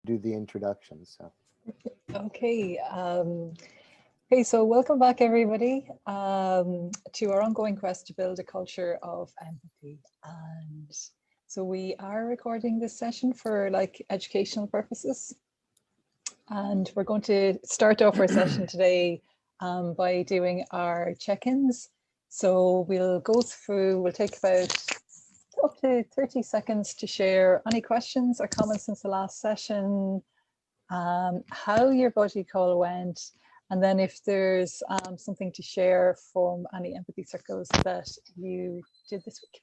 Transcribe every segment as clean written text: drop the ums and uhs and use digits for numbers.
do the introduction. So. Okay. Hey, so welcome back, everybody, to our ongoing quest to build a culture of empathy. And so we are recording this session for like educational purposes. And we're going to start off our session today by doing our check-ins. So we'll go through, we'll take about up to 30 seconds to share any questions or comments since the last session, how your buddy call went, and then if there's something to share from any empathy circles that you did this week.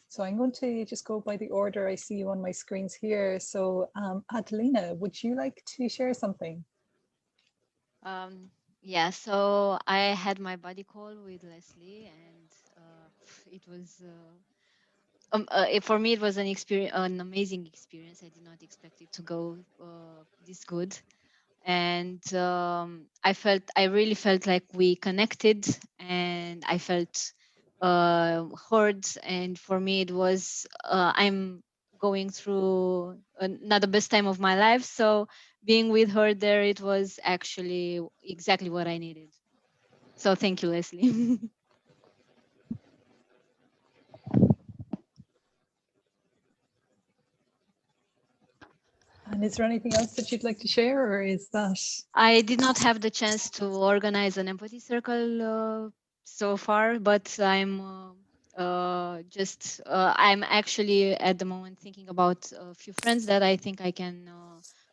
So I'm going to just go by the order I see you on my screens here. So Adelina, would you like to share something? Yeah, so I had my buddy call with Leslie, and it was for me it was an experience, an amazing experience. I did not expect it to go this good, and I really felt like we connected, and I felt heard. And for me it was I'm going through not the best time of my life, so being with her there, it was actually exactly what I needed. So thank you, Leslie. And is there anything else that you'd like to share, or is that? I did not have the chance to organize an empathy circle so far, but I'm I'm actually at the moment thinking about a few friends that I think I can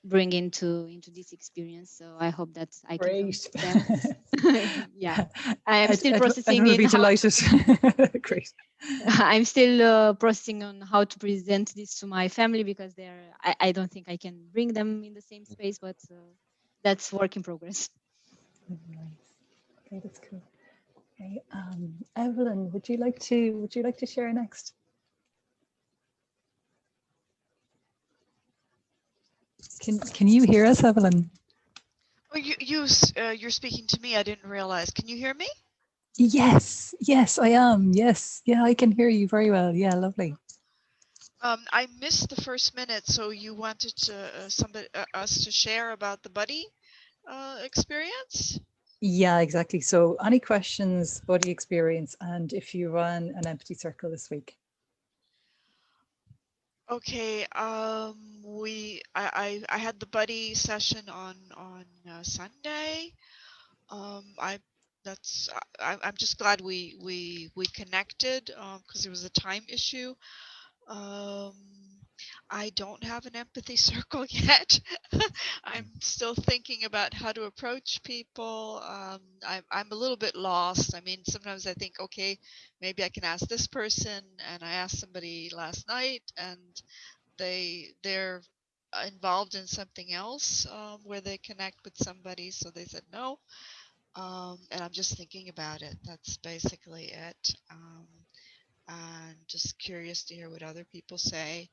bring into this experience. So I hope that I can help them. Yeah, I'm still processing. I'd be delighted. Great. I'm still processing on how to present this to my family, because I don't think I can bring them in the same space, but that's work in progress. Nice. Okay, that's cool. Okay, Evelyn, would you like to share next? Can you hear us, Evelyn? Oh, you're speaking to me. I didn't realize. Can you hear me? Yes, I am. Yes, yeah, I can hear you very well. Yeah, lovely. I missed the first minute, so you wanted to us to share about the buddy experience? Yeah, exactly. So, any questions, buddy experience, and if you run an empathy circle this week? Okay. I had the buddy session on Sunday. I'm just glad we connected because there was a time issue. I don't have an empathy circle yet. I'm still thinking about how to approach people. I'm a little bit lost. I mean, sometimes I think, okay, maybe I can ask this person, and I asked somebody last night, and they're involved in something else where they connect with somebody, so they said no. And I'm just thinking about it. That's basically it. And just curious to hear what other people say.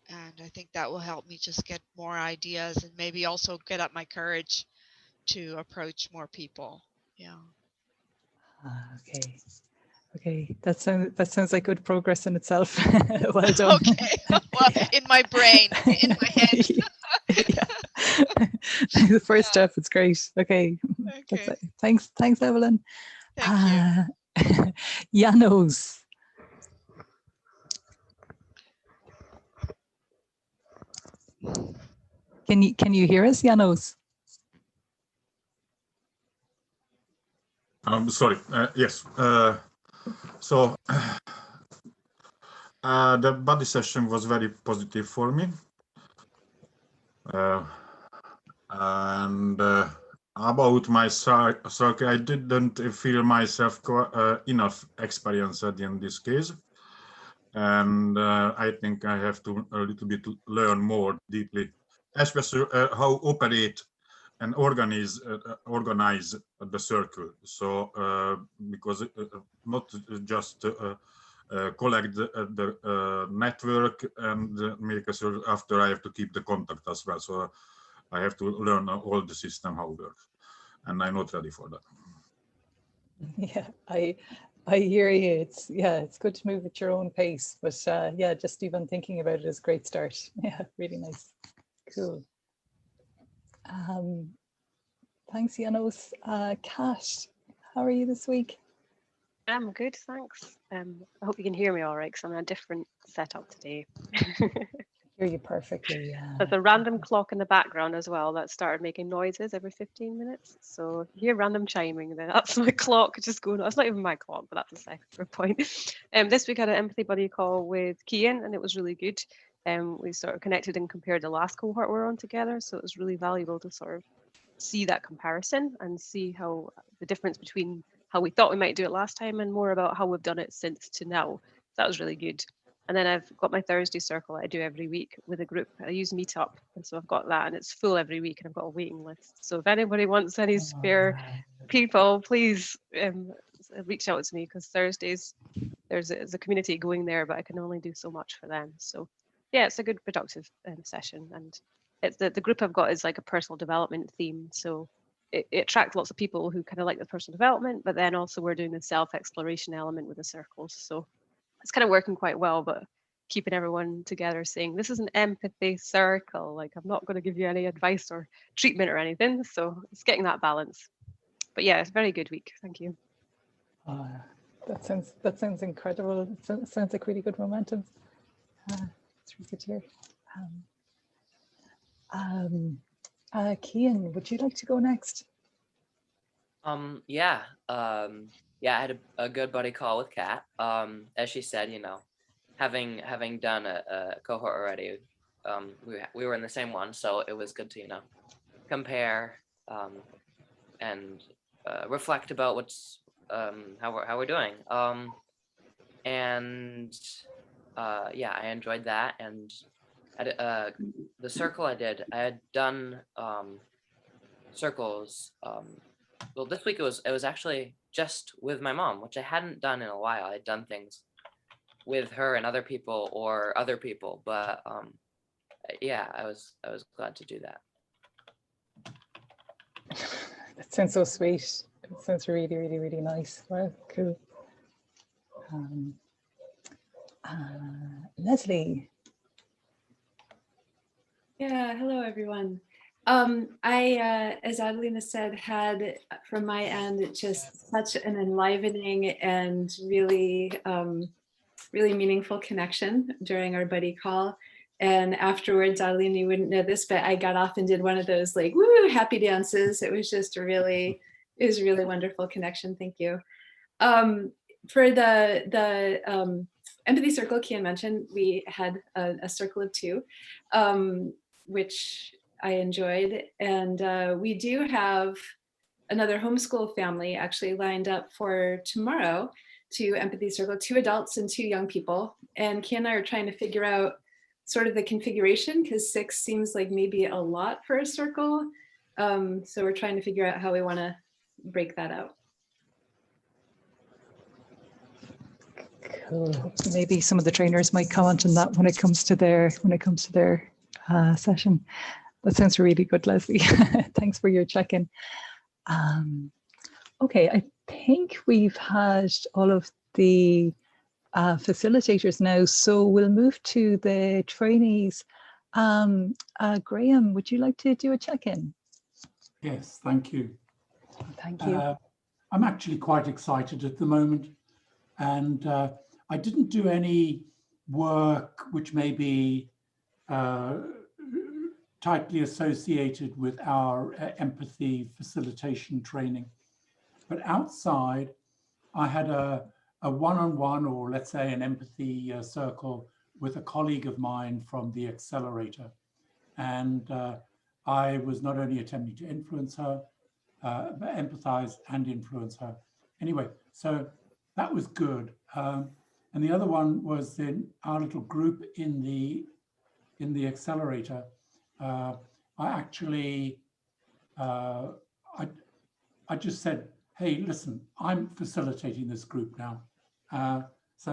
And I think that will help me just get more ideas and maybe also get up my courage to approach more people. Yeah. Okay. That sounds like good progress in itself. Well done. Okay. Well, in my brain, in my head. Yeah. The first step. It's great. Okay. Thanks, Evelyn. Thank you. Janos. Can you hear us, Janos? I'm sorry. Yes. So the body session was very positive for me. And about my circle, I didn't feel myself enough experienced in this case. And I think I have to a little bit learn more deeply, especially how operate and organize the circle. So because not just collect the network and make a circle, after I have to keep the contact as well. So I have to learn all the system how it works, and I'm not ready for that. Yeah, I hear you. It's good to move at your own pace, but yeah, just even thinking about it is a great start. Yeah, really nice. Cool. Thanks, Janos. Kat, how are you this week? I'm good, thanks. I hope you can hear me all right, because I'm in a different setup today. Hear you perfectly. There's a random clock in the background as well that started making noises every 15 minutes. So if you hear random chiming, then that's my clock just going on. It's not even my clock, but that's a separate point. This week I had an empathy buddy call with Kian, and it was really good. We sort of connected and compared the last cohort we were on together. So it was really valuable to sort of see that comparison and see how the difference between how we thought we might do it last time and more about how we've done it since to now. So that was really good. And then I've got my Thursday circle I do every week with a group. I use Meetup, and so I've got that, and it's full every week, and I've got a waiting list. So if anybody wants any spare people, please reach out to me, because Thursdays there's a community going there, but I can only do so much for them. So yeah, it's a good productive session, and it's the group I've got is like a personal development theme. So it attracts lots of people who kind of like the personal development, but then also we're doing the self-exploration element with the circles. So it's kind of working quite well, but keeping everyone together, saying this is an empathy circle. Like, I'm not going to give you any advice or treatment or anything. So it's getting that balance. But yeah, it's a very good week. Thank you. That sounds incredible. It sounds like really good momentum. It's really good to hear. Kian, would you like to go next? Yeah, I had a good buddy call with Kat. As she said, you know, having done a cohort already, we were in the same one, so it was good to, you know, compare and reflect about what's how we're doing. Yeah, I enjoyed that, and at the circle I had done circles. Well, this week it was actually just with my mom, which I hadn't done in a while. I'd done things with her and other people or other people, but yeah, I was glad to do that. That sounds so sweet. It sounds really, really, really nice. Well, cool. Leslie. Yeah, hello everyone. As Adelina said, had from my end just such an enlivening and really, really meaningful connection during our buddy call. And afterwards, Adelina, you wouldn't know this, but I got off and did one of those like woo happy dances. It was just a really wonderful connection. Thank you. For the Empathy Circle, Kian mentioned, we had a circle of two, which I enjoyed. And we do have another homeschool family actually lined up for tomorrow to Empathy Circle, 2 adults and 2 young people. And Kian and I are trying to figure out sort of the configuration, because 6 seems like maybe a lot for a circle. So we're trying to figure out how we want to break that out. Cool. Maybe some of the trainers might comment on that when it comes to their session. That sounds really good, Leslie. Thanks for your check-in. Okay, I think we've had all of the facilitators now, so we'll move to the trainees. Graham, would you like to do a check-in? Yes, thank you. Thank you. I'm actually quite excited at the moment, and I didn't do any work which may be tightly associated with our empathy facilitation training. But outside, I had a one-on-one, or let's say an empathy circle with a colleague of mine from the accelerator. And I was not only attempting to influence her, but empathize and influence her. Anyway, so that was good. And the other one was in our little group in the accelerator. I actually, I just said, hey, listen, I'm facilitating this group now. So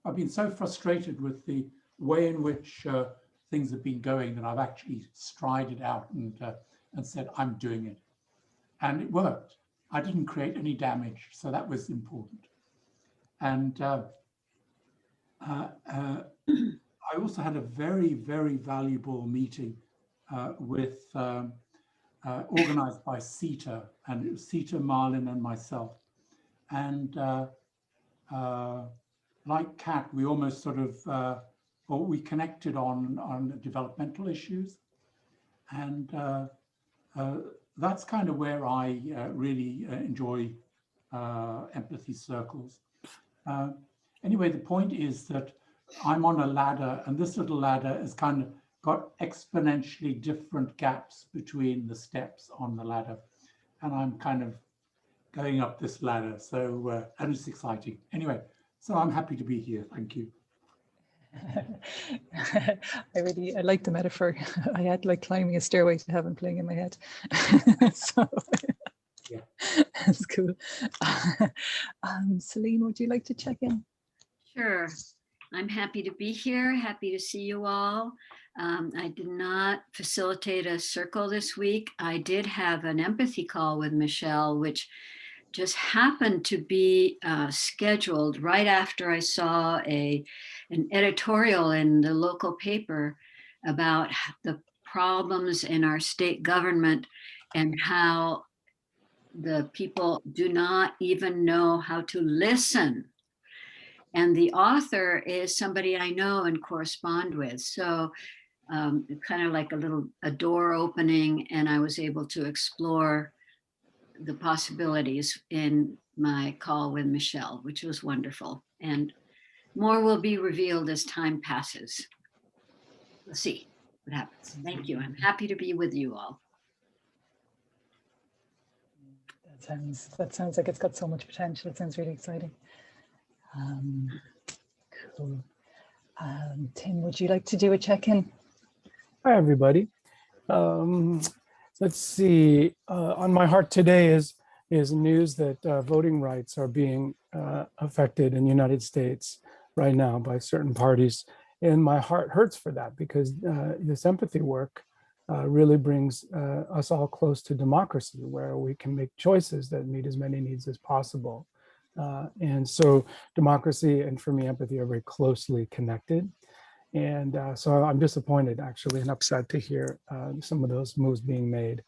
I've been so frustrated with the way in which things have been going that I've actually strided out and said, I'm doing it. And it worked. I didn't create any damage, so that was important. And I also had a very, very valuable meeting with organized by CETA, and it was CETA, Marlin, and myself. And like Kat, we almost sort of, well, we connected on developmental issues. And that's kind of where I really enjoy empathy circles. Anyway, the point is that I'm on a ladder, and this little ladder has kind of got exponentially different gaps between the steps on the ladder. And I'm kind of going up this ladder. So, and it's exciting. Anyway, so I'm happy to be here. Thank you. I like the metaphor. I had like climbing a stairway to heaven playing in my head. So yeah, that's cool. Celine, would you like to check in? Sure. I'm happy to be here. Happy to see you all. I did not facilitate a circle this week. I did have an empathy call with Michelle, which just happened to be scheduled right after I saw an editorial in the local paper about the problems in our state government and how the people do not even know how to listen. And the author is somebody I know and correspond with. So kind of like a door opening, and I was able to explore the possibilities in my call with Michelle, which was wonderful. And more will be revealed as time passes. We'll see what happens. Thank you. I'm happy to be with you all. That sounds like it's got so much potential. It sounds really exciting. Cool. Tim, would you like to do a check-in? Hi, everybody. Let's see. On my heart today is news that voting rights are being affected in the United States right now by certain parties. And my heart hurts for that, because this empathy work really brings us all close to democracy, where we can make choices that meet as many needs as possible. And so democracy and, for me, empathy are very closely connected. And so I'm disappointed, actually, and upset to hear some of those moves being made.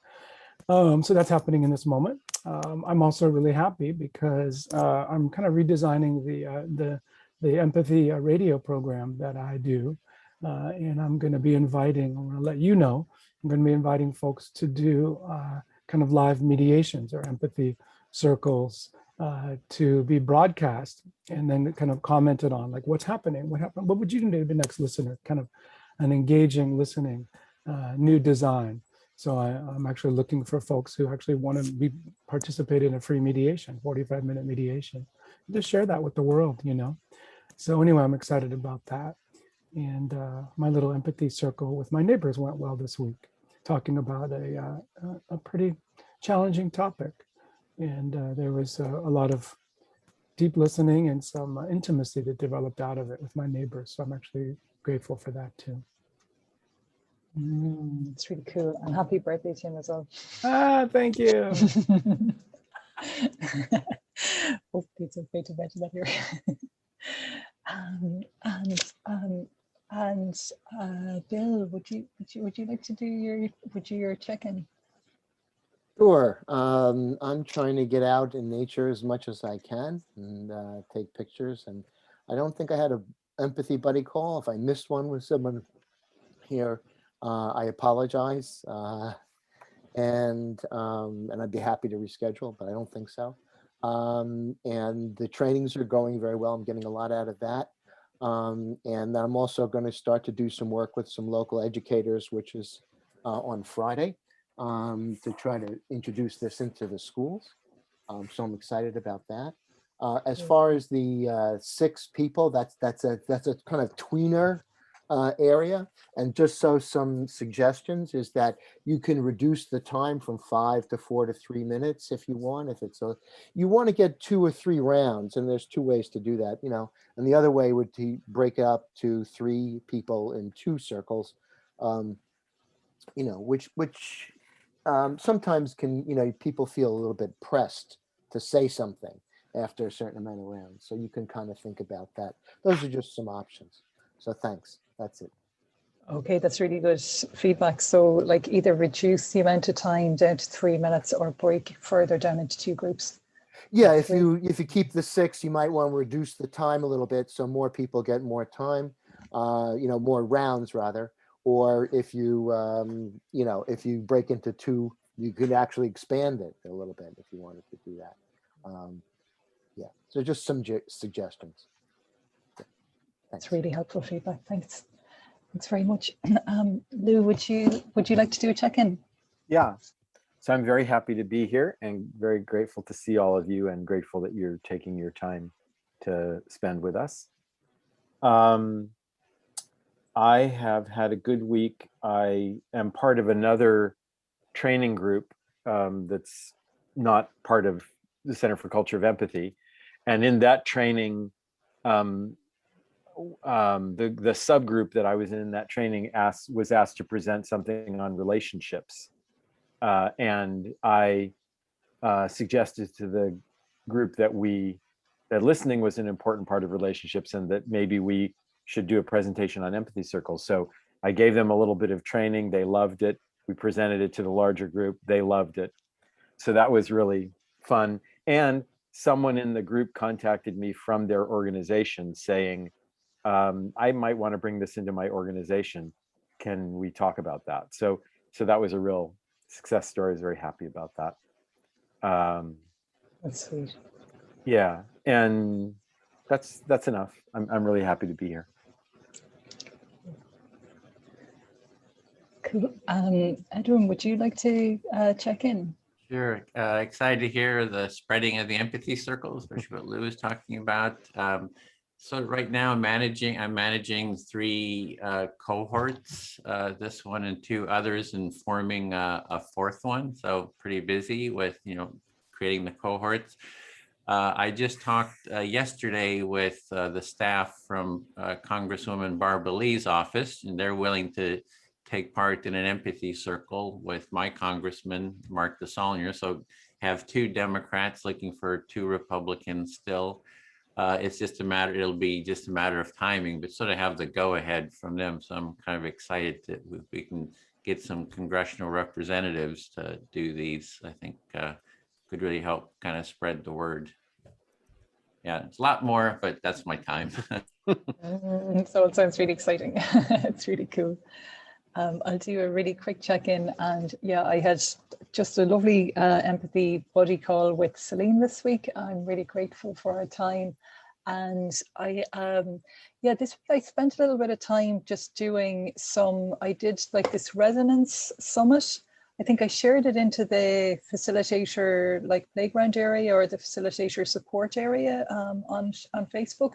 So that's happening in this moment. I'm also really happy because I'm kind of redesigning the empathy radio program that I do. And I'm going to be inviting, I'm going to let you know, I'm going to be inviting folks to do kind of live mediations or empathy circles to be broadcast and then kind of commented on, like, what's happening, what happened, what would you do to the next listener, kind of an engaging listening, new design. So I'm actually looking for folks who actually want to participate in a free mediation, 45-minute mediation, just share that with the world, you know. So anyway, I'm excited about that. And my little empathy circle with my neighbors went well this week, talking about a pretty challenging topic. And there was a lot of deep listening and some intimacy that developed out of it with my neighbors. So I'm actually grateful for that too. It's really cool. And happy birthday to him as well. Thank you. Hopefully it's okay to mention that here. Bill, would you like to do your check-in? Sure. I'm trying to get out in nature as much as I can and take pictures. And I don't think I had an empathy buddy call. If I missed one with someone here, I apologize. And I'd be happy to reschedule, but I don't think so. And the trainings are going very well. I'm getting a lot out of that. And I'm also going to start to do some work with some local educators, which is on Friday, to try to introduce this into the schools. So I'm excited about that. As far as the 6 people, that's a kind of tweener area. And just so some suggestions is that you can reduce the time from 5 to 4 to 3 minutes if you want. If it's you want to get 2 or 3 rounds, and there's 2 ways to do that, you know. And the other way would to break up to 3 people in 2 circles, you know, which sometimes can, you know, people feel a little bit pressed to say something after a certain amount of rounds. So you can kind of think about that. Those are just some options. So thanks. That's it. Okay, that's really good feedback. So like either reduce the amount of time down to 3 minutes or break further down into 2 groups. Yeah, if you keep the 6, you might want to reduce the time a little bit so more people get more time, more rounds rather. Or if you, if you break into 2, you could actually expand it a little bit if you wanted to do that. Yeah, so just some suggestions. That's really helpful feedback. Thanks. Thanks very much. Lou, would you like to do a check-in? Yeah. So I'm very happy to be here and very grateful to see all of you and grateful that you're taking your time to spend with us. I have had a good week. I am part of another training group that's not part of the Center for Culture of Empathy. And in that training, the subgroup that I was in that training was asked to present something on relationships. And I suggested to the group that listening was an important part of relationships and that maybe we should do a presentation on empathy circles. So I gave them a little bit of training. They loved it. We presented it to the larger group. They loved it. So that was really fun. And someone in the group contacted me from their organization saying, I might want to bring this into my organization. Can we talk about that? So that was a real success story. I was very happy about that. That's sweet. Yeah, and that's enough. I'm really happy to be here. Cool. Edwin, would you like to check in? Sure. Excited to hear the spreading of the empathy circles, especially what Lou is talking about. So right now I'm managing 3 cohorts, this one and 2 others, and forming a 4th one. So pretty busy with, creating the cohorts. I just talked yesterday with the staff from Congresswoman Barbara Lee's office, and they're willing to take part in an empathy circle with my congressman, Mark DeSaulnier. So have 2 Democrats looking for 2 Republicans still. It'll be just a matter of timing, but sort of have the go ahead from them. So I'm kind of excited that we can get some congressional representatives to do these. I think could really help kind of spread the word. Yeah, it's a lot more, but that's my time. So it sounds really exciting. It's really cool. I'll do a really quick check-in, and yeah, I had just a lovely empathy buddy call with Celine this week. I'm really grateful for our time, and this week I spent a little bit of time just doing I did like this resonance summit. I think I shared it into the facilitator like playground area or the facilitator support area on Facebook.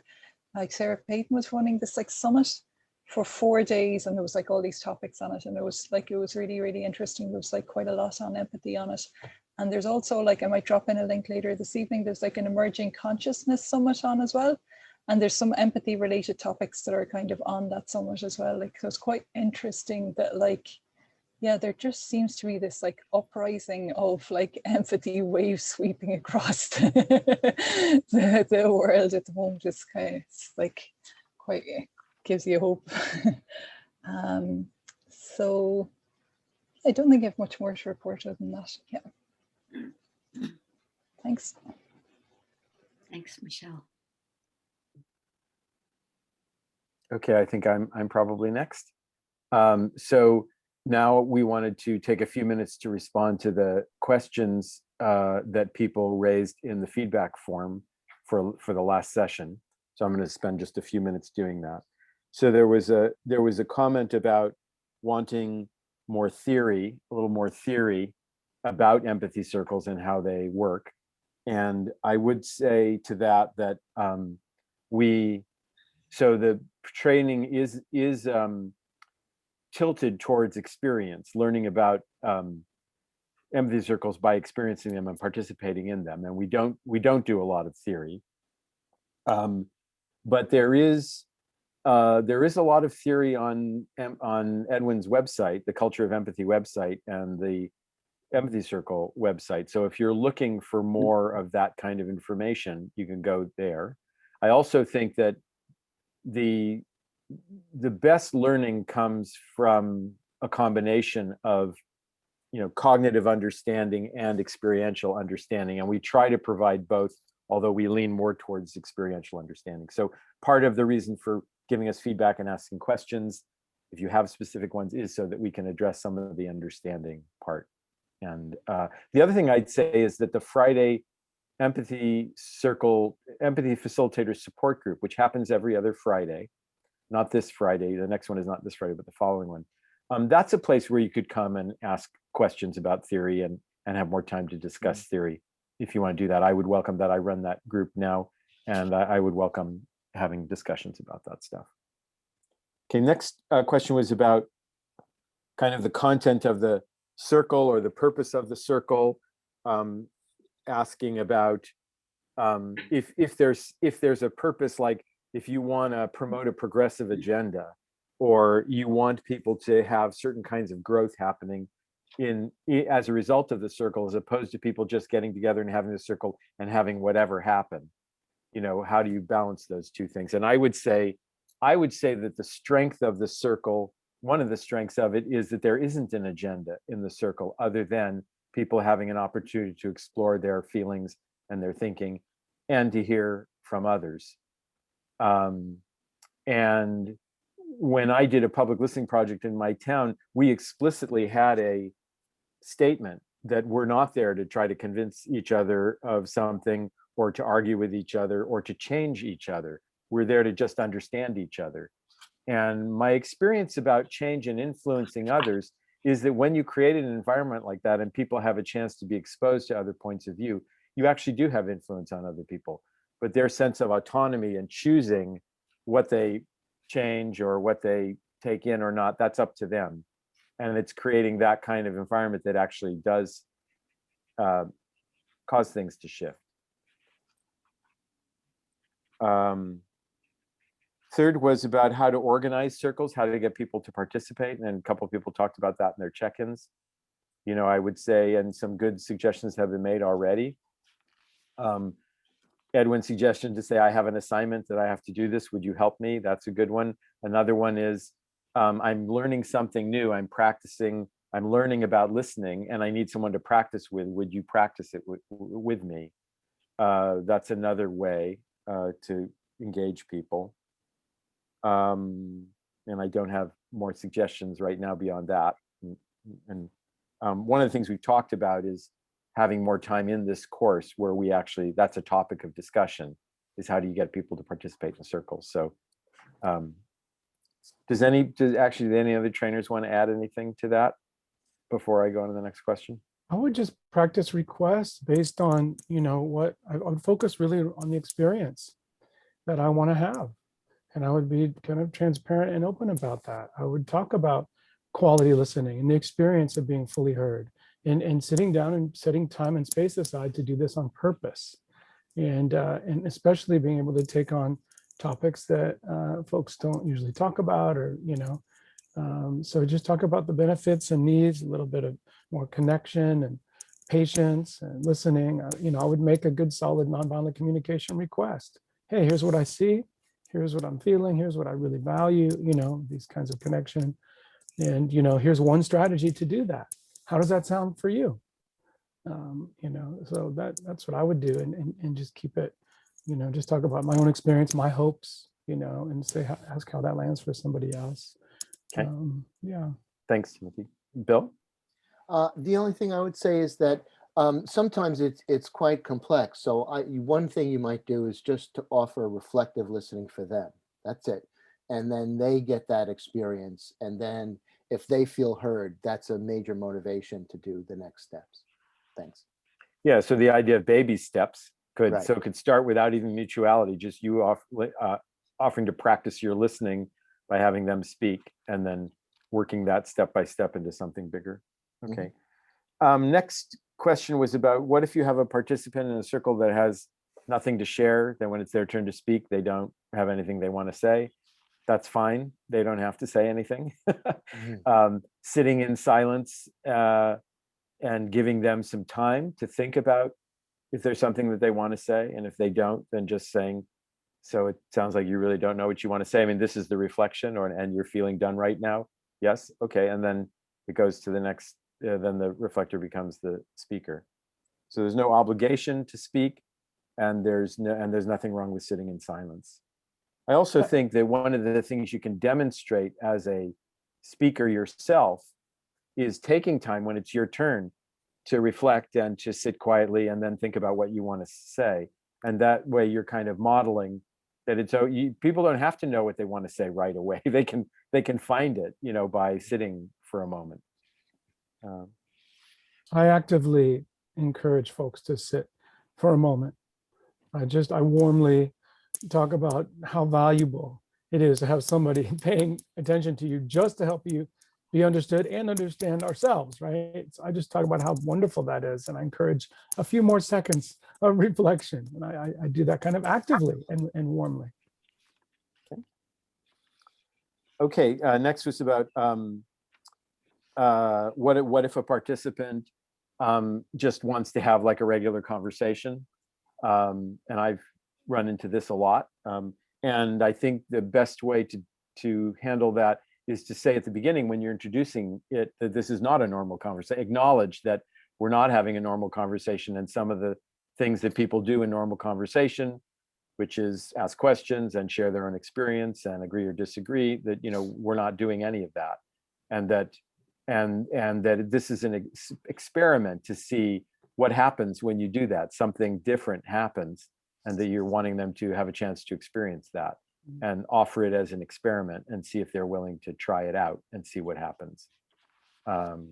Like Sarah Payton was running this like summit for 4 days, and there was like all these topics on it, and it was really, really interesting. There was like quite a lot on empathy on it. And there's also like, I might drop in a link later this evening, there's like an emerging consciousness summit on as well. And there's some empathy related topics that are kind of on that summit as well. Like, so it's quite interesting that like, yeah, there just seems to be this like uprising of like empathy waves sweeping across the world at the moment. It's kind of like quite gives you hope. So I don't think I have much more to report other than that. Yeah. Thanks. Thanks, Michelle. Okay, I think I'm probably next. So now we wanted to take a few minutes to respond to the questions that people raised in the feedback form for the last session. So I'm going to spend just a few minutes doing that. So there was a comment about wanting more theory, a little more theory about empathy circles and how they work. And I would say to that so the training is tilted towards experience, learning about empathy circles by experiencing them and participating in them. And we don't do a lot of theory, but there is a lot of theory on Edwin's website, the Culture of Empathy website, and the Empathy Circle website. So if you're looking for more of that kind of information, you can go there. I also think that the the best learning comes from a combination of, cognitive understanding and experiential understanding. And we try to provide both, although we lean more towards experiential understanding. So part of the reason for giving us feedback and asking questions, if you have specific ones, is so that we can address some of the understanding part. And the other thing I'd say is that the Friday Empathy Facilitator Support Group, which happens every other Friday, not this Friday, the next one is not this Friday, but the following one. That's a place where you could come and ask questions about theory and have more time to discuss theory. If you want to do that, I would welcome that. I run that group now, and I would welcome having discussions about that stuff. Okay, next question was about kind of the content of the circle or the purpose of the circle, asking about if there's a purpose, like if you want to promote a progressive agenda, or you want people to have certain kinds of growth happening as a result of the circle, as opposed to people just getting together and having the circle and having whatever happen. How do you balance those two things? And I would say that the strength of the circle, one of the strengths of it, is that there isn't an agenda in the circle other than people having an opportunity to explore their feelings and their thinking and to hear from others. And when I did a public listening project in my town, we explicitly had a statement that we're not there to try to convince each other of something or to argue with each other or to change each other. We're there to just understand each other. And my experience about change and influencing others is that when you create an environment like that and people have a chance to be exposed to other points of view, you actually do have influence on other people. But their sense of autonomy and choosing what they change or what they take in or not, that's up to them. And it's creating that kind of environment that actually does cause things to shift. Third was about how to organize circles, how to get people to participate. And a couple of people talked about that in their check-ins. I would say, and some good suggestions have been made already. Edwin's suggestion to say, I have an assignment that I have to do this. Would you help me? That's a good one. Another one is, I'm learning something new. I'm learning about listening and I need someone to practice with. Would you practice it with me? That's another way to engage people. And I don't have more suggestions right now beyond that. And one of the things we've talked about is having more time in this course where we actually, that's a topic of discussion, is how do you get people to participate in circles. So does any other trainers want to add anything to that before I go on to the next question? I would just practice requests based on, what I would focus really on the experience that I want to have. And I would be kind of transparent and open about that. I would talk about quality listening and the experience of being fully heard, and sitting down and setting time and space aside to do this on purpose. And especially being able to take on topics that folks don't usually talk about, or, so just talk about the benefits and needs, a little bit of more connection and patience and listening. I would make a good, solid, nonviolent communication request. Hey, here's what I see. Here's what I'm feeling. Here's what I really value, these kinds of connection. And, here's one strategy to do that. How does that sound for you? So that's what I would do, and just keep it, just talk about my own experience, my hopes, and ask how that lands for somebody else. Okay. Yeah. Thanks, Timothy. Bill? The only thing I would say is that sometimes it's quite complex. So one thing you might do is just to offer reflective listening for them. That's it. And then they get that experience. And then if they feel heard, that's a major motivation to do the next steps. Thanks. Yeah, so the idea of baby steps could start without even mutuality, just you offering to practice your listening by having them speak, and then working that step by step into something bigger. Okay. Mm-hmm. Next question was about, what if you have a participant in a circle that has nothing to share? Then when it's their turn to speak, they don't have anything they want to say. That's fine. They don't have to say anything. Mm-hmm. Sitting in silence and giving them some time to think about if there's something that they want to say. And if they don't, then just saying, So it sounds like you really don't know what you want to say. I mean, this is the reflection, and you're feeling done right now. Yes, okay, and then it goes to the next. Then the reflector becomes the speaker. So there's no obligation to speak, and there's nothing wrong with sitting in silence. I also think that one of the things you can demonstrate as a speaker yourself is taking time when it's your turn to reflect and to sit quietly and then think about what you want to say. And that way you're kind of modeling that people don't have to know what they want to say right away. They can find it, by sitting for a moment. I actively encourage folks to sit for a moment. I warmly talk about how valuable it is to have somebody paying attention to you just to help you be understood and understand ourselves, right? So I just talk about how wonderful that is, and I encourage a few more seconds of reflection. And I do that kind of actively and warmly. Okay, next was about what if a participant just wants to have like a regular conversation, and I've run into this a lot, and I think the best way to handle that is to say at the beginning when you're introducing it that this is not a normal conversation. Acknowledge that we're not having a normal conversation, and some of the things that people do in normal conversation, which is ask questions and share their own experience and agree or disagree, that we're not doing any of that, and that this is an experiment to see what happens when you do that. Something different happens, and that you're wanting them to have a chance to experience that, and offer it as an experiment and see if they're willing to try it out and see what happens. And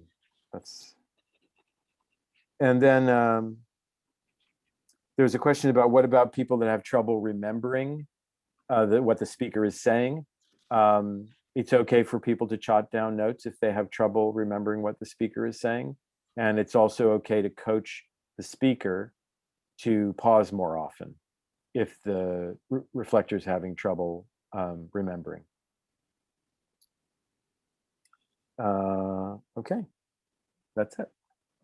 then there's a question about what about people that have trouble remembering what the speaker is saying. It's okay for people to jot down notes if they have trouble remembering what the speaker is saying. And it's also okay to coach the speaker to pause more often if the reflector is having trouble remembering. Okay, that's it.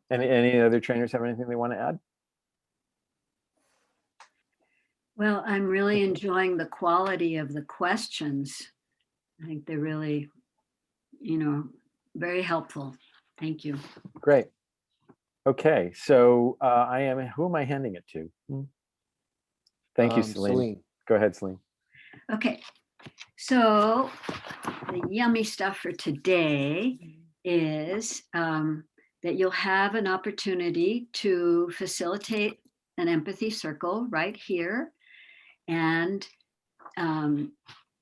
Any other trainers have anything they want to add? Well, I'm really enjoying the quality of the questions. I think they're really, very helpful. Thank you. Great. Okay, so who am I handing it to? Thank you, Celine. Go ahead, Celine. Okay, so the yummy stuff for today is that you'll have an opportunity to facilitate an empathy circle right here, and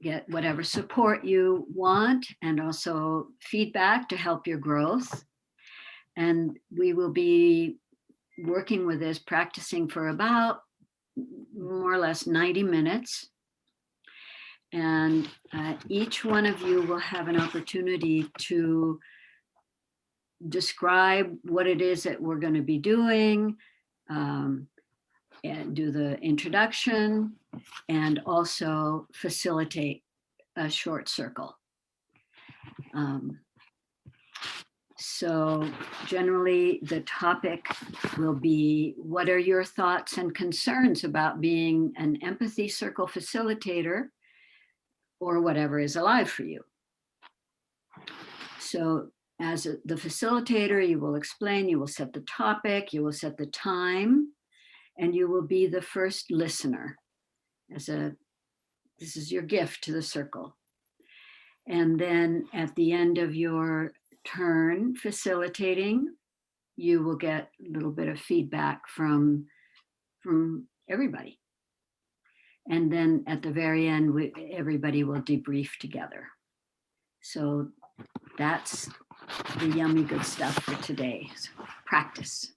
get whatever support you want, and also feedback to help your growth. And we will be working with this, practicing for about more or less 90 minutes. And each one of you will have an opportunity to describe what it is that we're going to be doing, and do the introduction, and also facilitate a short circle. So generally the topic will be, what are your thoughts and concerns about being an empathy circle facilitator, or whatever is alive for you? So as the facilitator, you will explain, you will set the topic, you will set the time, and you will be the first listener. This is your gift to the circle. And then at the end of your turn facilitating, you will get a little bit of feedback from everybody. And then at the very end, everybody will debrief together. So that's the yummy good stuff for today. So practice.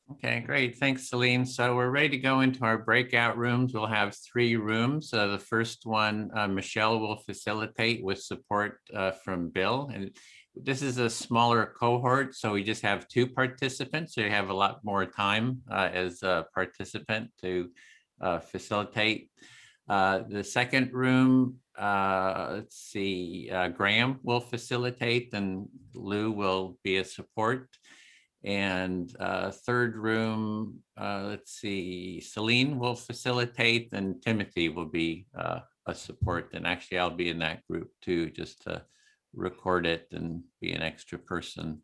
Okay, great. Thanks, Celine. So we're ready to go into our breakout rooms. We'll have 3 rooms. The first one, Michelle will facilitate with support from Bill. And this is a smaller cohort, so we just have 2 participants. So you have a lot more time as a participant to facilitate. The second room, let's see, Graham will facilitate and Lou will be a support. And third room, let's see, Celine will facilitate and Timothy will be a support. And actually I'll be in that group too, just to record it and be an extra person.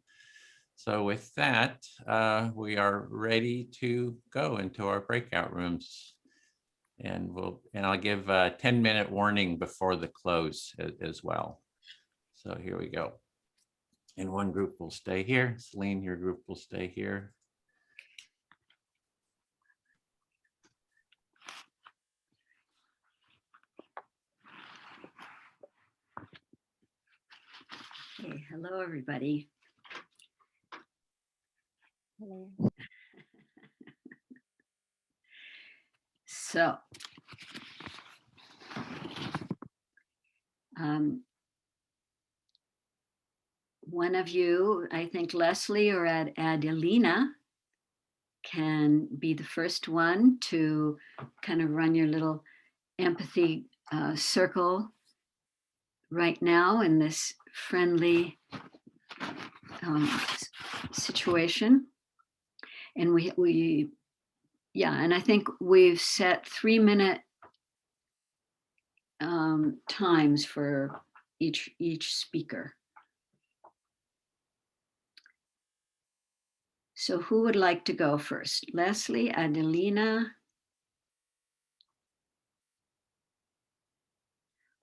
So with that, we are ready to go into our breakout rooms. And I'll give a 10-minute warning before the close as well. So here we go. And one group will stay here. Celine, your group will stay here. Hey, hello, everybody. Hello. So, one of you, I think Leslie or Adelina, can be the first one to kind of run your little empathy circle right now in this friendly situation. And and I think we've set 3-minute times for each speaker. So who would like to go first? Leslie, Adelina?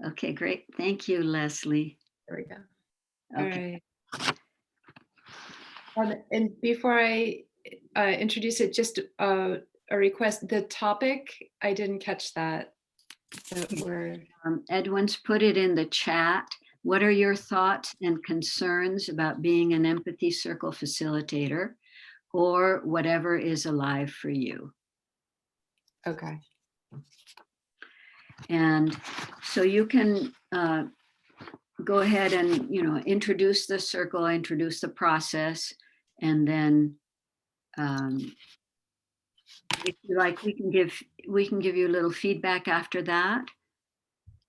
Okay, great. Thank you, Leslie. There we go. Okay. All right. And before I introduce it, just a request. The topic, I didn't catch that. Edwin's put it in the chat. What are your thoughts and concerns about being an empathy circle facilitator, or whatever is alive for you? Okay. And so you can go ahead and, introduce the circle, introduce the process, and then if you like, we can give you a little feedback after that,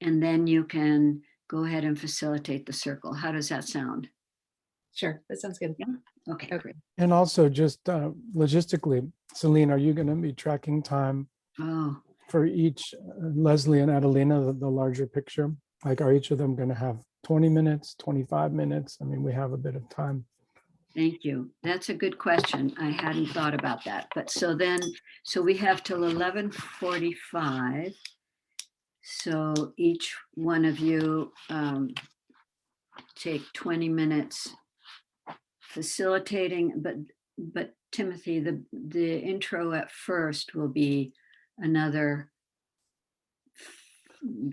and then you can go ahead and facilitate the circle. How does that sound? Sure, that sounds good. Yeah. Okay, great. And also just logistically, Celine, are you going to be tracking time for each, Leslie and Adelina, the larger picture? Like, are each of them going to have 20 minutes, 25 minutes? I mean, we have a bit of time. Thank you. That's a good question. I hadn't thought about that. But so we have till 11:45. So each one of you take 20 minutes facilitating, but Timothy, the intro at first will be another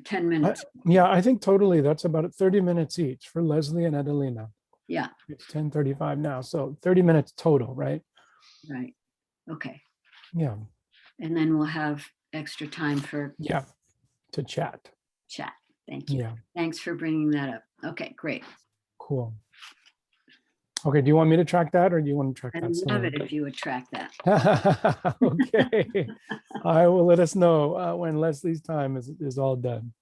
10 minutes. Yeah, I think totally that's about 30 minutes each for Leslie and Adelina. Yeah. It's 10:35 now, so 30 minutes total, right? Right. Okay. Yeah. And then we'll have extra time for to chat. Thank you. Yeah. Thanks for bringing that up. Okay, great. Cool. Okay, do you want me to track that, or do you want to track I'd that? love it if you would track that. Okay. I will let us know when Leslie's time is all done.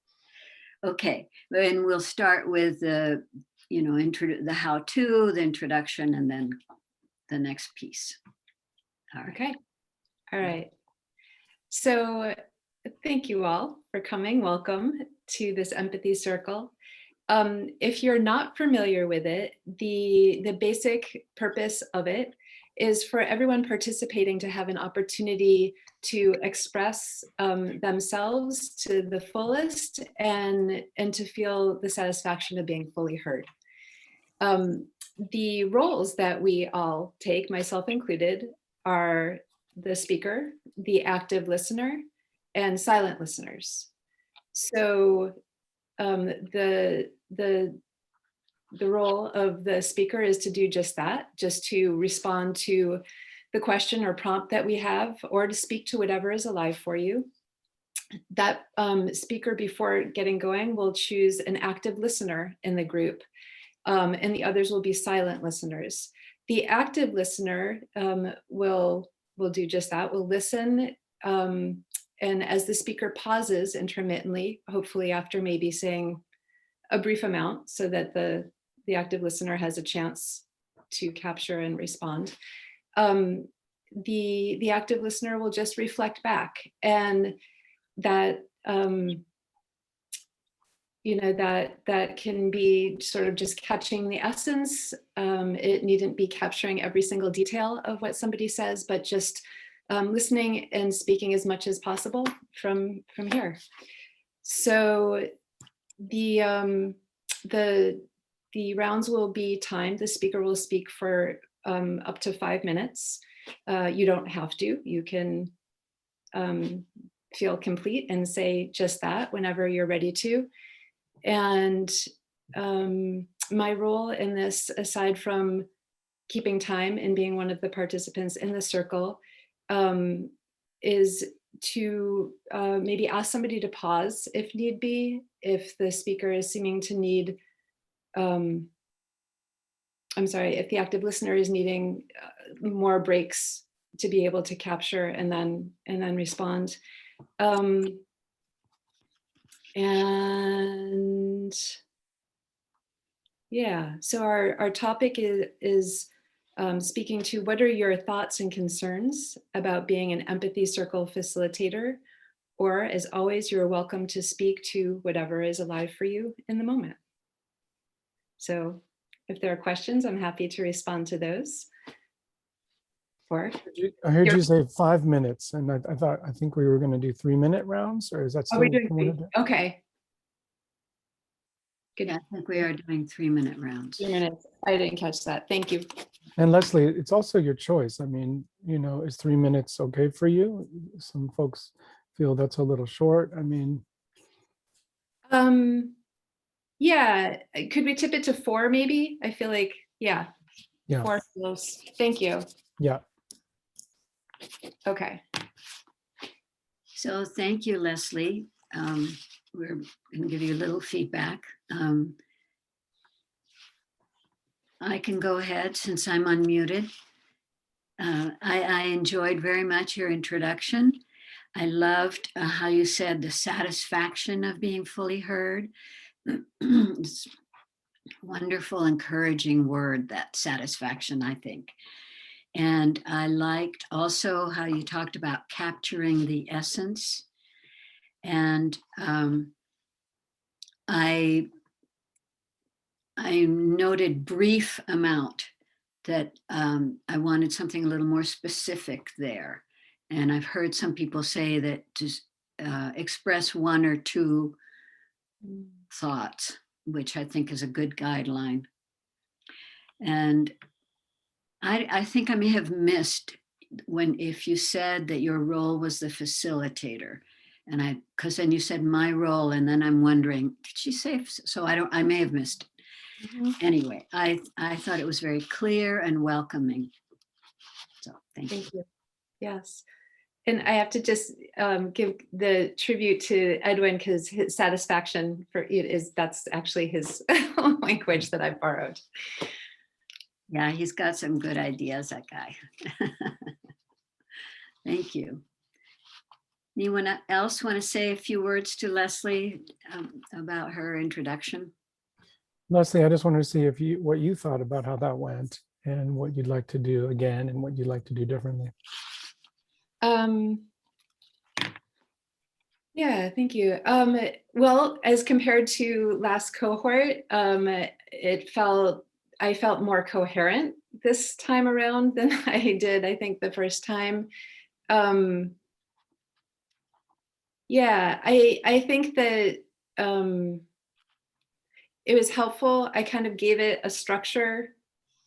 Okay, and we'll start with the how-to, the introduction, and then the next piece. All right. Okay. All right. So thank you all for coming. Welcome to this Empathy Circle. If you're not familiar with it, the basic purpose of it is for everyone participating to have an opportunity to express themselves to the fullest and to feel the satisfaction of being fully heard. The roles that we all take, myself included, are the speaker, the active listener, and silent listeners. So the role of the speaker is to do just that, just to respond to the question or prompt that we have, or to speak to whatever is alive for you. That speaker, before getting going, will choose an active listener in the group, and the others will be silent listeners. The active listener will do just that, will listen, and as the speaker pauses intermittently, hopefully after maybe saying a brief amount, so that the active listener has a chance to capture and respond. The active listener will just reflect back, and that that can be sort of just catching the essence. It needn't be capturing every single detail of what somebody says, but just listening and speaking as much as possible from here. So the rounds will be timed. The speaker will speak for up to 5 minutes. You don't have to. You can feel complete and say just that whenever you're ready to. And my role in this, aside from keeping time and being one of the participants in the circle, is to maybe ask somebody to pause if need be, if the speaker is seeming to need, if the active listener is needing more breaks to be able to capture and then respond. And yeah, so our topic is speaking to what are your thoughts and concerns about being an empathy circle facilitator, or as always, you're welcome to speak to whatever is alive for you in the moment. So if there are questions, I'm happy to respond to those. Or I heard you say 5 minutes, and I think we were going to do 3-minute rounds, or is that still? Are we doing okay. Good. Yeah, I think we are doing 3-minute rounds. 3 minutes. I didn't catch that. Thank you. And Leslie, it's also your choice. I mean, is 3 minutes okay for you? Some folks feel that's a little short. I mean, yeah, could we tip it to 4 maybe? I feel like, yeah. 4 feels. Thank you. Yeah. Okay. So thank you, Leslie. We're going to give you a little feedback. I can go ahead since I'm unmuted. I enjoyed very much your introduction. I loved how you said the satisfaction of being fully heard. It's a wonderful, encouraging word, that satisfaction, I think. And I liked also how you talked about capturing the essence. And I noted brief amount, that I wanted something a little more specific there. And I've heard some people say that to express 1 or 2 thoughts, which I think is a good guideline. And I think I may have missed if you said that your role was the facilitator, and because then you said my role, and then I'm wondering, did she say so? I may have missed it. Anyway, I thought it was very clear and welcoming. So thank you. Yes. And I have to just give the tribute to Edwin, because his satisfaction for it that's actually his language that I borrowed. Yeah, he's got some good ideas, that guy. Thank you. Anyone else want to say a few words to Leslie about her introduction? Leslie, I just wanted to see what you thought about how that went, and what you'd like to do again, and what you'd like to do differently. Yeah, thank you. Well, as compared to last cohort, I felt more coherent this time around than I did, I think, the first time. Yeah, I think that it was helpful. I kind of gave it a structure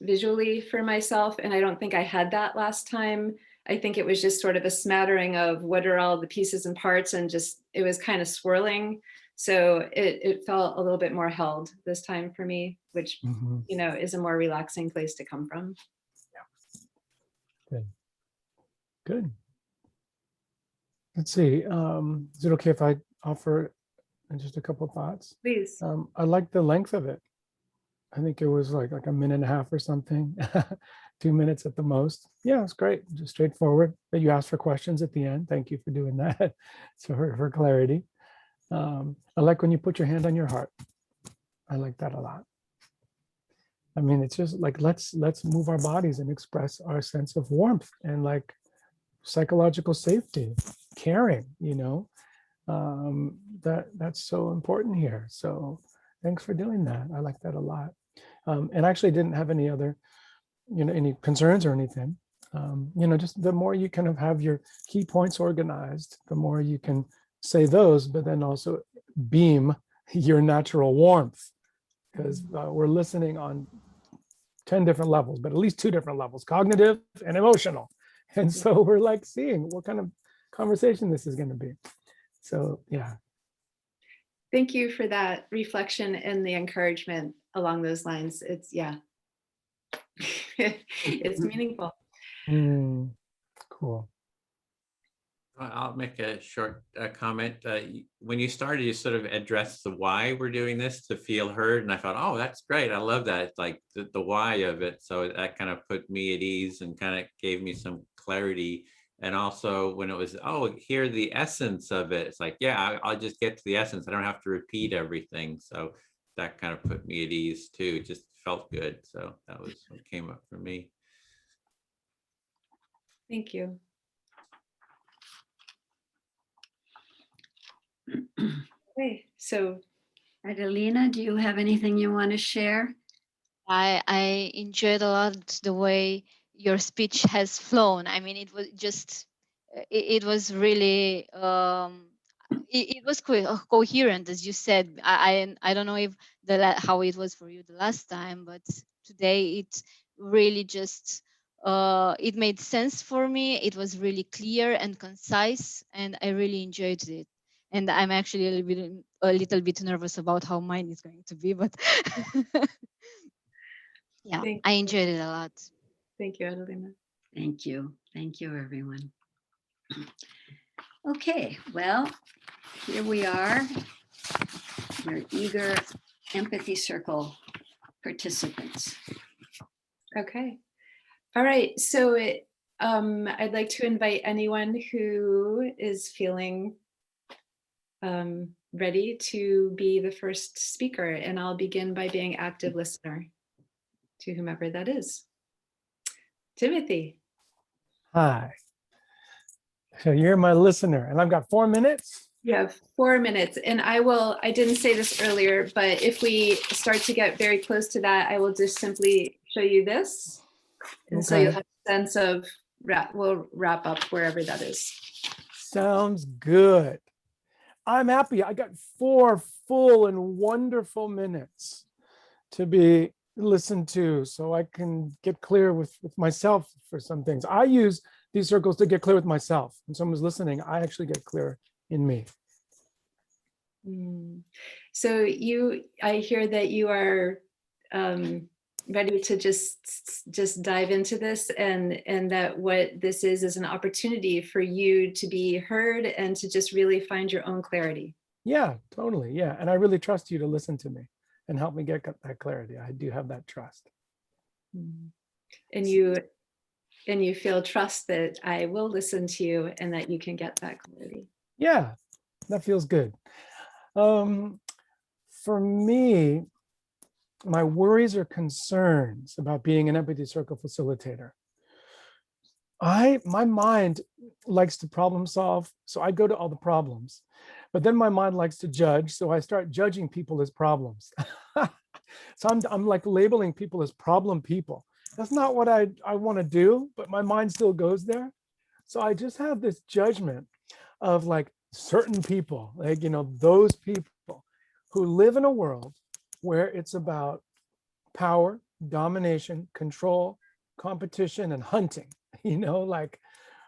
visually for myself, and I don't think I had that last time. I think it was just sort of a smattering of what are all the pieces and parts, and just it was kind of swirling. So it felt a little bit more held this time for me, which is a more relaxing place to come from. Yeah. Good. Let's see. Is it okay if I offer just a couple of thoughts? Please. I like the length of it. I think it was like 1.5 minutes or something, 2 minutes at the most. Yeah, it's great. Just straightforward. But you asked for questions at the end. Thank you for doing that. So for clarity. I like when you put your hand on your heart. I like that a lot. I mean, it's just like, let's move our bodies and express our sense of warmth and like psychological safety, caring, you know, that's so important here. So thanks for doing that. I like that a lot. And I actually didn't have any other, you know, any concerns or anything. You know, just the more you kind of have your key points organized, the more you can say those, but then also beam your natural warmth, because we're listening on 10 different levels, but at least 2 different levels, cognitive and emotional. And so we're like seeing what kind of conversation this is going to be. So, yeah. Thank you for that reflection and the encouragement along those lines. It's, yeah, it's meaningful. Cool. I'll make a short comment. When you started, you sort of addressed the why we're doing this, to feel heard. And I thought, oh, that's great. I love that. Like the why of it. So that kind of put me at ease and kind of gave me some clarity. And also when it was, oh, hear the essence of it. It's like, yeah, I'll just get to the essence. I don't have to repeat everything. So that kind of put me at ease too. It just felt good. So that was what came up for me. Thank you. Okay, so Adelina, do you have anything you want to share? I enjoyed a lot the way your speech has flown. I mean, it was just, it was really, it was coherent, as you said. I don't know if how it was for you the last time, but today it really just, it made sense for me. It was really clear and concise, and I really enjoyed it. And I'm actually a little bit nervous about how mine is going to be, but yeah, I enjoyed it a lot. Thank you, Adelina. Thank you. Thank you, everyone. Okay, well, here we are. We're eager Empathy Circle participants. Okay. All right. So I'd like to invite anyone who is feeling ready to be the first speaker, and I'll begin by being active listener to whomever that is. Timothy. Hi. So you're my listener, and I've got 4 minutes. You have 4 minutes, and I didn't say this earlier, but if we start to get very close to that, I will just simply show you this. And so you'll have a sense of, we'll wrap up wherever that is. Sounds good. I'm happy. I got 4 full and wonderful minutes to be listened to, so I can get clear with myself for some things. I use these circles to get clear with myself. When someone's listening, I actually get clear in me. So I hear that you are ready to just dive into this, and that what this is an opportunity for you to be heard and to just really find your own clarity. Yeah, totally. Yeah. And I really trust you to listen to me and help me get that clarity. I do have that trust. And you feel trust that I will listen to you and that you can get that clarity. Yeah, that feels good. For me, my worries or concerns about being an empathy circle facilitator. My mind likes to problem solve, so I go to all the problems. But then my mind likes to judge, so I start judging people as problems. So I'm like labeling people as problem people. That's not what I want to do, but my mind still goes there. So I just have this judgment of like certain people, like, you know, those people who live in a world where it's about power, domination, control, competition, and hunting. You know, like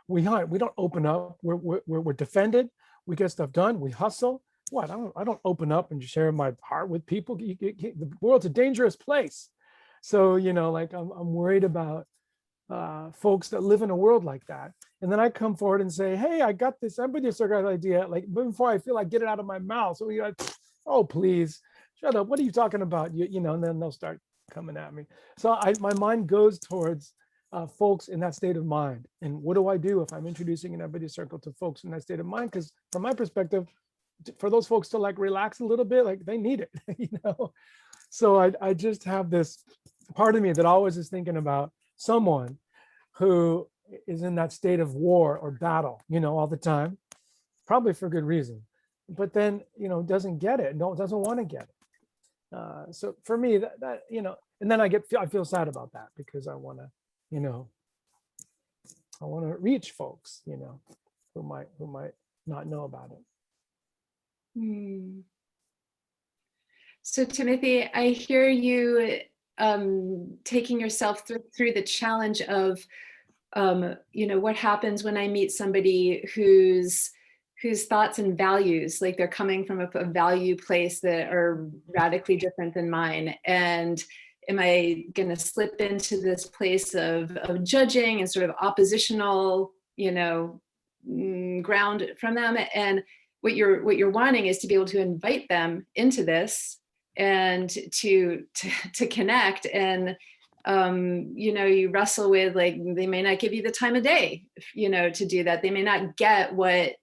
we hunt, we don't open up, we're defended, we get stuff done, we hustle. What, I don't open up and share my heart with people. The world's a dangerous place. So, you know, like I'm worried about folks that live in a world like that. And then I come forward and say, hey, I got this empathy circle idea, like before I feel like get it out of my mouth. So we like, oh, please, shut up. What are you talking about? You know, and then they'll start coming at me. So my mind goes towards folks in that state of mind. And what do I do if I'm introducing an empathy circle to folks in that state of mind? Because from my perspective, for those folks to like relax a little bit, like they need it, you know? So I just have this part of me that always is thinking about someone who is in that state of war or battle, all the time, probably for good reason, but then, doesn't get it, doesn't want to get it. So for me, that and then I feel sad about that, because I want to, I want to reach folks, who might not know about it. So Timothy, I hear you taking yourself through the challenge of, what happens when I meet somebody whose thoughts and values, like they're coming from a value place that are radically different than mine. And am I going to slip into this place of judging and sort of oppositional, ground from them? And what you're wanting is to be able to invite them into this and to connect. And you wrestle with, like, they may not give you the time of day, to do that. They may not get what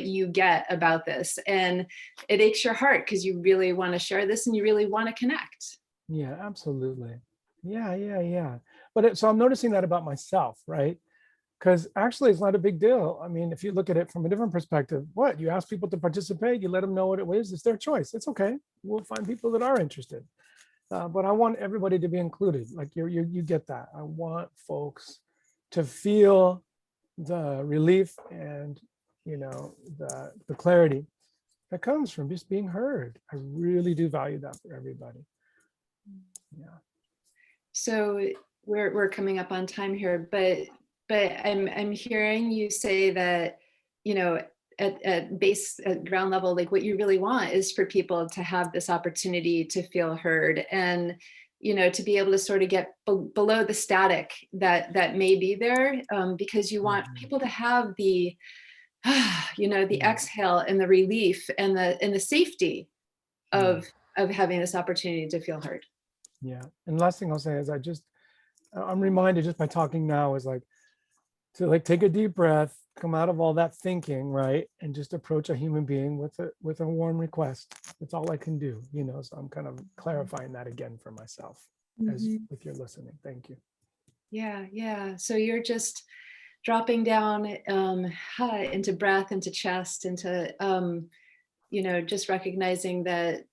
you get about this, and it aches your heart because you really want to share this and you really want to connect. Yeah, absolutely. Yeah. But so I'm noticing that about myself, right? Because actually it's not a big deal. I mean, if you look at it from a different perspective, you ask people to participate, you let them know what it is, it's their choice. It's okay. We'll find people that are interested. But I want everybody to be included. Like you get that. I want folks to feel the relief and the clarity that comes from just being heard. I really do value that for everybody. Yeah. So we're coming up on time here, but I'm hearing you say that, at ground level, like what you really want is for people to have this opportunity to feel heard, and to be able to sort of get below the static that may be there, because you want people to have the the exhale and the relief and the safety of having this opportunity to feel heard. Yeah. And the last thing I'll say is I'm reminded just by talking now is to take a deep breath, come out of all that thinking, right? And just approach a human being with a warm request. That's all I can do, so I'm kind of clarifying that again for myself as with your listening. Thank you. Yeah. So you're just dropping down into breath, into chest, into, just recognizing that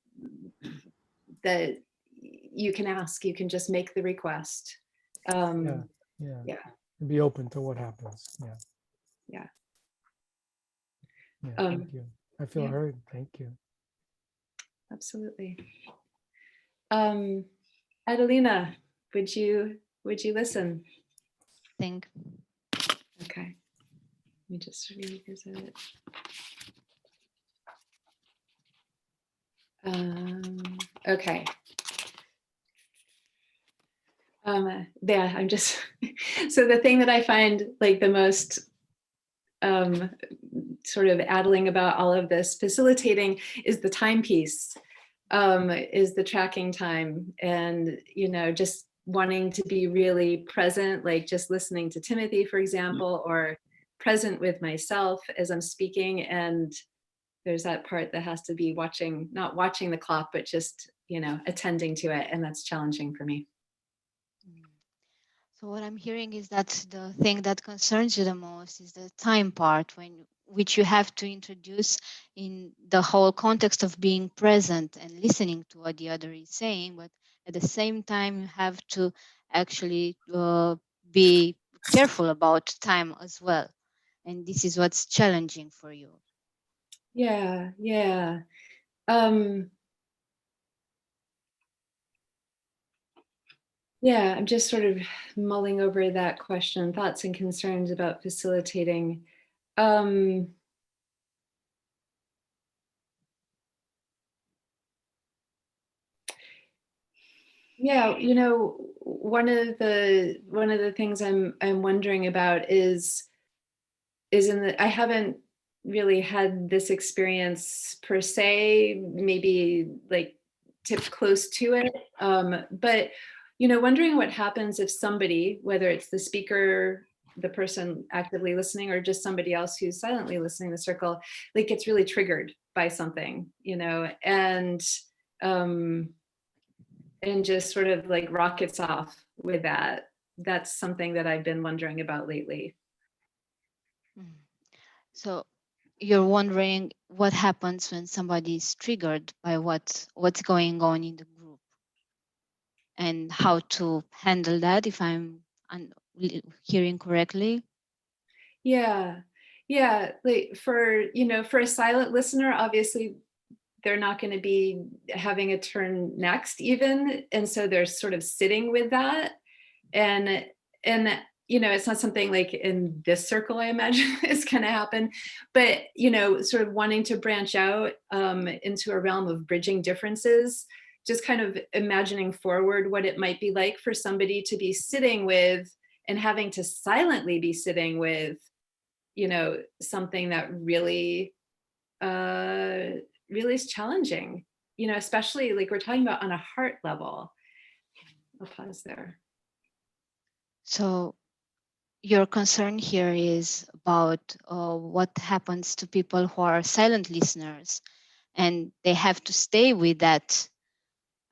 you can ask, you can just make the request. Yeah. And be open to what happens. Yeah. Thank you. I feel heard. Thank you. Absolutely. Adelina, would you listen? Think. Okay. Let me just revisit it. Okay. I'm just, so the thing that I find like the most sort of addling about all of this facilitating is the timepiece, is the tracking time, and, just wanting to be really present, like just listening to Timothy, for example, or present with myself as I'm speaking. And there's that part that has to be not watching the clock, but just, attending to it. And that's challenging for me. So what I'm hearing is that the thing that concerns you the most is the time part, which you have to introduce in the whole context of being present and listening to what the other is saying. But at the same time, you have to actually be careful about time as well. And this is what's challenging for you. Yeah. I'm just sort of mulling over that question, thoughts and concerns about facilitating. Yeah, one of the things I'm wondering about is I haven't really had this experience per se, maybe like tipped close to it, but wondering what happens if somebody, whether it's the speaker, the person actively listening, or just somebody else who's silently listening in the circle, like gets really triggered by something, and and just sort of like rockets off with that. That's something that I've been wondering about lately. So you're wondering what happens when somebody is triggered by what's going on in the group, and how to handle that, if I'm hearing correctly. Yeah. Like for a silent listener, obviously they're not going to be having a turn next even. And so they're sort of sitting with that. And it's not something like in this circle, I imagine is going to happen, but, sort of wanting to branch out into a realm of bridging differences, just kind of imagining forward what it might be like for somebody to be sitting with and having to silently be sitting with, something that really, really is challenging, especially like we're talking about on a heart level. I'll pause there. So your concern here is about what happens to people who are silent listeners, and they have to stay with that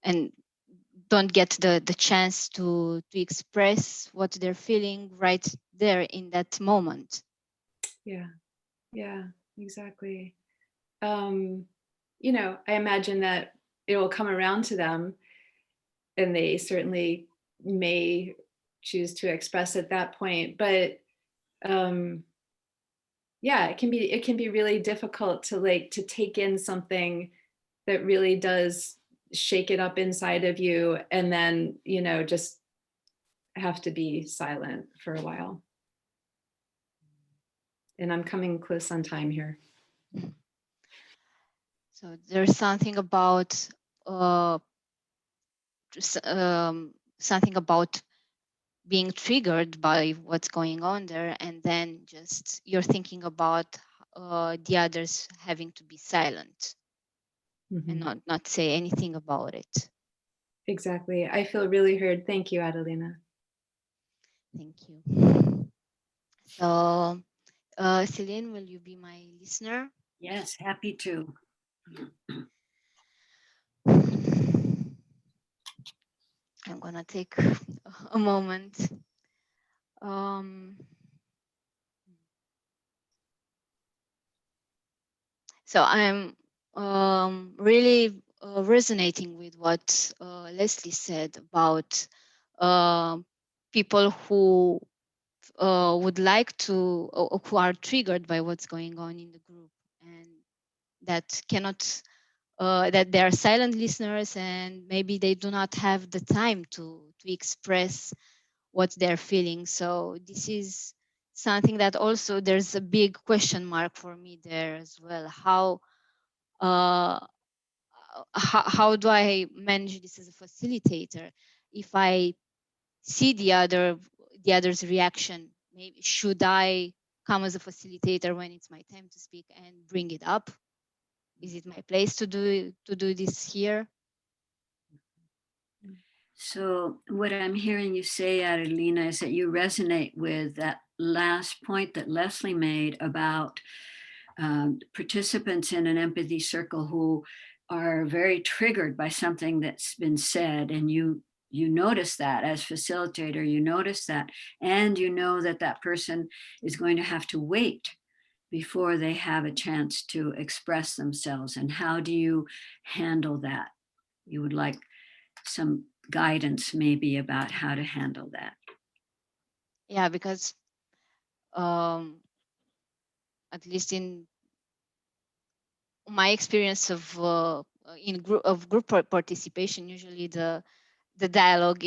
and don't get the chance to express what they're feeling right there in that moment. Yeah, exactly. I imagine that it will come around to them, and they certainly may choose to express at that point. But yeah, it can be really difficult to take in something that really does shake it up inside of you, and then just have to be silent for a while. And I'm coming close on time here. So there's something about being triggered by what's going on there, and then just you're thinking about the others having to be silent and not say anything about it. Exactly. I feel really heard. Thank you, Adelina. Thank you. So, Celine, will you be my listener? Yes, happy to. I'm gonna take a moment. So I'm really resonating with what Leslie said about people who would like to, or who are triggered by what's going on in the group, and that cannot, that they are silent listeners, and maybe they do not have the time to express what they're feeling. So this is something that also there's a big question mark for me there as well. How do I manage this as a facilitator? If I see the other's reaction, maybe should I come as a facilitator when it's my time to speak and bring it up? Is it my place to do this here? So what I'm hearing you say, Adelina, is that you resonate with that last point that Leslie made about participants in an empathy circle who are very triggered by something that's been said, and you notice that as facilitator, you notice that, and you know that that person is going to have to wait before they have a chance to express themselves. And how do you handle that? You would like some guidance maybe about how to handle that. Yeah, because at least in my experience of group participation, usually the dialogue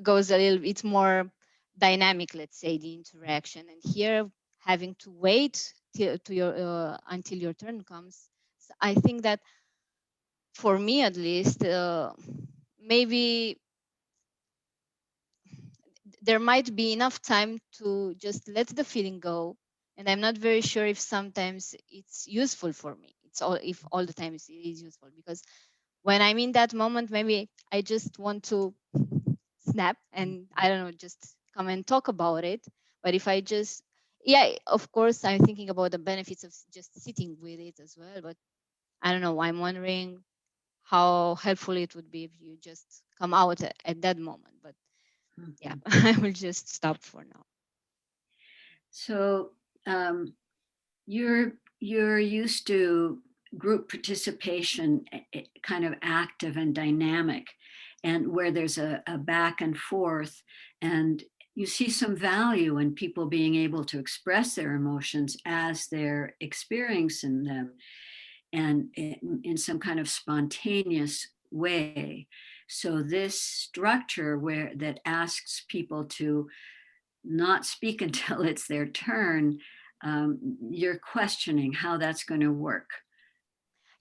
goes a little bit more dynamic, let's say, the interaction. And here, having to wait until your turn comes, so I think that for me at least, maybe there might be enough time to just let the feeling go. And I'm not very sure if sometimes it's useful for me. If all the time it is useful, because when I'm in that moment, maybe I just want to snap and I don't know, just come and talk about it. But if I just, yeah, of course, I'm thinking about the benefits of just sitting with it as well. But I don't know, I'm wondering how helpful it would be if you just come out at that moment. But yeah, I will just stop for now. So you're used to group participation, kind of active and dynamic, and where there's a back and forth, and you see some value in people being able to express their emotions as they're experiencing them, and in some kind of spontaneous way. So this structure that asks people to not speak until it's their turn, you're questioning how that's going to work.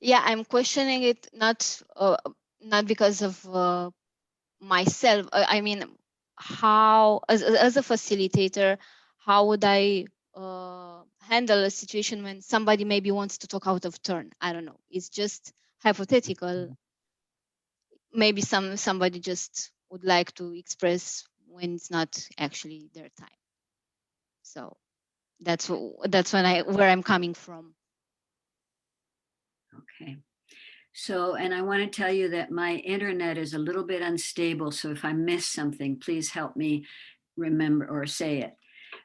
Yeah, I'm questioning it not because of myself. I mean, how as a facilitator, how would I handle a situation when somebody maybe wants to talk out of turn? I don't know. It's just hypothetical. Maybe somebody just would like to express when it's not actually their time. So that's where I'm coming from. Okay. So, and I want to tell you that my internet is a little bit unstable. So if I miss something, please help me remember or say it.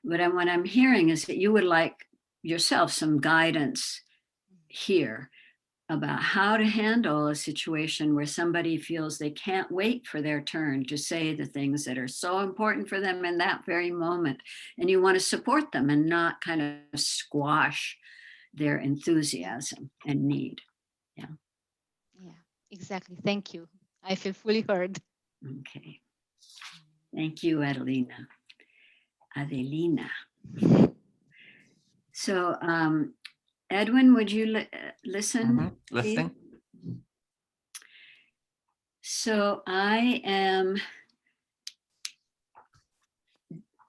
But what I'm hearing is that you would like yourself some guidance here about how to handle a situation where somebody feels they can't wait for their turn to say the things that are so important for them in that very moment. And you want to support them and not kind of squash their enthusiasm and need. Yeah. Yeah, exactly. Thank you. I feel fully heard. Okay. Thank you, Adelina. So, Edwin, would you listen? Listening. So I am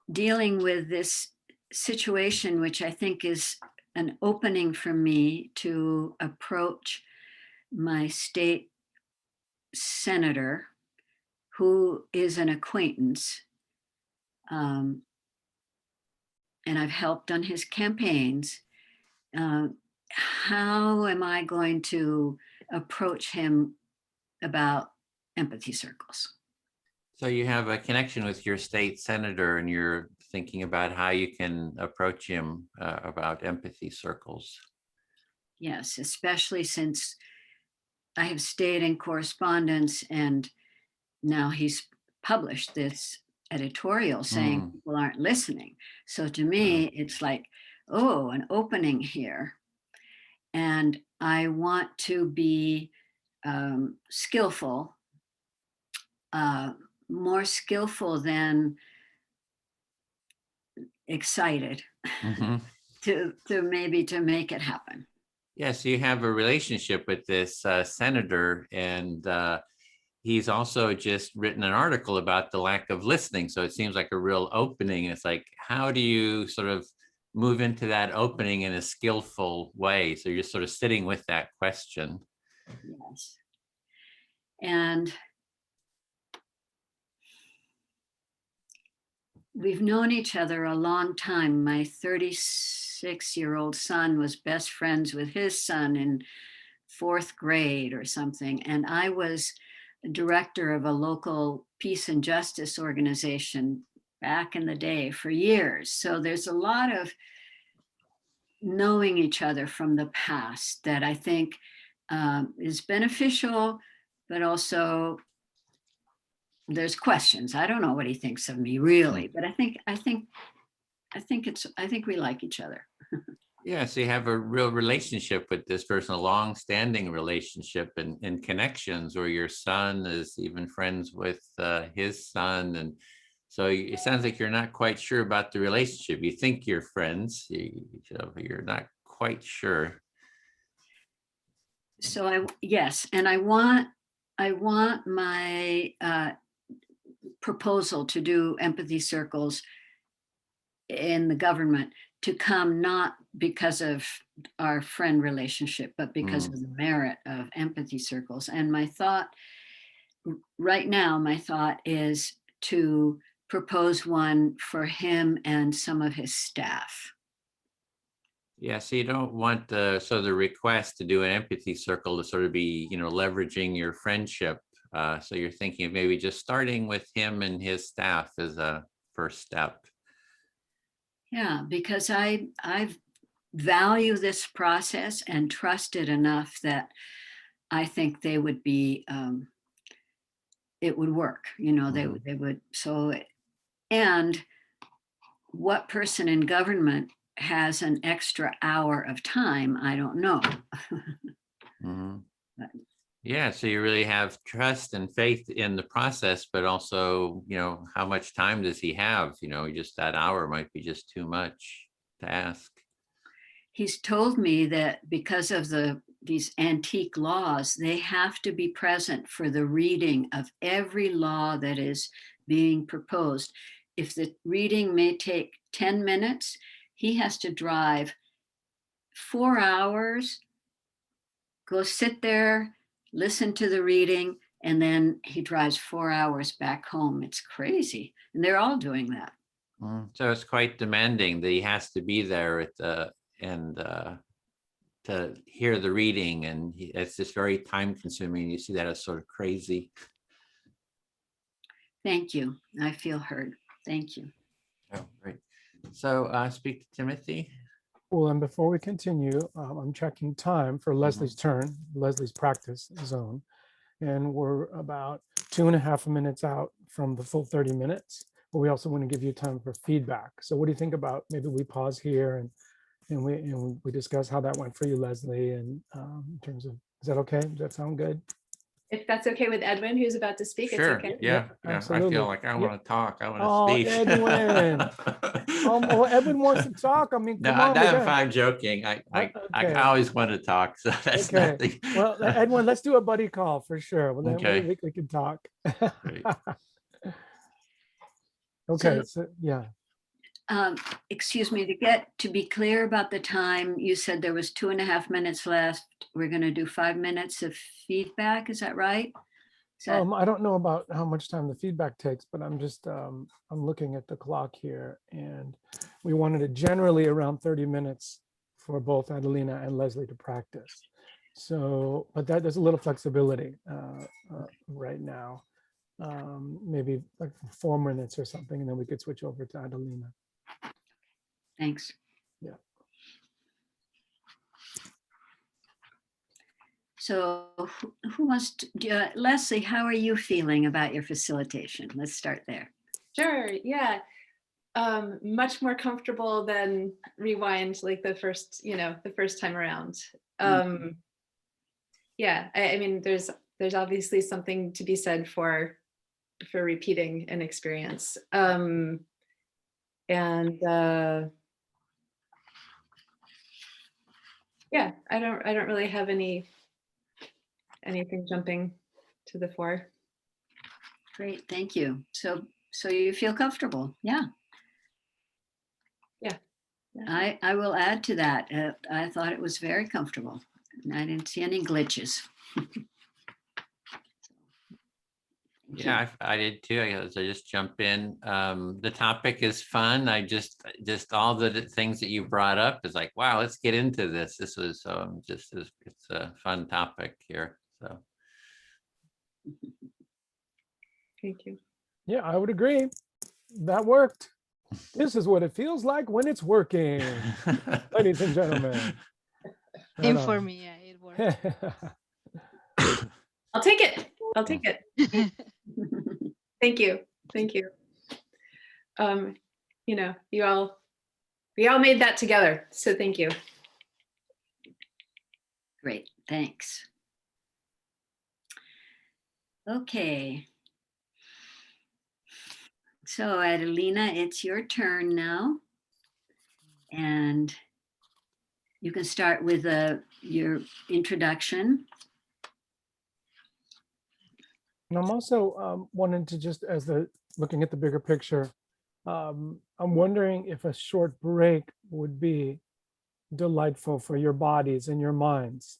dealing with this situation, which I think is an opening for me to approach my state senator, who is an acquaintance. And I've helped on his campaigns. How am I going to approach him about empathy circles? So you have a connection with your state senator and you're thinking about how you can approach him about empathy circles. Yes, especially since I have stayed in correspondence and now he's published this editorial saying people aren't listening. So to me, it's like, oh, an opening here. And I want to be skillful, more skillful than excited to maybe to make it happen. Yes, you have a relationship with this senator, and he's also just written an article about the lack of listening. So it seems like a real opening. It's like, how do you sort of move into that opening in a skillful way? So you're sort of sitting with that question. Yes. And we've known each other a long time. My 36-year-old son was best friends with his son in 4th grade or something. And I was director of a local peace and justice organization back in the day for years. So there's a lot of knowing each other from the past that I think is beneficial, but also there's questions. I don't know what he thinks of me really, but I think we like each other. Yeah, so you have a real relationship with this person, a long-standing relationship and connections, where your son is even friends with his son. And so it sounds like you're not quite sure about the relationship. You think you're friends, you're not quite sure. So yes, and I want my proposal to do empathy circles in the government to come not because of our friend relationship, but because of the merit of empathy circles. And my thought right now, is to propose one for him and some of his staff. Yeah, so you don't want the request to do an empathy circle to sort of be, leveraging your friendship. So you're thinking of maybe just starting with him and his staff as a first step. Yeah, because I value this process and trust it enough that I think they would be, it would work, they would. So, and what person in government has an extra hour of time? I don't know. Yeah, so you really have trust and faith in the process, but also, how much time does he have? Just that hour might be just too much to ask. He's told me that because of these antique laws, they have to be present for the reading of every law that is being proposed. If the reading may take 10 minutes, he has to drive 4 hours, go sit there, listen to the reading, and then he drives 4 hours back home. It's crazy. And they're all doing that. So it's quite demanding that he has to be there to hear the reading, and it's just very time consuming. You see that as sort of crazy. Thank you. I feel heard. Thank you. Oh, great. So speak to Timothy. Well, and before we continue, I'm checking time for Leslie's turn, Leslie's practice zone. And we're about 2.5 minutes out from the full 30 minutes, but we also want to give you time for feedback. So what do you think about maybe we pause here and we discuss how that went for you, Leslie, and in terms of, is that okay? Does that sound good? If that's okay with Edwin, who's about to speak, Sure. It's okay. Yeah. Absolutely. I feel like I want to talk. I want to Oh, speak. Edwin. Well, Edwin wants to talk. I mean, come on. I'm joking. I always want to talk. So that's nothing. Well, Edwin, let's do a buddy call for sure. Well, then okay. we can talk. Okay. So yeah. Excuse me, to be clear about the time, you said there was 2.5 minutes left. We're going to do 5 minutes of feedback. Is that right? I don't know about how much time the feedback takes, but I'm just I'm looking at the clock here, and we wanted it generally around 30 minutes for both Adelina and Leslie to practice. So, but there's a little flexibility right now. Maybe like 4 minutes or something, and then we could switch over to Adelina. Thanks. Yeah. So who wants to, Leslie, how are you feeling about your facilitation? Let's start there. Sure, yeah. Much more comfortable than Rewind, like the first time around. Yeah, I mean, there's obviously something to be said for repeating an experience. Yeah, I don't really have anything jumping to the fore. Great, thank you. So you feel comfortable? Yeah. Yeah. I will add to that. I thought it was very comfortable. And I didn't see any glitches. Yeah, I did too. I just jump in. The topic is fun. I just all the things that you brought up is like, wow, let's get into this. This was it's a fun topic here. So thank you. Yeah, I would agree. That worked. This is what it feels like when it's working, ladies and gentlemen. Same for me, yeah, it worked. I'll take it. I'll take it. Thank you. Thank you. We all made that together. So thank you. Great, thanks. Okay. So Adelina, it's your turn now. And you can start with your introduction. And I'm also wanting to just, looking at the bigger picture, I'm wondering if a short break would be delightful for your bodies and your minds.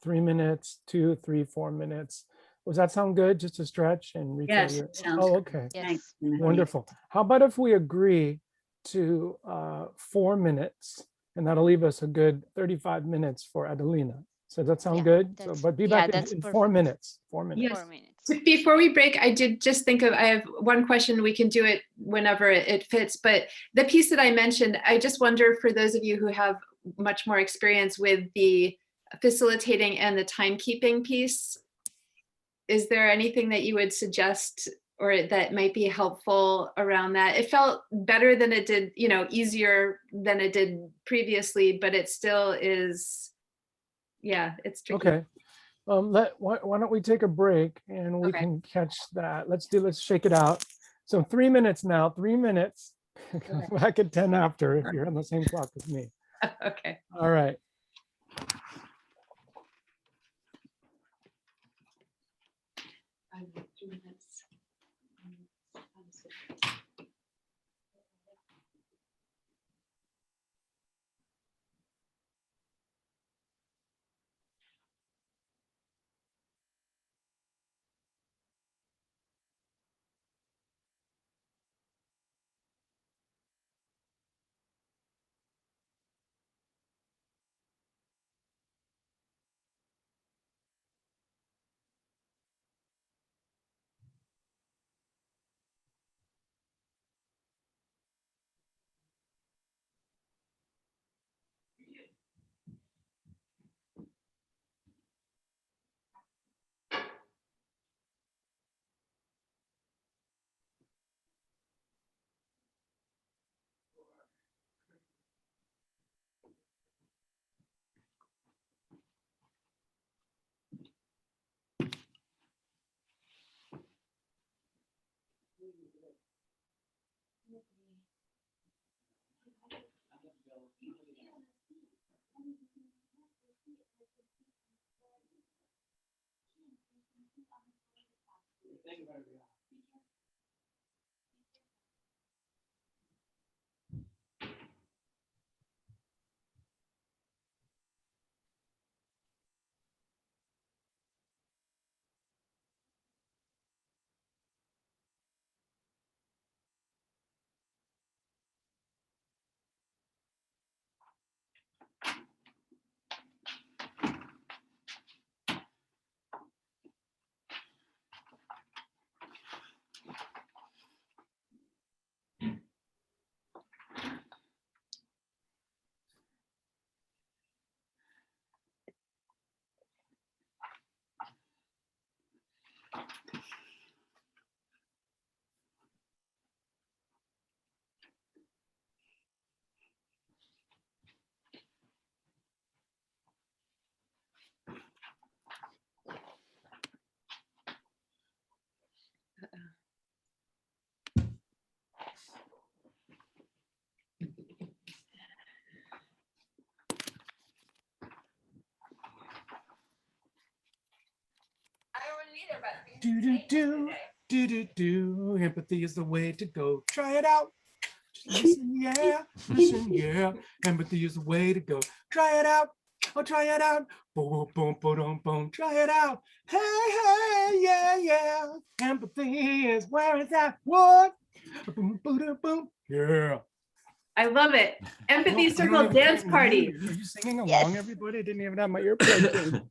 3 minutes, 2, 3, 4 minutes. Does that sound good? Just to stretch and refill yes, your. Sounds oh, good. okay. Yes. Wonderful. How about if we agree to 4 minutes, And that'll leave us a good 35 minutes for Adelina. So does that sound Yeah, good? So, that's, but be yeah, back that's in 4 perfect. minutes. 4 minutes. Yes. 4 minutes. Before we break, I did just think of, I have one question. We can do it whenever it fits, but the piece that I mentioned, I just wonder for those of you who have much more experience with the facilitating and the timekeeping piece, is there anything that you would suggest or that might be helpful around that? It felt better than it did, you know, easier than it did previously, but it still is, yeah, it's tricky. Okay. Why don't we take a break and we Okay. can catch that. Let's shake it out. So 3 minutes now, 3 minutes. Come back at 10 after if you're on the same clock as me. Okay. All right. Do. Empathy is the way to go. Try it out. Just listen, yeah. Listen, yeah. Empathy is the way to go. Try it out. Oh, try it out. Boom, boom, boom, boom, boom. Try it out. Hey, hey, yeah, yeah. Empathy is where it's at. What? Boom, boom, boom, boom. Yeah. I love it. Empathy Circle Dance Party. Are you singing along, everybody? I didn't even have my earplugs in.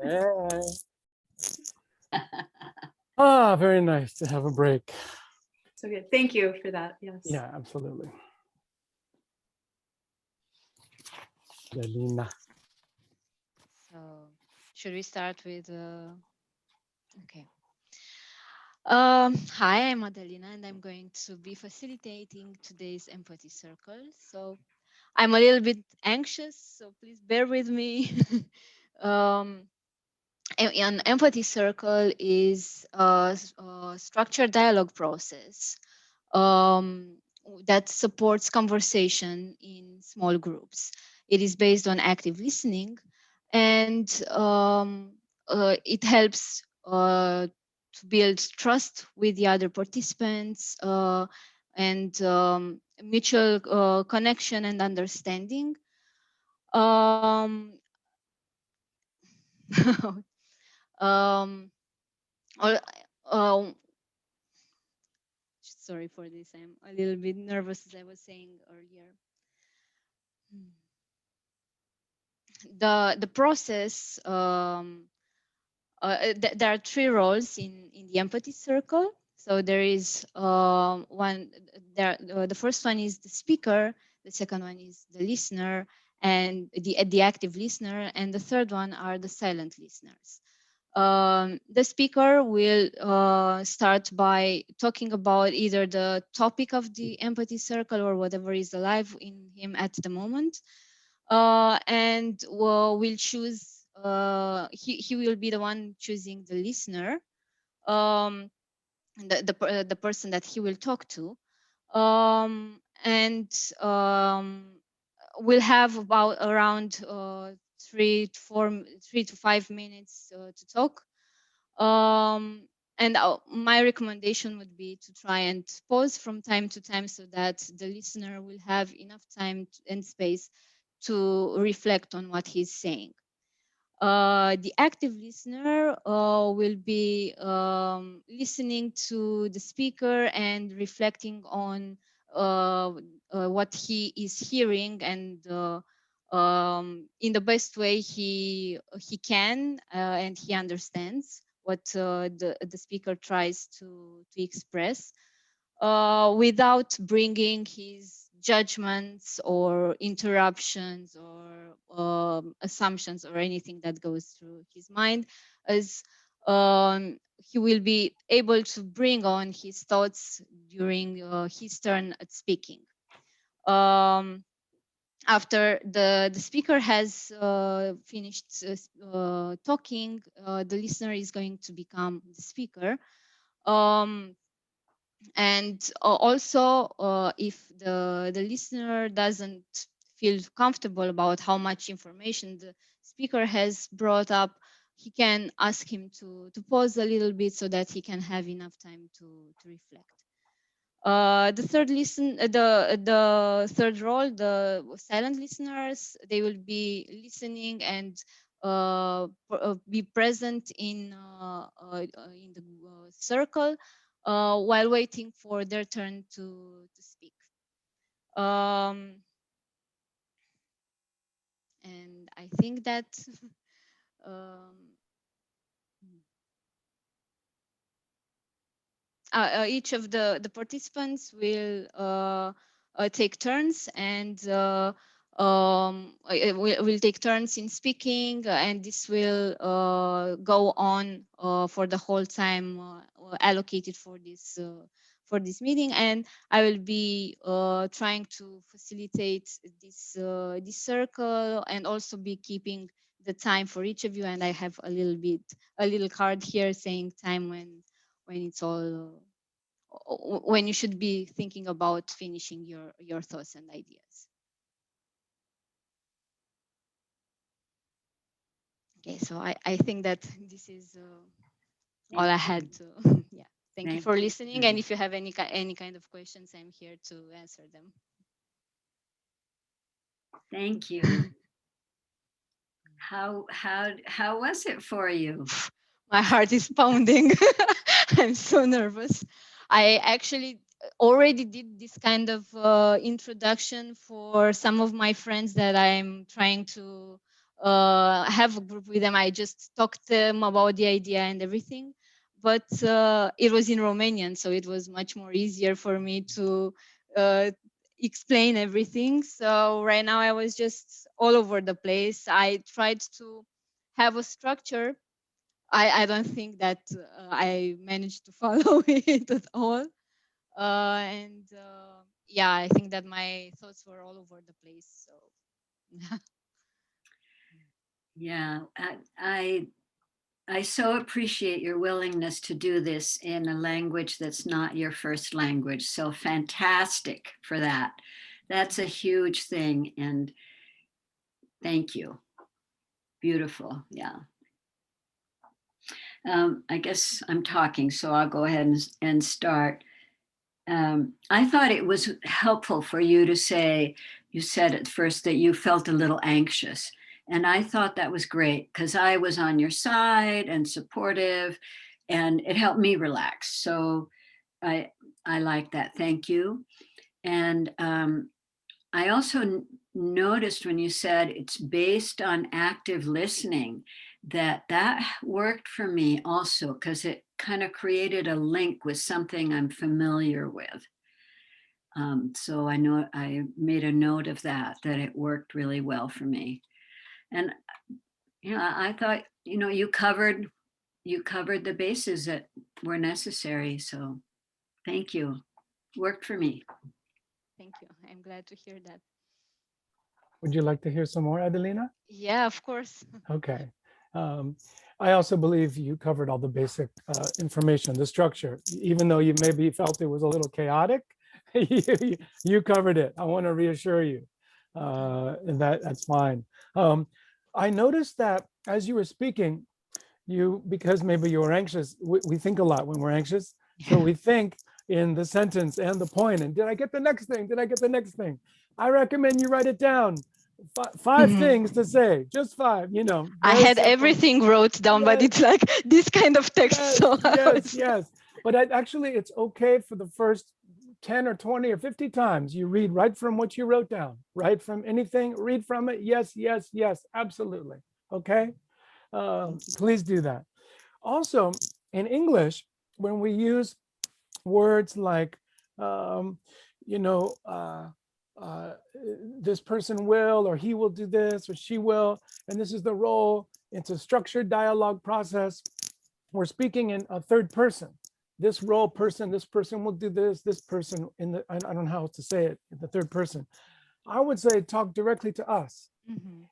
Yeah. Ah, very nice to have a break. So good. Thank you for that. Yes. Yeah, absolutely. Adelina. So should we start with, okay. Hi, I'm Adelina, and I'm going to be facilitating today's empathy circle. So I'm a little bit anxious, so please bear with me. An empathy circle is a structured dialogue process that supports conversation in small groups. It is based on active listening, and it helps to build trust with the other participants and mutual connection and understanding. Um, all- sorry for this. I'm a little bit nervous, as I was saying earlier. the process, there are three roles in the empathy circle. So there is one there. The first one is the speaker. The second one is the listener and the active listener, and the third one are the silent listeners. The speaker will start by talking about either the topic of the empathy circle or whatever is alive in him at the moment, and we'll choose. He will be the one choosing the listener, the person that he will talk to, and we'll have about around 3 to 5 minutes to talk. And my recommendation would be to try and pause from time to time so that the listener will have enough time and space to reflect on what he's saying. The active listener will be listening to the speaker and reflecting on what he is hearing, and in the best way he can, and he understands what the speaker tries to express, without bringing his judgments or interruptions or assumptions or anything that goes through his mind, as he will be able to bring on his thoughts during his turn at speaking. After the speaker has finished talking, the listener is going to become the speaker. And also, if the listener doesn't feel comfortable about how much information the speaker has brought up, he can ask him to pause a little bit so that he can have enough time to reflect. The third role, the silent listeners, they will be listening and be present in the circle while waiting for their turn to speak. And I think that each of the participants will take turns, and will take turns in speaking, and this will go on for the whole time allocated for this meeting. And I will be trying to facilitate this circle, and also be keeping the time for each of you. And I have a little card here saying time when it's all when you should be thinking about finishing your thoughts and ideas. Okay, so I think that this is all I had to. Yeah, thank you for listening. And if you have any kind of questions, I'm here to answer them. Thank you. How was it for you? My heart is pounding. I'm so nervous. I actually already did this kind of introduction for some of my friends that I'm trying to have a group with them. I just talked to them about the idea and everything, but it was in Romanian, so it was much more easier for me to explain everything. So right now I was just all over the place. I tried to have a structure. I don't think that I managed to follow it at all. And yeah, I think that my thoughts were all over the place. So yeah, I so appreciate your willingness to do this in a language that's not your first language. So fantastic for that. That's a huge thing. And thank you. Beautiful. Yeah. I guess I'm talking, so I'll go ahead and start. I thought it was helpful for you to say, you said at first that you felt a little anxious. And I thought that was great because I was on your side and supportive, and it helped me relax. So I like that. Thank you. And I also noticed when you said it's based on active listening, that worked for me also, because it kind of created a link with something I'm familiar with. So I know I made a note of that it worked really well for me. And I thought, you covered the bases that were necessary. So thank you. Worked for me. Thank you. I'm glad to hear that. Would you like to hear some more, Adelina? Yeah, of course. Okay. I also believe you covered all the basic information, the structure, even though you maybe felt it was a little chaotic, you covered it. I want to reassure you that's fine. I noticed that as you were speaking, because maybe you were anxious, we think a lot when we're anxious. So we think in the sentence and the point, and did I get the next thing? Did I get the next thing? I recommend you write it down. Five things to say, just 5, I had simple. everything wrote down, but it's like this kind of text. Yes, so yes. But actually, it's okay for the first 10 or 20 or 50 times you read right from what you wrote down, right from anything, read from it. Yes, absolutely. Okay. Please do that. Also, in English, when we use words like, this person will, or he will do this, or she will, and this is the role, it's a structured dialogue process. We're speaking in a third person. This role person, this person will do this person I don't know how to say it, in the third person. I would say talk directly to us.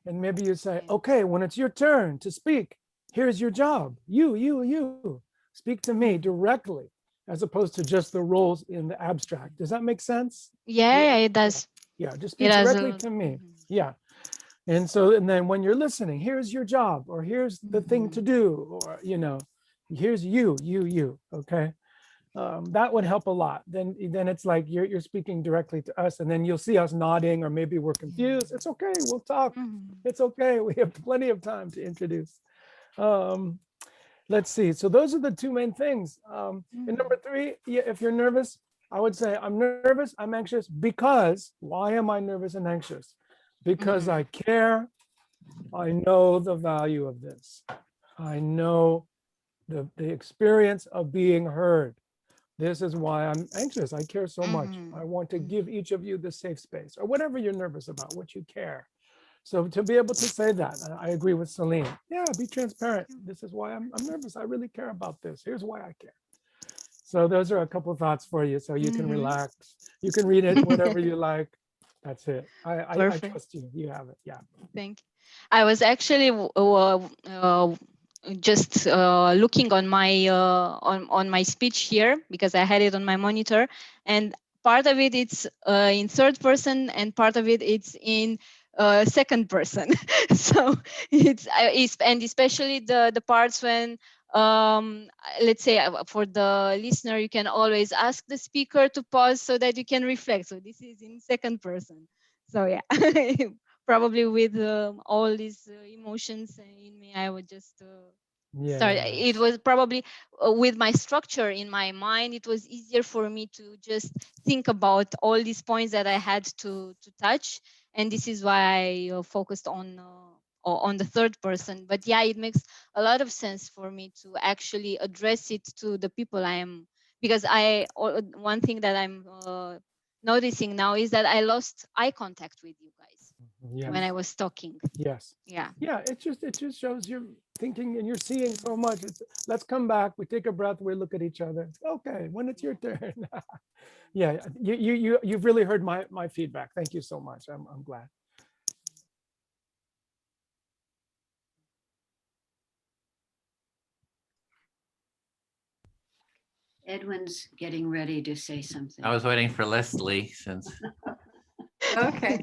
And maybe you say, okay, when it's your turn to speak, here's your job. You speak to me directly, as opposed to just the roles in the abstract. Does that make sense? Yeah, it does. Yeah, just speak directly to me. Yeah. And then when you're listening, here's your job, or here's the thing to do, or, here's you, okay? That would help a lot. Then it's like you're speaking directly to us, and then you'll see us nodding, or maybe we're confused. It's okay, we'll talk. It's okay, we have plenty of time to introduce. Let's see, so those are the 2 main things. And number 3, if you're nervous, I would say, I'm nervous, I'm anxious because, why am I nervous and anxious? Because I care, I know the value of this. I know the experience of being heard. This is why I'm anxious. I care so much. I want to give each of you the safe space, or whatever you're nervous about, what you care. So to be able to say that, I agree with Celine. Yeah, be transparent. This is why I'm nervous. I really care about this. Here's why I care. So those are a couple of thoughts for you, so you can relax. You can read it whatever you like. That's it. I trust you. You have it. Yeah. Thank you. I was actually just looking on my on my speech here, because I had it on my monitor, and part of it it's in third person, and part of it it's in second person. So it's and especially the parts when let's say for the listener, you can always ask the speaker to pause so that you can reflect. So this is in second person. So yeah. Probably with all these emotions in me, I would just start. It was probably with my structure in my mind, it was easier for me to just think about all these points that I had to touch. And this is why I focused on the third person. But yeah, it makes a lot of sense for me to actually address it to the people I am, because one thing that I'm noticing now is that I lost eye contact with you guys when I was talking. Yes. Yeah. Yeah. It just shows you're thinking and you're seeing so much. Let's come back. We take a breath. We look at each other. Okay, when it's your turn. Yeah. You've really heard my feedback. Thank you so much. I'm glad. Edwin's getting ready to say something. I was waiting for Leslie since. Okay.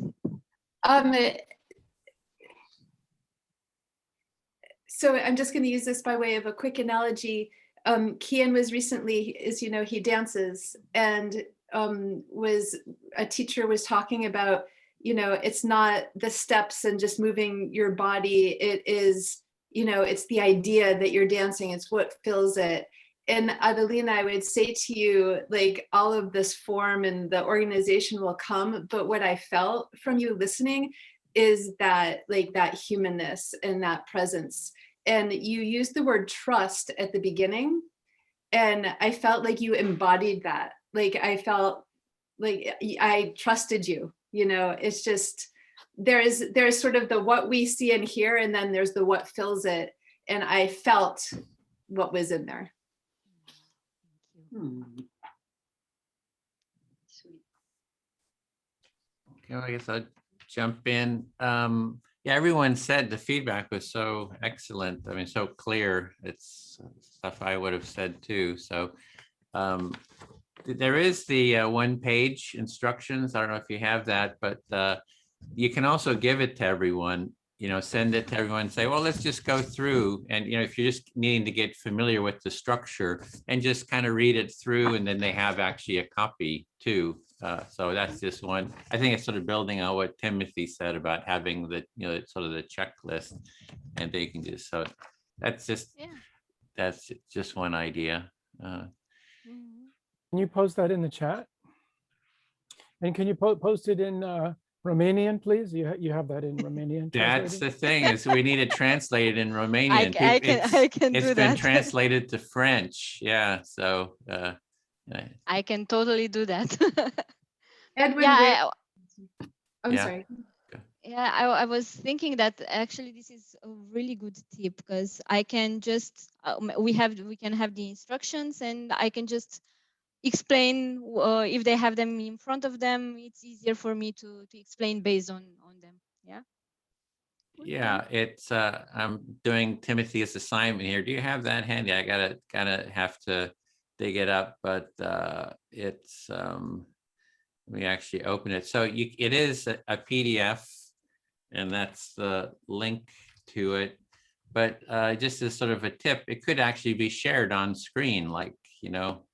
So I'm just going to use this by way of a quick analogy. Kian was recently, as you know, he dances, and a teacher was talking about, it's not the steps and just moving your body. It is, it's the idea that you're dancing. It's what fills it. And Adelina, I would say to you, like, all of this form and the organization will come, but what I felt from you listening is that, like, that humanness and that presence. And you used the word trust at the beginning, and I felt like you embodied that. Like, I felt like I trusted you, you know. It's just, there's sort of the what we see and hear, and then there's the what fills it. And I felt what was in there. Okay, well, I guess I'll jump in. Yeah, everyone said the feedback was so excellent. I mean, so clear. It's stuff I would have said too. So there is the one-page instructions. I don't know if you have that, but you can also give it to everyone. You know, send it to everyone and say, well, let's just go through. And, you know, if you're just needing to get familiar with the structure and just kind of read it through, and then they have actually a copy too. So that's just one. I think it's sort of building on what Timothy said about having the, you know, sort of the checklist, and they can just, so that's just one idea. Can you post that in the chat? And can you post it in Romanian, please? You have that in Romanian. That's the thing, is we need it translated in Romanian. I can do that. It's been translated to French. Yeah, so I can totally do that. Edwin, yeah, I'm sorry. Yeah, I was thinking that actually this is a really good tip, because I can just we can have the instructions, and I can just explain if they have them in front of them. It's easier for me to explain based on them. Yeah. Yeah, it's I'm doing Timothy's assignment here. Do you have that handy? I gotta have to dig it up, but it's let me actually open it. So it is a PDF, and that's the link to it. But just as sort of a tip, it could actually be shared on screen, like, you know,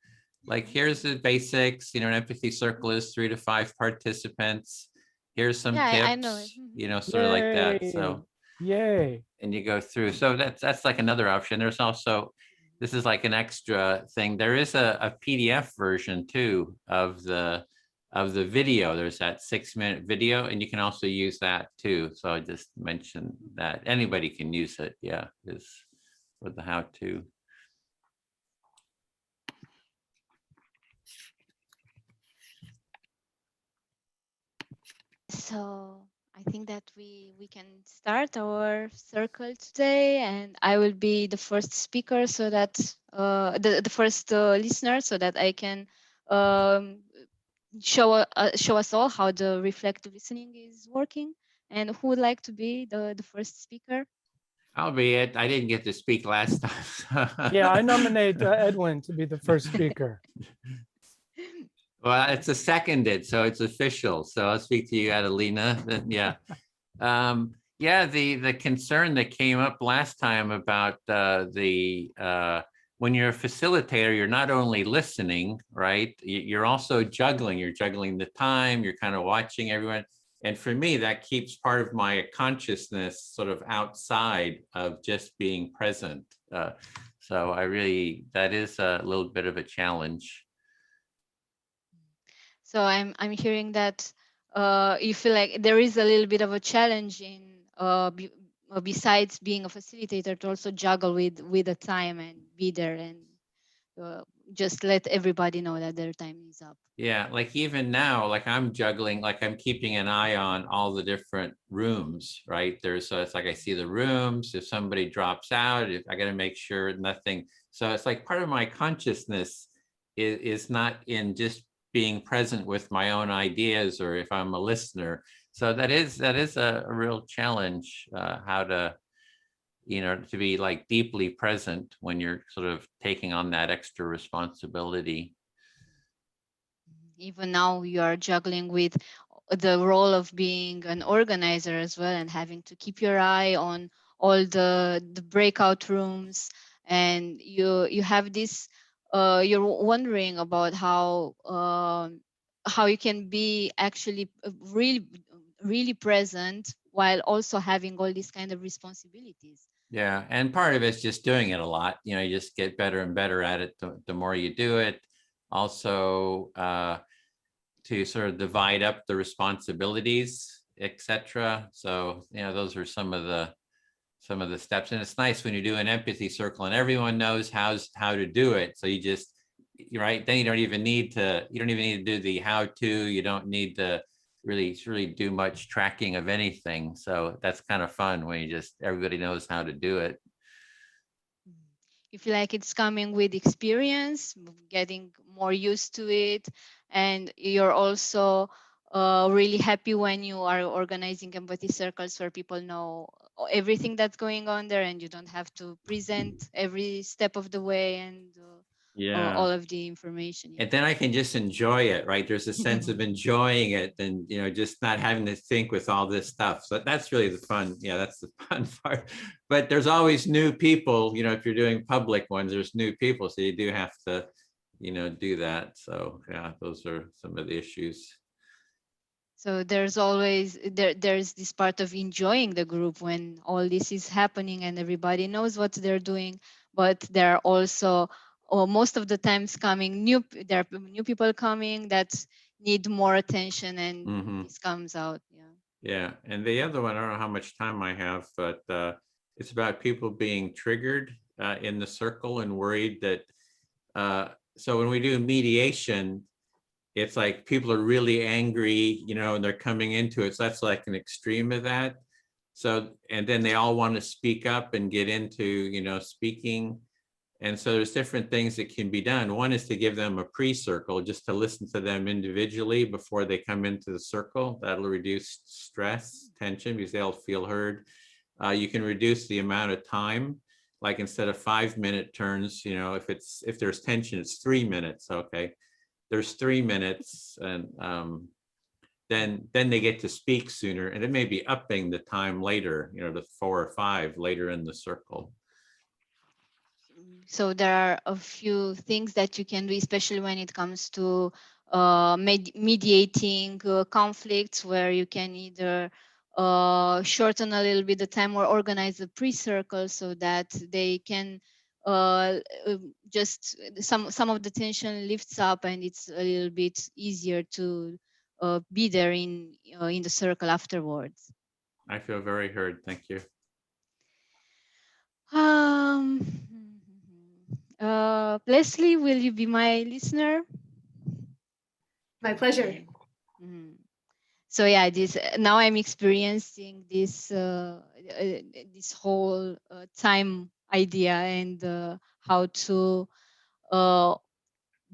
like here's the basics, you know, an empathy circle is 3 to 5 participants. Here's some tips, I know it. You know, sort of like that. So yay. And you go through. So that's like another option. There's also, this is like an extra thing. There is a PDF version too of the video. There's that 6-minute video, and you can also use that too. So I just mentioned that anybody can use it. Yeah, is for the how-to. So I think that we can start our circle today, and I will be the first speaker, so that the first listener, so that I can show us all how the reflective listening is working. And who would like to be the first speaker? I'll be it. I didn't get to speak last time. Yeah, I nominate Edwin to be the first speaker. Well, it's a seconded, so it's official. So I'll speak to you, Adelina. Yeah. Yeah, the concern that came up last time about when you're a facilitator, you're not only listening, right? You're also juggling. You're juggling the time. You're kind of watching everyone. And for me, that keeps part of my consciousness sort of outside of just being present. So that is a little bit of a challenge. So I'm hearing that you feel like there is a little bit of a challenge in besides being a facilitator, to also juggle with the time and be there and just let everybody know that their time is up. Yeah, like even now, like I'm juggling, like I'm keeping an eye on all the different rooms, right? So it's like I see the rooms. If somebody drops out, I got to make sure nothing. So it's like part of my consciousness is not in just being present with my own ideas, or if I'm a listener. So that is a real challenge, how to, you know, to be like deeply present when you're sort of taking on that extra responsibility. Even now you are juggling with the role of being an organizer as well, and having to keep your eye on all the breakout rooms, and you have this you're wondering about how you can be actually really present while also having all these kind of responsibilities. Yeah, and part of it's just doing it a lot. You know, you just get better and better at it the more you do it. Also, to sort of divide up the responsibilities, etc. So, you know, those are some of the steps. And it's nice when you do an empathy circle and everyone knows how to do it. So you just, right, then you don't even need to do the how to. You don't need to really do much tracking of anything. So that's kind of fun when you just, everybody knows how to do it. You feel like it's coming with experience, getting more used to it, and you're also really happy when you are organizing empathy circles where people know everything that's going on there, and you don't have to present every step of the way and all of the information. And then I can just enjoy it, right? There's a sense of enjoying it and, you know, just not having to think with all this stuff. So that's really the fun. Yeah, that's the fun part. But there's always new people, you know, if you're doing public ones, there's new people. So you do have to, you know, do that. So yeah, those are some of the issues. So there's always, there's this part of enjoying the group when all this is happening and everybody knows what they're doing, but there are also, or most of the times there are new people coming that need more attention, and this comes out. Yeah, and the other one, I don't know how much time I have, but it's about people being triggered in the circle and worried that, so when we do mediation, it's like people are really angry, you know, and they're coming into it. So that's like an extreme of that. So, and then they all want to speak up and get into, you know, speaking. And so there's different things that can be done. One is to give them a pre-circle, just to listen to them individually before they come into the circle. That'll reduce stress, tension, because they'll feel heard. You can reduce the amount of time, like instead of 5-minute turns, you know, if there's tension, it's 3 minutes. Okay, there's 3 minutes, and then they get to speak sooner, and it may be upping the time later, you know, to 4 or 5 later in the circle. So there are a few things that you can do, especially when it comes to mediating conflicts, where you can either shorten a little bit the time or organize a pre-circle so that they can just some of the tension lifts up, and it's a little bit easier to be there in the circle afterwards. I feel very heard. Thank you. Leslie, will you be my listener? My pleasure. So yeah, now I'm experiencing this this whole time idea, and how to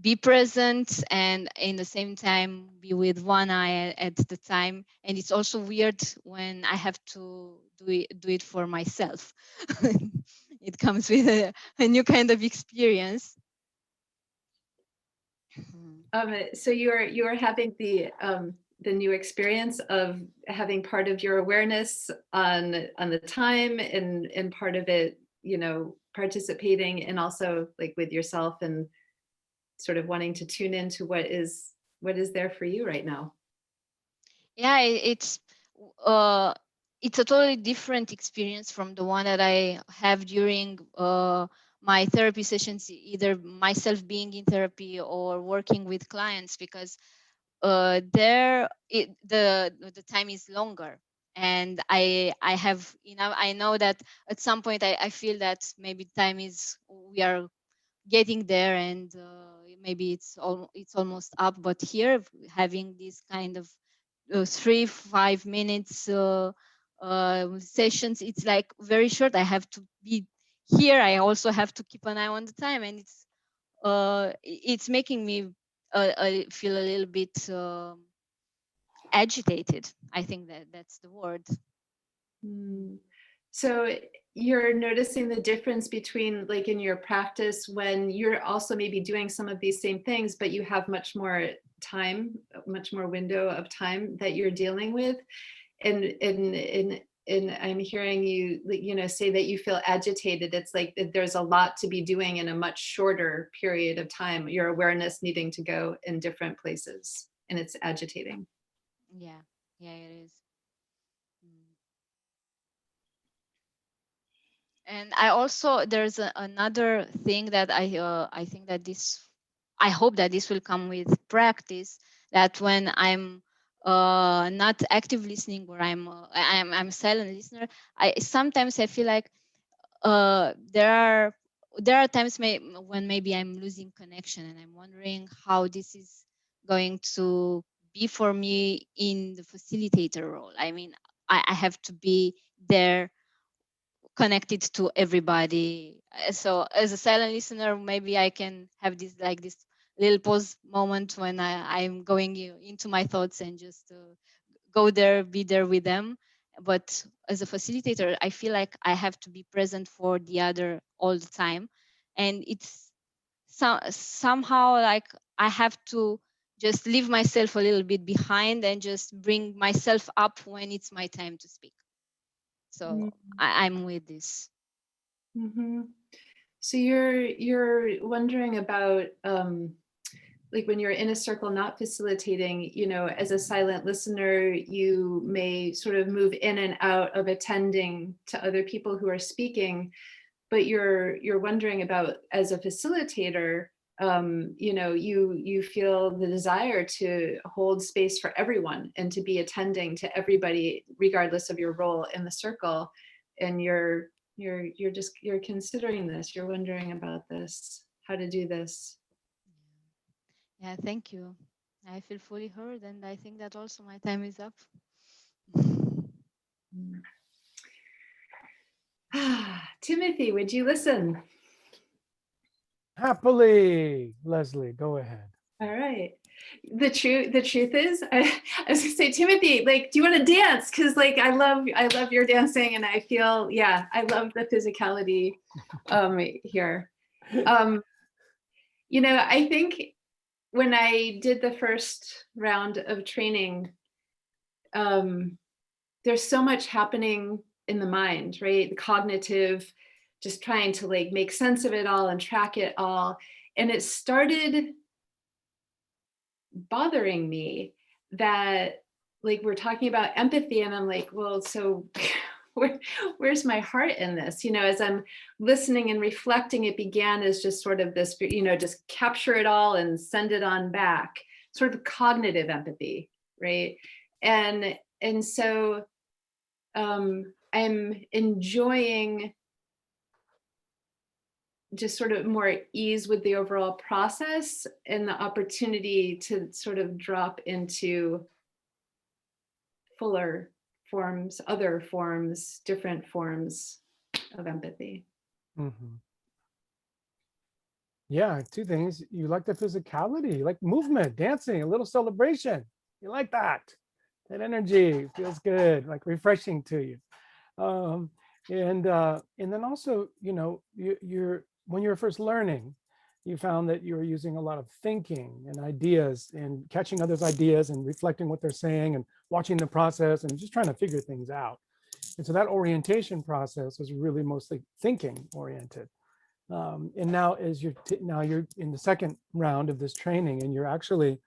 be present and in the same time be with one eye at the time. And it's also weird when I have to do it for myself. It comes with a new kind of experience. So you are having the new experience of having part of your awareness on the time, and part of it, you know, participating, and also like with yourself and sort of wanting to tune into what is there for you right now. Yeah, it's a totally different experience from the one that I have during my therapy sessions, either myself being in therapy or working with clients, because the time is longer, and I have, you know, I know that at some point I feel that maybe we are getting there, and maybe it's almost up. But here, having this kind of 3-5 minutes sessions, it's like very short. I have to be here. I also have to keep an eye on the time, and it's making me feel a little bit agitated. I think that's the word. So you're noticing the difference between, like, in your practice when you're also maybe doing some of these same things, but you have much more time, much more window of time that you're dealing with, and I'm hearing you, you know, say that you feel agitated. It's like there's a lot to be doing in a much shorter period of time. Your awareness needing to go in different places, and it's agitating. Yeah, it is. And I also, there's another thing that I think that I hope that this will come with practice, that when I'm not active listening, or I'm a silent listener, sometimes I feel like there are times when maybe I'm losing connection, and I'm wondering how this is going to be for me in the facilitator role. I mean, I have to be there, connected to everybody. So as a silent listener, maybe I can have this little pause moment when I'm going into my thoughts and just go there, be there with them. But as a facilitator, I feel like I have to be present for the other all the time. And it's somehow like I have to just leave myself a little bit behind and just bring myself up when it's my time to speak. So I'm with this. Mm-hmm. So you're wondering about like when you're in a circle not facilitating, you know, as a silent listener, you may sort of move in and out of attending to other people who are speaking, but you're wondering about, as a facilitator, you know, you feel the desire to hold space for everyone and to be attending to everybody regardless of your role in the circle, and you're considering this, you're wondering about this, how to do this. Yeah, thank you. I feel fully heard, and I think that also my time is up. Timothy, would you listen? Happily, Leslie, go ahead. All right. The truth is, I was gonna say, Timothy, like, do you want to dance? Because like I love your dancing, and I feel, yeah, I love the physicality here. You know, I think when I did the first round of training, there's so much happening in the mind, right? The cognitive, just trying to like make sense of it all and track it all. And it started bothering me that like we're talking about empathy, and I'm like, well, so where's my heart in this? You know, as I'm listening and reflecting, it began as just sort of this, you know, just capture it all and send it on back, sort of cognitive empathy, right? And so I'm enjoying just sort of more ease with the overall process and the opportunity to sort of drop into fuller forms, other forms, different forms of empathy. Mm-hmm. Yeah, two things. You like the physicality, you like movement, dancing, a little celebration. You like that. That energy feels good, like refreshing to you. And then also, you know, when you were first learning, you found that you were using a lot of thinking and ideas and catching others' ideas and reflecting what they're saying and watching the process and just trying to figure things out. And so that orientation process was really mostly thinking oriented. And now as you're in the second round of this training, and you're actually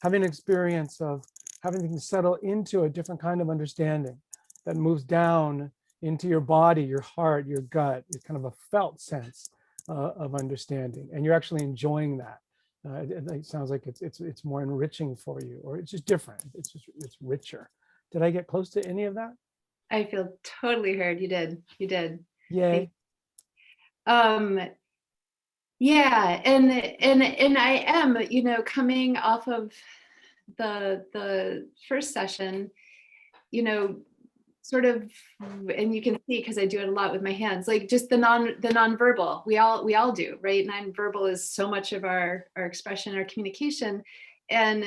having an experience of having things settle into a different kind of understanding that moves down into your body, your heart, your gut. It's kind of a felt sense of understanding, and you're actually enjoying that. It sounds like it's more enriching for you, or it's just different. It's richer. Did I get close to any of that? I feel totally heard. You did. Yay. Yeah, and I am, you know, coming off of the first session, you know, sort of, and you can see because I do it a lot with my hands, like just the nonverbal. We all do, right? Nonverbal is so much of our expression, our communication, and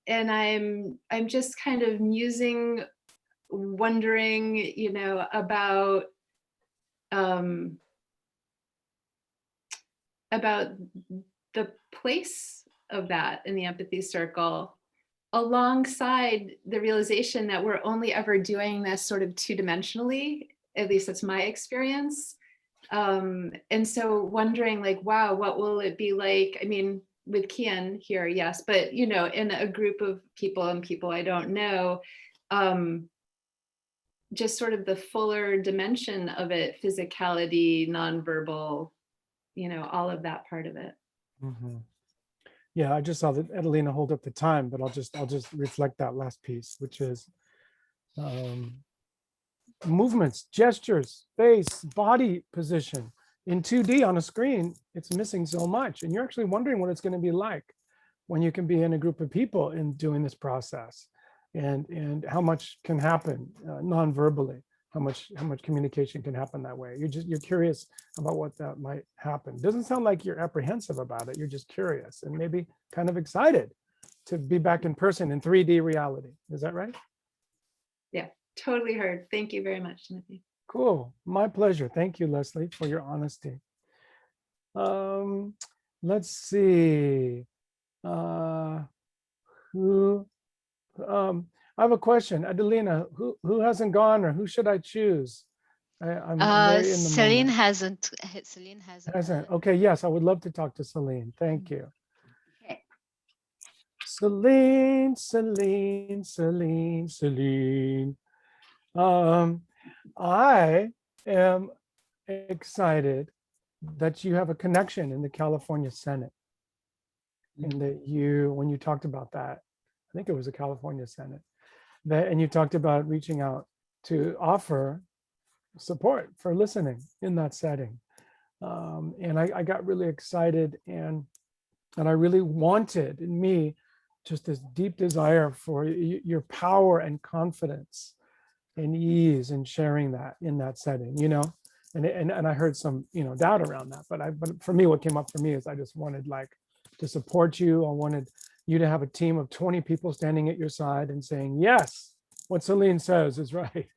I'm just kind of musing, wondering, you know, about the place of that in the empathy circle, alongside the realization that we're only ever doing this sort of two-dimensionally. At least that's my experience. And so wondering like, wow, what will it be like? I mean, with Kian here, yes, but you know, in a group of people and people I don't know, just sort of the fuller dimension of it, physicality, nonverbal, all of that part of it. Mhm. Yeah, I just saw that Adelina hold up the time, but I'll just reflect that last piece, which is movements, gestures, face, body position. In 2D on a screen, it's missing so much. And you're actually wondering what it's going to be like when you can be in a group of people in doing this process, and how much can happen non-verbally, how much communication can happen that way. You're curious about what that might happen. Doesn't sound like you're apprehensive about it. You're just curious and maybe kind of excited to be back in person in 3D reality. Is that right? Yeah, totally heard. Thank you very much, Timothy. Cool. My pleasure. Thank you, Leslie, for your honesty. Let's see. Who? I have a question. Adelina, who hasn't gone, or who should I choose? I'm very in the Celine moment. hasn't. Celine hasn't. Okay, yes, I would love to talk to Celine. Thank you. Okay. Celine, Celine, Celine, Celine. I am excited that you have a connection in the California Senate, and that when you talked about that, I think it was the California Senate, and you talked about reaching out to offer support for listening in that setting. And I got really excited, and I really wanted in me just this deep desire for your power and confidence and ease in sharing that in that setting, and I heard some, doubt around that, but for me, what came up for me is I just wanted to support you. I wanted you to have a team of 20 people standing at your side and saying, yes, what Celine says is right.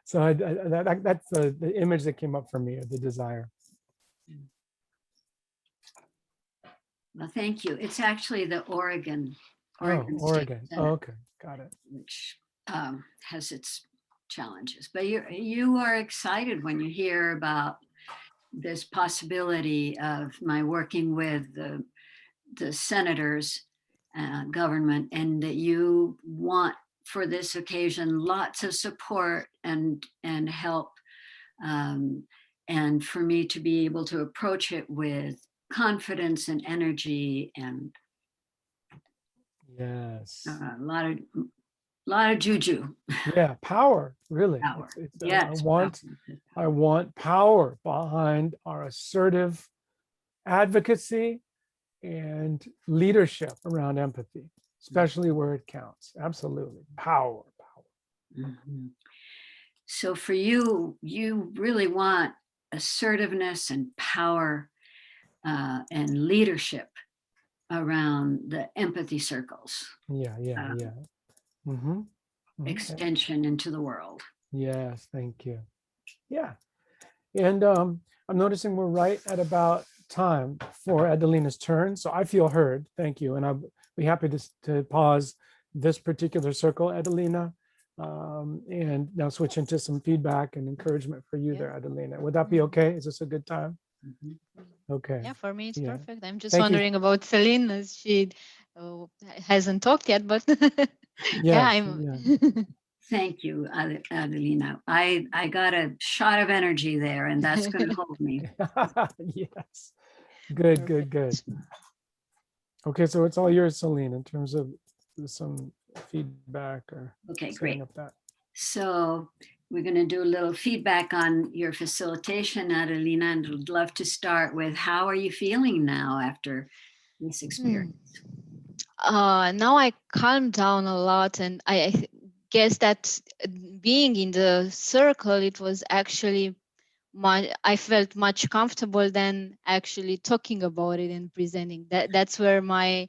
So that's the image that came up for me, of the desire. Well, thank you. It's actually the Oregon Oregon. State Senate, Okay, got it. which has its challenges. But you are excited when you hear about this possibility of my working with the senators, government, and that you want for this occasion lots of support and help, and for me to be able to approach it with confidence and energy and Yes. a lot of juju. Yeah, power, really. Power. Yes, Yes, I want power behind our assertive advocacy and leadership around empathy, especially where it counts. Absolutely. Power. Mhm. So for you, you really want assertiveness and power and leadership around the empathy circles. Yeah. Mm-hmm. Okay. Extension into the world. Yes, thank you. Yeah. And I'm noticing we're right at about time for Adelina's turn. So I feel heard. Thank you. And I'll be happy to pause this particular circle, Adelina, and now switch into some feedback and encouragement for you there, Adelina. Would that be okay? Is this a good time? Okay. Yeah, for me it's perfect. I'm just Thank you. wondering about Celine, as she hasn't talked yet, but Yes, Thank you, Adelina. I got a shot of energy there, and that's going to hold me. Yes. Good. Okay, so it's all yours, Celine, in terms of some feedback or Okay, setting great. up that. So we're going to do a little feedback on your facilitation, Adelina, and I'd love to start with how are you feeling now after this experience? Now I calmed down a lot, and I guess that being in the circle, it was actually I felt much comfortable than actually talking about it and presenting. That's where my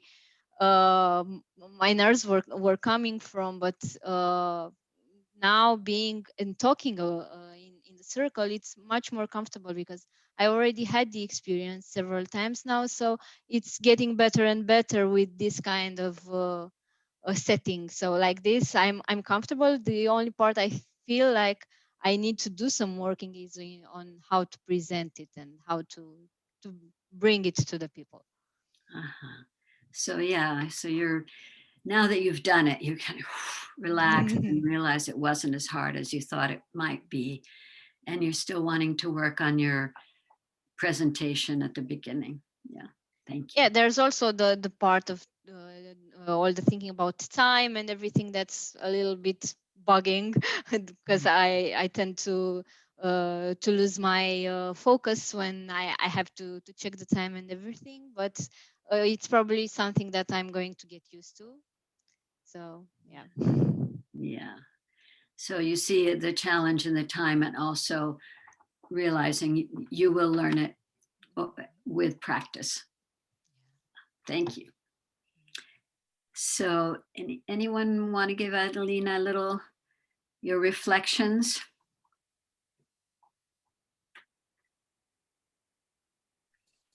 nerves were coming from. But now being and talking in the circle, it's much more comfortable because I already had the experience several times now. So it's getting better and better with this kind of a setting. So like this, I'm comfortable. The only part I feel like I need to do some working is on how to present it and how to bring it to the people. So yeah, so you're now that you've done it, you kind of relax and realize it wasn't as hard as you thought it might be. And you're still wanting to work on your presentation at the beginning. Yeah, thank you. Yeah, there's also the part of all the thinking about time and everything that's a little bit bugging because I tend to lose my focus when I have to check the time and everything, but it's probably something that I'm going to get used to. So yeah. Yeah. So you see the challenge in the time, and also realizing you will learn it with practice. Thank you. So anyone want to give Adelina a little, your reflections?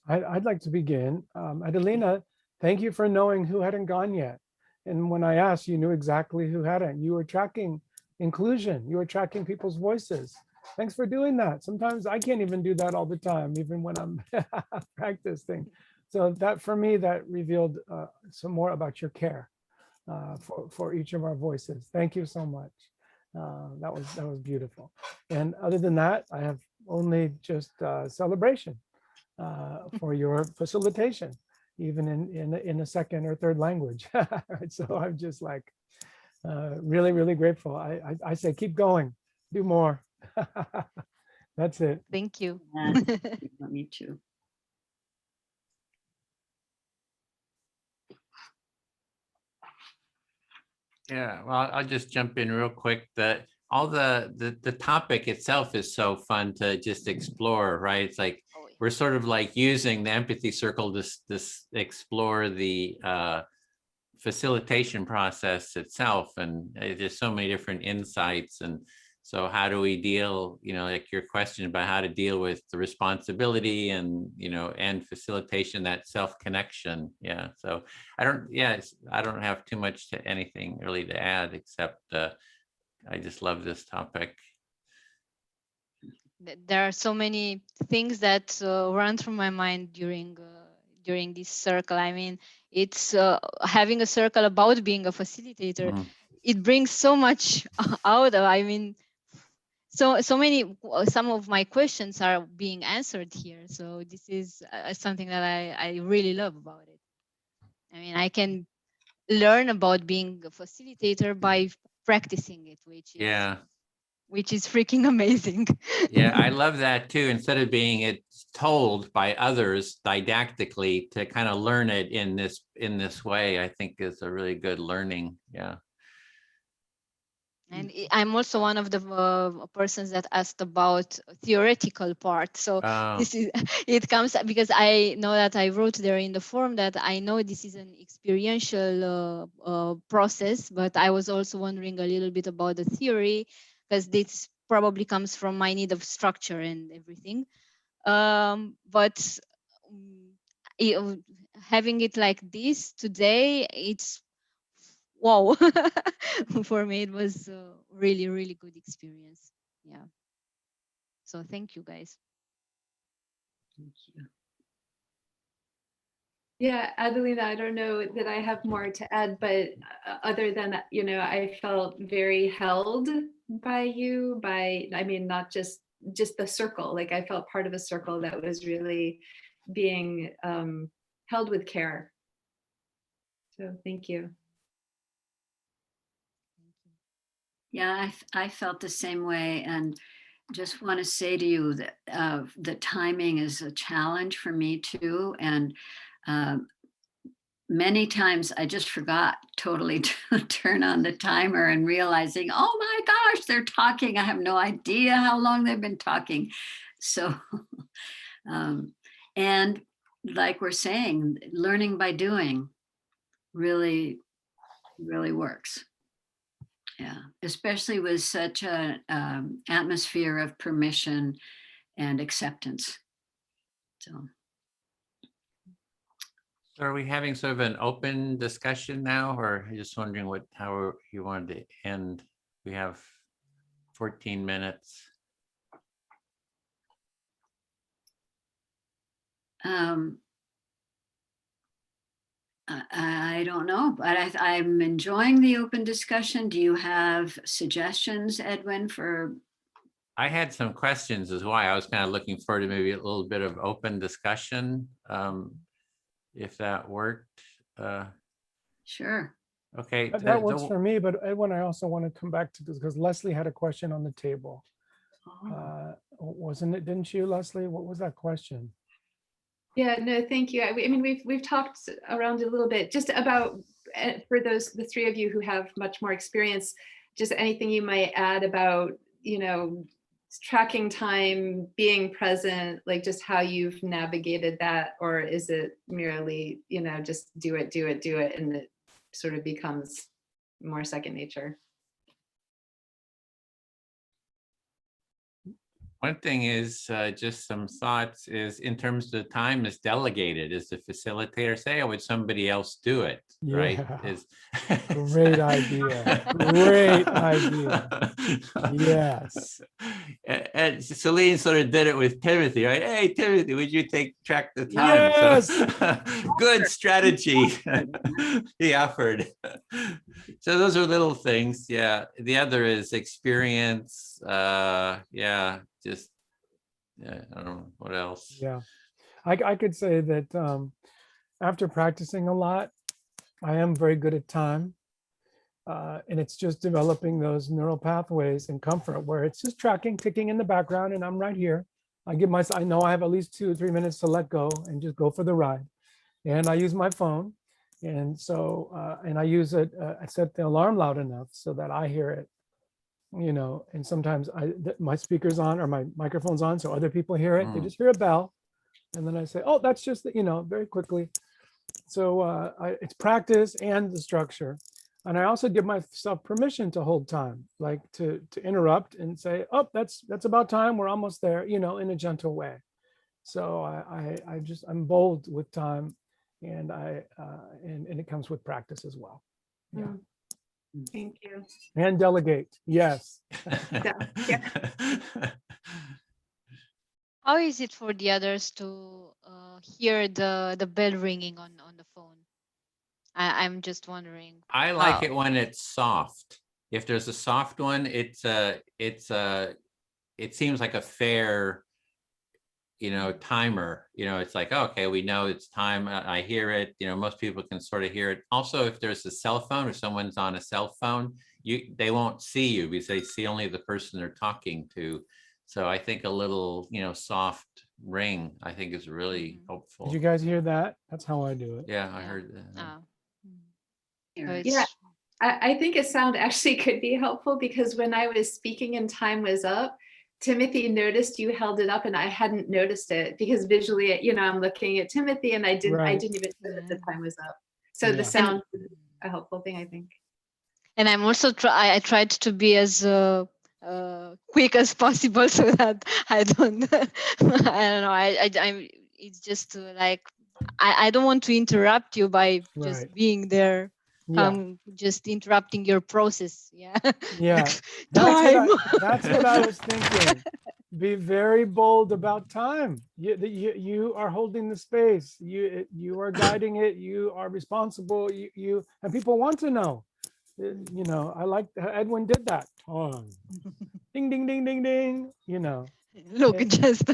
I'd like to begin. Adelina, thank you for knowing who hadn't gone yet. And when I asked, you knew exactly who hadn't. You were tracking inclusion. You were tracking people's voices. Thanks for doing that. Sometimes I can't even do that all the time, even when I'm practicing. So that, for me, that revealed some more about your care for each of our voices. Thank you so much. That was beautiful. And other than that, I have only just celebration for your facilitation, even in a second or third language. So I'm just like really, really grateful. I say keep going, do more. That's it. Thank you. Me too. Yeah, well, I'll just jump in real quick. That all the topic itself is so fun to just explore, right? It's like we're sort of like using the empathy circle to explore the facilitation process itself, and there's so many different insights. And so how do we deal, like your question about how to deal with the responsibility and, and facilitation, that self-connection. Yeah. So I don't have too much to anything really to add, except I just love this topic. There are so many things that run through my mind during this circle. I mean, it's having a circle about being a facilitator. Mm-hmm. It brings so much out of, I mean, so some of my questions are being answered here. So this is something that I really love about it. I mean, I can learn about being a facilitator by practicing it, which is freaking amazing. Yeah, I love that too. Instead of being told by others didactically, to kind of learn it in this way, I think is a really good learning. Yeah. And I'm also one of the persons that asked about theoretical part. So this is, it comes because I know that I wrote there in the form that I know this is an experiential process, but I was also wondering a little bit about the theory, because this probably comes from my need of structure and everything. But having it like this today, it's wow. For me it was a really, really good experience. Yeah, so thank you guys. Thank you. Yeah, Adelina, I don't know that I have more to add, but other than that, I felt very held by you, I mean, not just the circle, like I felt part of a circle that was really being held with care. So thank you. Yeah, I felt the same way, and just want to say to you that the timing is a challenge for me too. And many times I just forgot totally to turn on the timer, and realizing, oh my gosh, they're talking. I have no idea how long they've been talking. So, and like we're saying, learning by doing really, really works. Yeah, especially with such an atmosphere of permission and acceptance. So are we having sort of an open discussion now, or just wondering how you wanted to end? We have 14 minutes. I don't know, but I'm enjoying the open discussion. Do you have suggestions, Edwin, for? I had some questions as well. I was kind of looking forward to maybe a little bit of open discussion, if that worked. Sure. Okay. That works for me, but Edwin, I also want to come back to this because Leslie had a question on the table. Wasn't it, didn't you, Leslie? What was that question? Yeah, no, thank you. I mean, we've talked around a little bit just about, for the three of you who have much more experience, just anything you might add about, you know, tracking time, being present, like just how you've navigated that, or is it merely, you know, just do it, and it sort of becomes more second nature? One thing is just some thoughts is in terms of the time is delegated. Is the facilitator say, oh, would somebody else do it? Right? Yeah. Great idea. Great idea. Yes. And Celine sort of did it with Timothy, right? Hey, Timothy, would you track the time? Yes. So, good strategy. He offered. So those are little things. Yeah. The other is experience. Yeah. Just, yeah, I don't know what else. Yeah. I could say that after practicing a lot, I am very good at time. And it's just developing those neural pathways and comfort where it's just tracking, ticking in the background, and I'm right here. I know I have at least 2 or 3 minutes to let go and just go for the ride. And I use my phone. And so, and I use it, I set the alarm loud enough so that I hear it, you know, and sometimes my speaker's on or my microphone's on so other people hear it. They just hear a bell. And then I say, oh, that's just, you know, very quickly. So it's practice and the structure. And I also give myself permission to hold time, like to interrupt and say, oh, that's about time. We're almost there, you know, in a gentle way. So I'm bold with time, and and it comes with practice as well. Yeah. Thank you. And delegate. Yes. Yeah. How is it for the others to hear the bell ringing on the phone? I'm just wondering. I like it when it's soft. If there's a soft one, it seems like a fair, you know, timer. You know, it's like, okay, we know it's time. I hear it. You know, most people can sort of hear it. Also, if there's a cell phone or someone's on a cell phone, they won't see you because they see only the person they're talking to. So I think a little, you know, soft ring, I think is really helpful. Did you guys hear that? That's how I do it. Yeah, I heard that. Oh. Yeah, I think a sound actually could be helpful, because when I was speaking and time was up, Timothy noticed you held it up and I hadn't noticed it, because visually, you know, I'm looking at Timothy and I didn't even know that the time was up. So the sound is a helpful thing, I think. And I'm also I tried to be as quick as possible so that I don't I don't know, I'm it's just like I don't want to interrupt you by just being there. Just interrupting your process. Yeah. Yeah. That's what I was thinking. Be very bold about time. You are holding the space. You are guiding it. You are responsible. You and people want to know. You know, I like how Edwin did that. Ding, ding, ding, ding, ding. You know. Look, just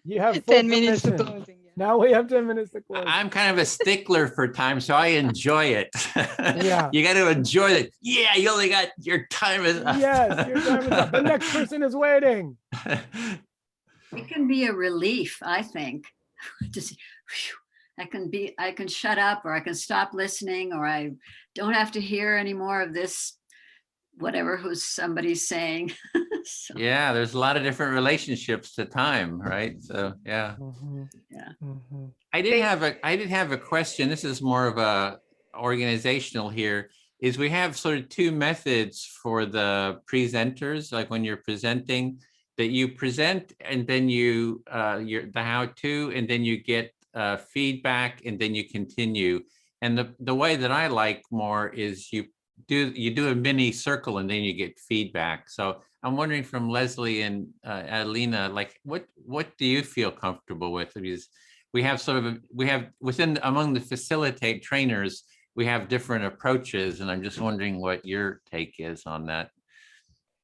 you have 10 minutes to closing. Yeah. Now we have 10 minutes to close. I'm kind of a stickler for time, so I enjoy it. Yeah. You got to enjoy it. Yeah, you only got your time is up. Yes, your time is up. The next person is waiting. It can be a relief, I think. Just, I can shut up, or I can stop listening, or I don't have to hear any more of this, whatever somebody's saying. So. Yeah, there's a lot of different relationships to time, right? So yeah. Yeah. I did have a question. This is more of a organizational here. Is we have sort of two methods for the presenters, like when you're presenting, that you present and then you the how-to, and then you get feedback, and then you continue. And the way that I like more is you do a mini circle and then you get feedback. So I'm wondering from Leslie and Adelina, like what do you feel comfortable with? Because we have sort of, among the facilitate trainers, we have different approaches, and I'm just wondering what your take is on that.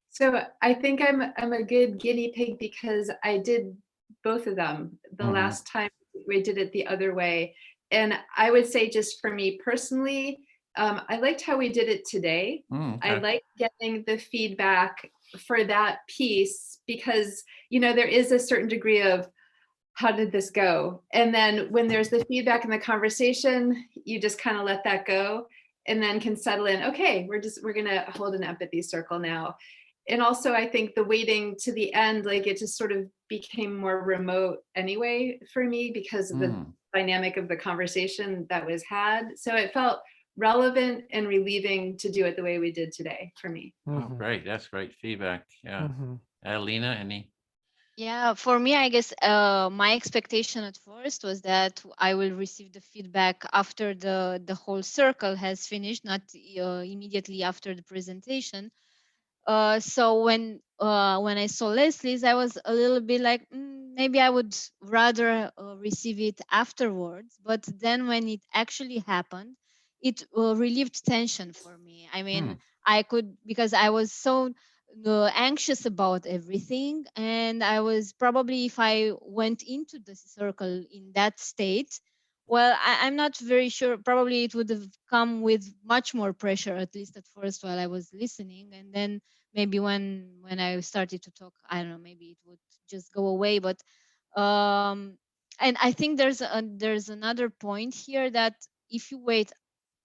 So I think I'm a good guinea pig because I did both of them the last time we did it the other way. And I would say, just for me personally, I liked how we did it today. Okay. I like getting the feedback for that piece because, you know, there is a certain degree of how did this go? And then when there's the feedback in the conversation, you just kind of let that go and then can settle in. Okay, we're gonna hold an empathy circle now. And also, I think the waiting to the end, like it just sort of became more remote anyway for me because of the dynamic of the conversation that was had. So it felt relevant and relieving to do it the way we did today for me. Oh, great. That's great feedback. Yeah. Alina, any? Yeah, for me, I guess my expectation at first was that I will receive the feedback after the whole circle has finished, not immediately after the presentation. So when I saw Leslie's, I was a little bit like, maybe I would rather receive it afterwards. But then when it actually happened, it relieved tension for me. I mean, I could, because I was so anxious about everything, and I was probably, if I went into the circle in that state, well, I'm not very sure. Probably it would have come with much more pressure, at least at first while I was listening. And then maybe when I started to talk, I don't know, maybe it would just go away. But and I think there's another point here, that if you wait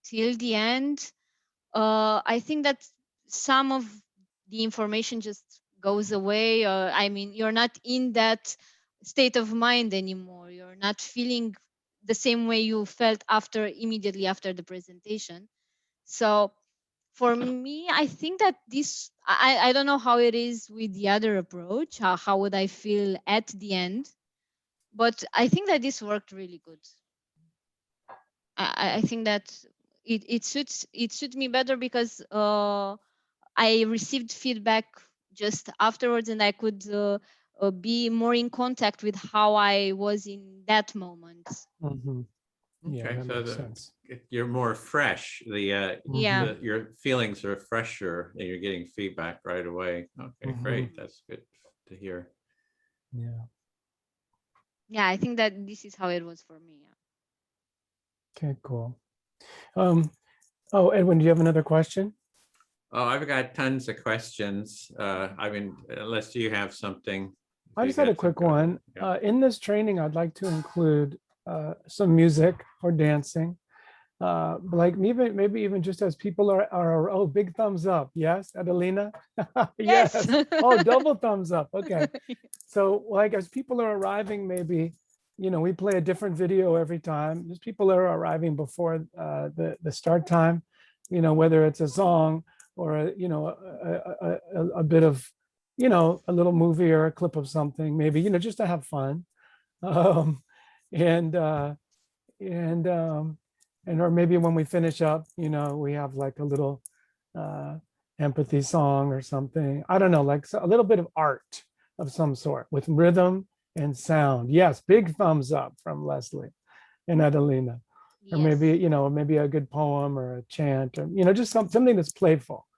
till the end, I think that some of the information just goes away. I mean, you're not in that state of mind anymore. You're not feeling the same way you felt immediately after the presentation. So for me, I think that I don't know how it is with the other approach. How would I feel at the end? But I think that this worked really good. I think that it suits me better because I received feedback just afterwards, and I could be more in contact with how I was in that moment. Yeah, Okay, that so makes sense. you're more fresh. Your feelings are fresher, and you're getting feedback right away. Okay, great. That's good to hear. Yeah. Yeah, I think that this is how it was for me. Yeah. Okay, cool. Oh, Edwin, do you have another question? Oh, I've got tons of questions. I mean, unless you have something. I just had a quick one. Yeah. In this training, I'd like to include some music or dancing. Like maybe even just as people are oh, big thumbs up. Yes, Adelina? Yes. Oh, double thumbs up. Okay. So like as people are arriving, maybe, you know, we play a different video every time. Just people are arriving before the start time, you know, whether it's a song or, you know, a bit of, you know, a little movie or a clip of something, maybe, you know, just to have fun. Or maybe when we finish up, you know, we have like a little empathy song or something. I don't know, like a little bit of art of some sort with rhythm and sound. Yes, big thumbs up from Leslie and Adelina. Or maybe, you know, maybe a good poem or a chant, or, you know, just something that's playful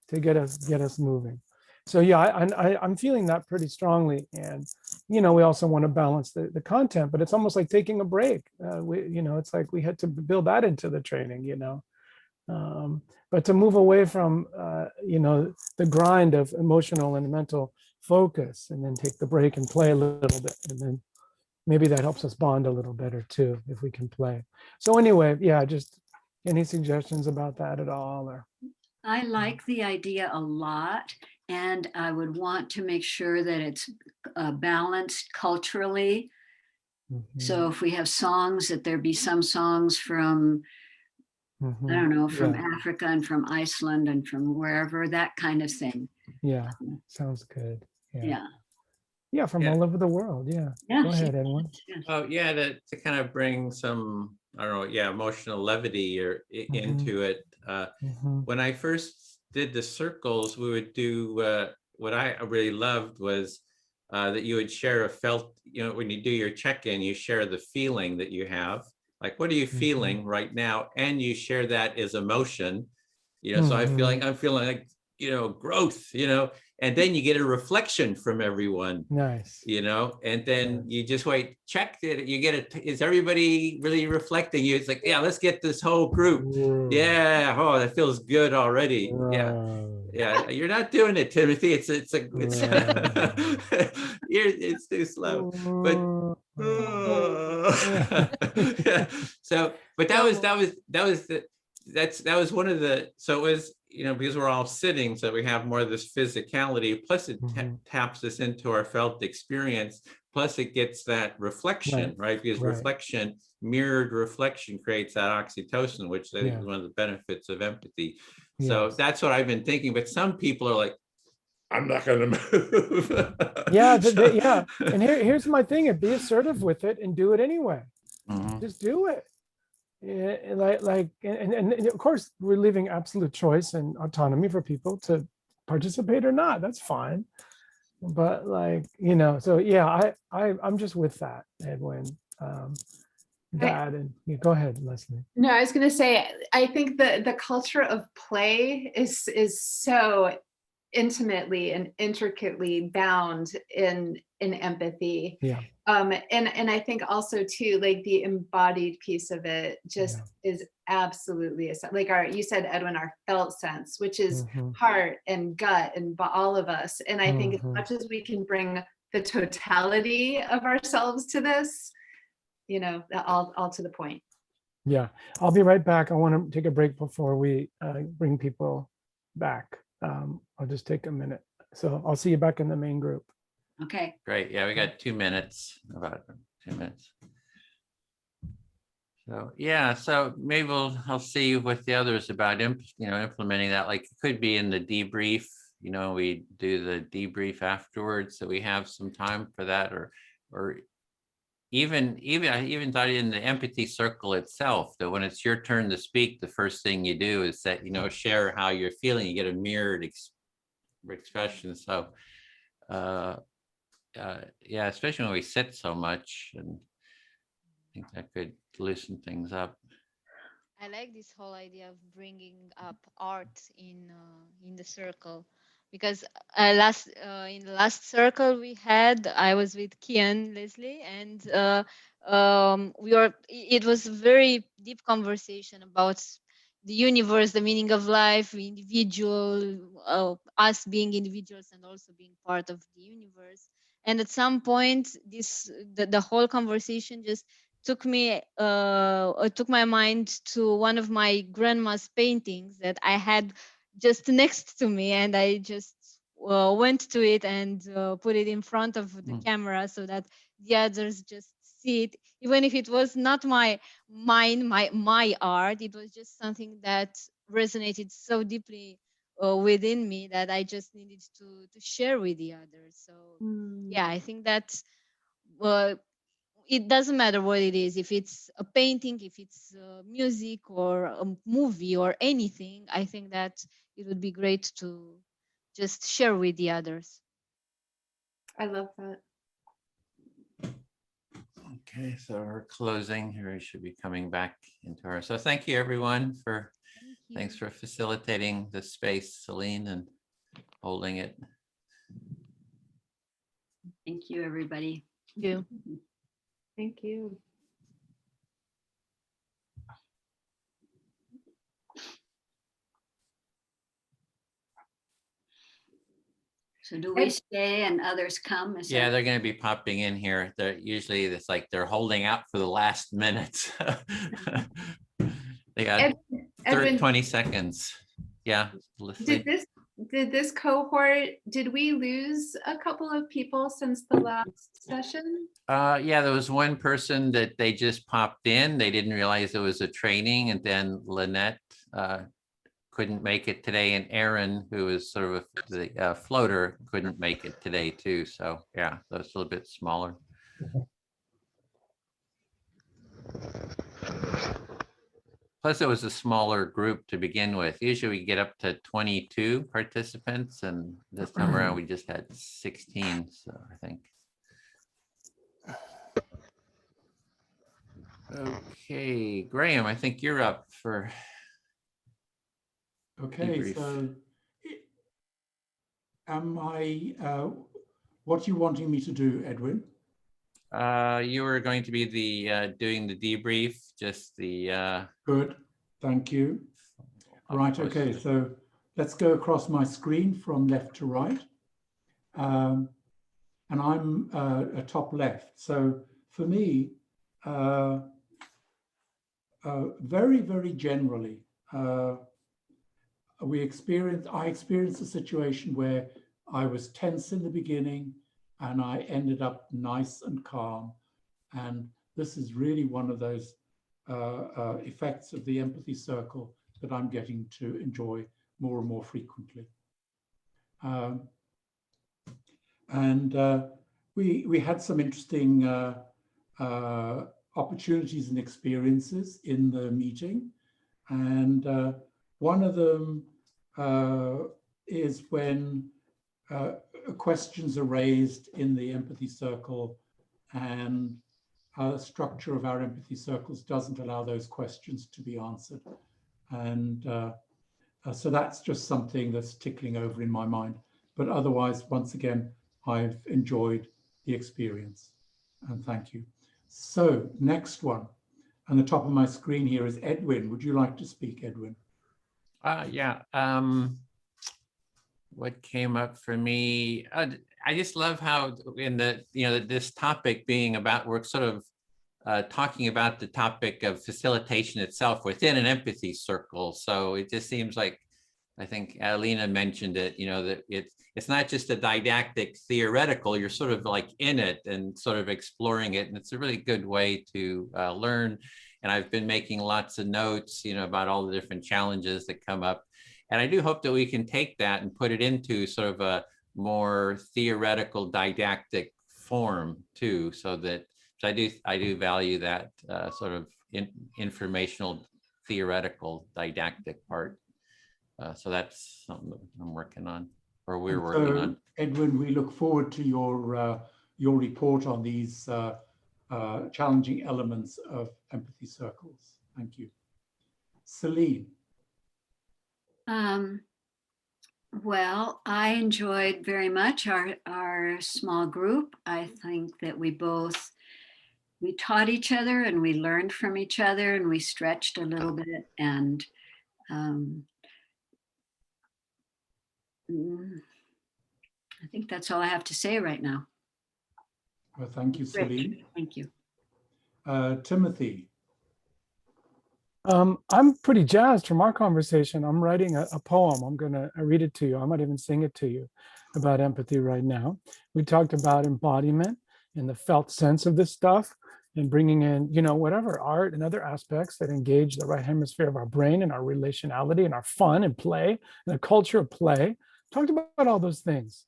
to get us moving. So yeah, I'm feeling that pretty strongly. And, you know, we also want to balance the content, but it's almost like taking a break. You know, it's like we had to build that into the training, you know. But to move away from, you know, the grind of emotional and mental focus, and then take the break and play a little bit. And then maybe that helps us bond a little better too, if we can play. So anyway, yeah, just any suggestions about that at all? Or I like the idea a lot, and I would want to make sure that it's balanced culturally. So if we have songs, that there be some songs from, I don't know, from Africa and from Iceland and from wherever, that kind of thing. Yeah, sounds good. Yeah. Yeah, from all over the world. Yeah. Go ahead, Edwin. Oh, yeah, to kind of bring some, I don't know, yeah, emotional levity or into it. When I first did the circles, we would do, what I really loved was that you would share a felt, when you do your check-in, you share the feeling that you have. Like, what are you feeling right now? And you share that as emotion, so I'm feeling like, growth, and then you get a reflection from everyone. Nice. And then you just wait, check it. You get it. Is everybody really reflecting you? It's like, yeah, let's get this whole group. Yeah. Oh, that feels good already. Yeah. Yeah. You're not doing it, Timothy. It's it's too slow. But yeah. So, but that was one of the, so it was, because we're all sitting, so we have more of this physicality, plus it taps us into our felt experience, plus it gets that reflection, right? Because reflection, mirrored reflection creates that oxytocin, which is one of the benefits of empathy. So that's what I've been thinking, but some people are like, I'm not going to move. Yeah. And here's my thing, be assertive with it and do it anyway. Just do it. Yeah, and of course we're leaving absolute choice and autonomy for people to participate or not. That's fine. But so yeah, I'm just with that, Edwin. And go ahead, Leslie. No, I was going to say, I think the culture of play is so intimately and intricately bound in empathy. Yeah. And I think also too, like the embodied piece of it just is absolutely like you said, Edwin, our felt sense, which is heart and gut and all of us. And I think as much as we can bring the totality of ourselves to this, all to the point. Yeah, I'll be right back. I want to take a break before we bring people back. I'll just take a minute. So I'll see you back in the main group. Okay. Great. Yeah, we got 2 minutes, about 2 minutes. So yeah, so maybe I'll see with the others about implementing that. Like, it could be in the debrief. We do the debrief afterwards, so we have some time for that, or even I even thought in the empathy circle itself, that when it's your turn to speak, the first thing you do is that share how you're feeling. You get a mirrored expression. So yeah, especially when we sit so much, and I think that could loosen things up. I like this whole idea of bringing up art in the circle, because in the last circle we had, I was with Kian, Leslie, and it was a very deep conversation about the universe, the meaning of life, individual, us being individuals and also being part of the universe. And at some point, the whole conversation just took my mind to one of my grandma's paintings that I had just next to me, and I just went to it and put it in front of the camera so that the others just see it, even if it was not my art. It was just something that resonated so deeply within me that I just needed to share with the others. So yeah, I think that it doesn't matter what it is, if it's a painting, if it's music or a movie or anything. I think that it would be great to just share with the others. I love that. Okay, so we're closing here. We should be coming back into our, so thank you everyone thanks for facilitating this space, Celine, and holding it. Thank you, everybody. Thank you. Thank you. So do we stay and others come? Yeah, they're going to be popping in here. They're usually, it's like they're holding out for the last minutes. They got 20 seconds. Yeah. Did this cohort, did we lose a couple of people since the last session? Yeah, there was one person that they just popped in. They didn't realize it was a training, and then Lynette couldn't make it today, and Aaron, who is sort of the floater, couldn't make it today too. So yeah, that's a little bit smaller. plus it was a smaller group to begin with. Usually we get up to 22 participants, and this time around we just had 16, so I think. Okay, Graham, I think you're up for Okay, debrief. so am I, what are you wanting me to do, Edwin? You were going to be the doing the debrief, just the Good, thank you. Right, okay, so let's go across my screen from left to right. And I'm top left. So for me, very, very generally, I experienced a situation where I was tense in the beginning and I ended up nice and calm. And this is really one of those effects of the empathy circle that I'm getting to enjoy more and more frequently. We had some interesting opportunities and experiences in the meeting. And one of them is when questions are raised in the empathy circle and the structure of our empathy circles doesn't allow those questions to be answered. And so that's just something that's tickling over in my mind. But otherwise, once again, I've enjoyed the experience, and thank you. So next one, on the top of my screen here is Edwin. Would you like to speak, Edwin? Yeah. What came up for me? I just love how in the this topic being about, we're sort of talking about the topic of facilitation itself within an empathy circle. So it just seems like, I think Alina mentioned it, that it's not just a didactic theoretical, you're sort of like in it and sort of exploring it. And it's a really good way to learn. And I've been making lots of notes, about all the different challenges that come up. And I do hope that we can take that and put it into sort of a more theoretical didactic form too, so I do value that sort of informational theoretical didactic part. So that's something that I'm working on, or we're working on. Edwin, we look forward to your report on these challenging elements of empathy circles. Thank you. Celine. Well, I enjoyed very much our small group. I think that we taught each other and we learned from each other and we stretched a little bit, and I think that's all I have to say right now. Well, thank you, Celine. Thank you. Timothy. I'm pretty jazzed from our conversation. I'm writing a poem. I'm going to read it to you. I might even sing it to you about empathy right now. We talked about embodiment and the felt sense of this stuff, and bringing in, whatever art and other aspects that engage the right hemisphere of our brain and our relationality and our fun and play and the culture of play. Talked about all those things.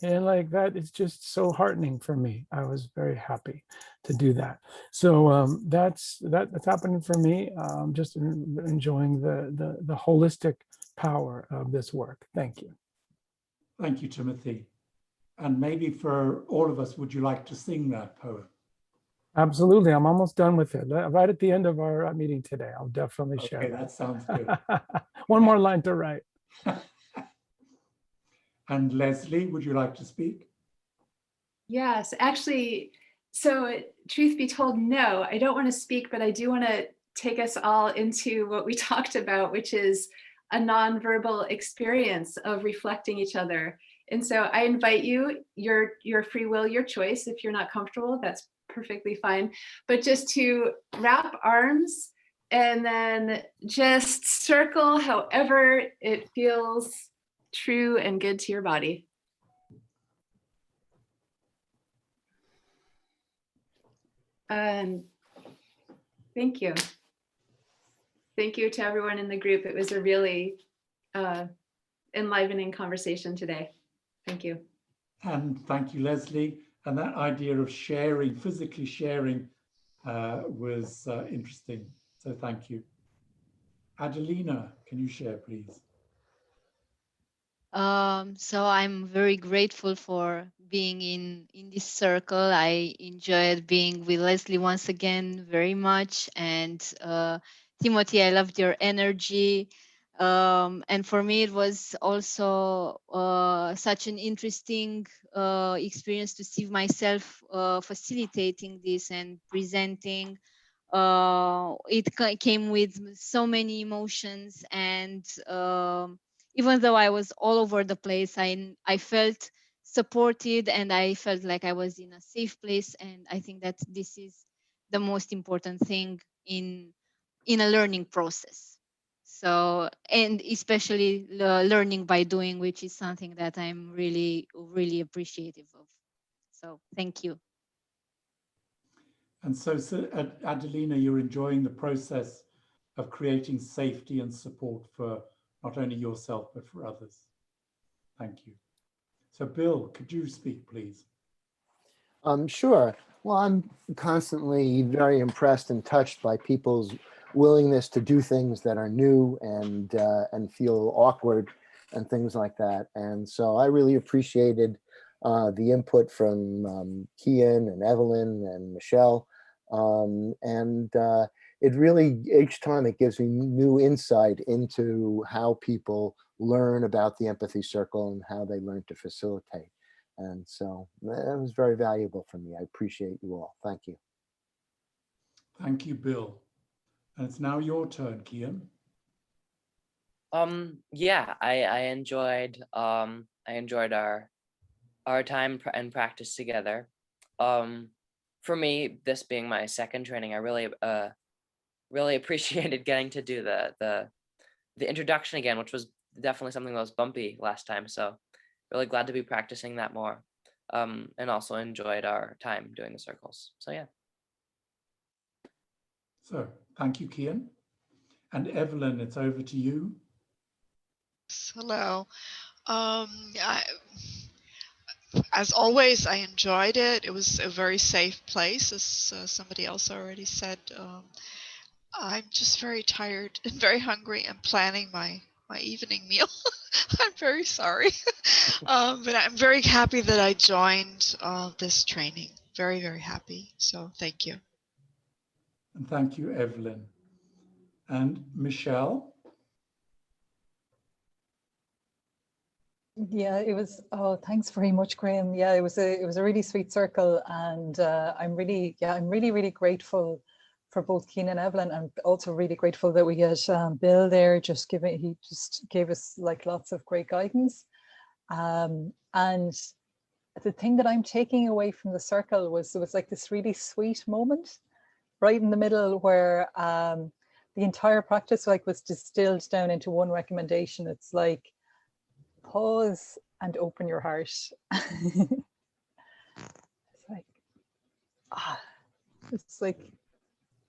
And like that, it's just so heartening for me. I was very happy to do that. So that's happening for me. Just enjoying the holistic power of this work. Thank you. Thank you, Timothy. And maybe for all of us, would you like to sing that poem? Absolutely. I'm almost done with it. Right at the end of our meeting today, I'll definitely share that. Okay, that sounds good. One more line to write. And Leslie, would you like to speak? Yes, actually, so truth be told, no, I don't want to speak, but I do want to take us all into what we talked about, which is a nonverbal experience of reflecting each other. And so I invite you, your free will, your choice. If you're not comfortable, that's perfectly fine. But just to wrap arms and then just circle however it feels true and good to your body. Thank you. Thank you to everyone in the group. It was a really enlivening conversation today. Thank you. And thank you, Leslie. And that idea of sharing, physically sharing, was interesting. So thank you. Adelina, can you share, please? So I'm very grateful for being in this circle. I enjoyed being with Leslie once again very much, and Timothy, I loved your energy. And for me, it was also such an interesting experience to see myself facilitating this and presenting. It came with so many emotions, and even though I was all over the place, I felt supported, and I felt like I was in a safe place. And I think that this is the most important thing in a learning process. So, and especially learning by doing, which is something that I'm really, really appreciative of. So thank you. And so, Adelina, you're enjoying the process of creating safety and support for not only yourself, but for others. Thank you. So Bill, could you speak, please? Sure. Well, I'm constantly very impressed and touched by people's willingness to do things that are new and feel awkward and things like that. And so I really appreciated the input from Kian and Evelyn and Michelle. It really, each time it gives me new insight into how people learn about the empathy circle and how they learn to facilitate. And so that was very valuable for me. I appreciate you all. Thank you. Thank you, Bill. And it's now your turn, Kian. Yeah, I enjoyed our time and practice together. For me, this being my second training, I really appreciated getting to do the introduction again, which was definitely something that was bumpy last time. So really glad to be practicing that more. And also enjoyed our time doing the circles. So yeah. So thank you, Kian. And Evelyn, it's over to you. Hello. As always, I enjoyed it. It was a very safe place, as somebody else already said. I'm just very tired and very hungry and planning my evening meal. I'm very sorry. But I'm very happy that I joined this training. Very, very happy. So thank you. And thank you, Evelyn. And Michelle? Yeah, it was, oh, thanks very much, Graham. Yeah, it was a really sweet circle, and I'm really grateful for both Keen and Evelyn. I'm also really grateful that we had Bill there, he just gave us like lots of great guidance. And the thing that I'm taking away from the circle was like this really sweet moment right in the middle where the entire practice like was distilled down into one recommendation. It's like, pause and open your heart. It's like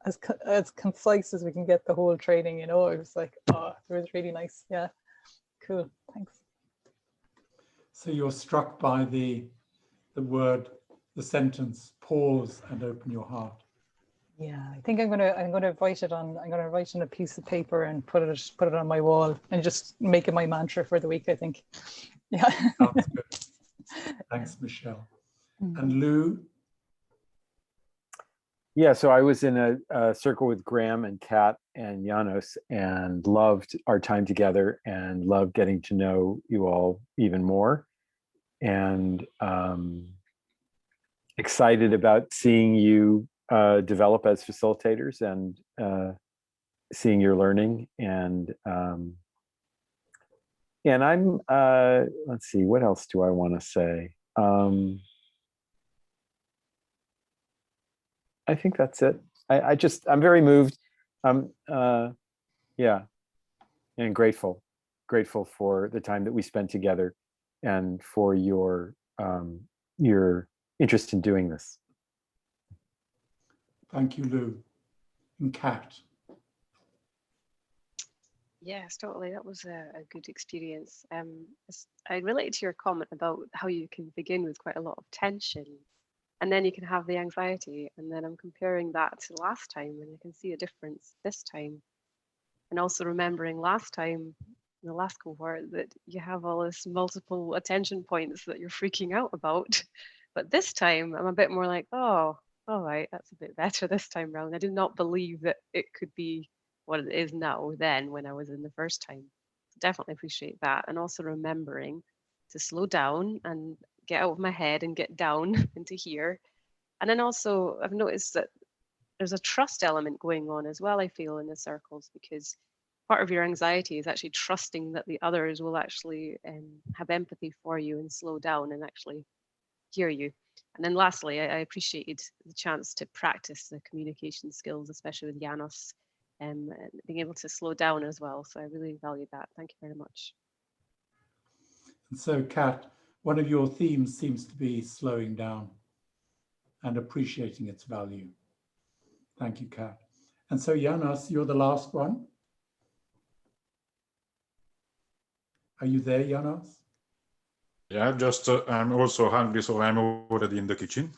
as concise as we can get the whole training, you know. It was like, oh, it was really nice. Yeah, cool, thanks. So you're struck by the sentence, pause and open your heart. Yeah, I think I'm gonna write it on a piece of paper and put it on my wall and just make it my mantra for the week, I think. Yeah. Sounds good. Thanks, Michelle. And Lou? Yeah, so I was in a circle with Graham and Kat and Janos and loved our time together and loved getting to know you all even more. And excited about seeing you develop as facilitators and seeing your learning. And I'm, let's see, what else do I want to say? I think that's it. I'm very moved. Yeah, and grateful for the time that we spent together and for your interest in doing this. Thank you, Lou. And Kat? Yes, totally. That was a good experience. I related to your comment about how you can begin with quite a lot of tension and then you can have the anxiety. And then I'm comparing that to last time and I can see a difference this time. And also remembering last time, in the last cohort, that you have all this multiple attention points that you're freaking out about. But this time I'm a bit more like, oh, all right, that's a bit better this time round. I did not believe that it could be what it is now then when I was in the first time. Definitely appreciate that. And also remembering to slow down and get out of my head and get down into here. And then also I've noticed that there's a trust element going on as well, I feel, in the circles, because part of your anxiety is actually trusting that the others will actually have empathy for you and slow down and actually hear you. And then lastly, I appreciated the chance to practice the communication skills, especially with Janos, and being able to slow down as well. So I really valued that. Thank you very much. And so, Kat, one of your themes seems to be slowing down and appreciating its value. Thank you, Kat. And so, Janos, you're the last one. Are you there, Janos? Yeah, just I'm also hungry, so I'm already in the kitchen.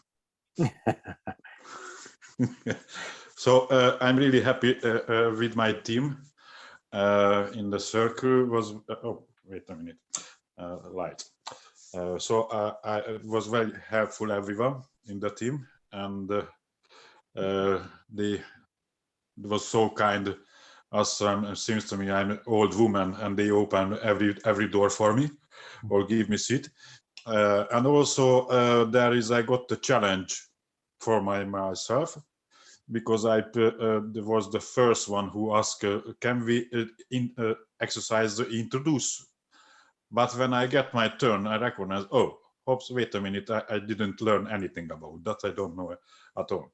So I'm really happy with my team in the circle. Was oh, wait a minute, light. So I was very helpful, everyone in the team, and they was so kind. Awesome. It seems to me I'm an old woman, and they open every door for me or give me seat. And also I got the challenge for myself, because I was the first one who asked, can we exercise the introduce? But when I get my turn, I recognize, oh, oops, wait a minute, I didn't learn anything about that. I don't know at all.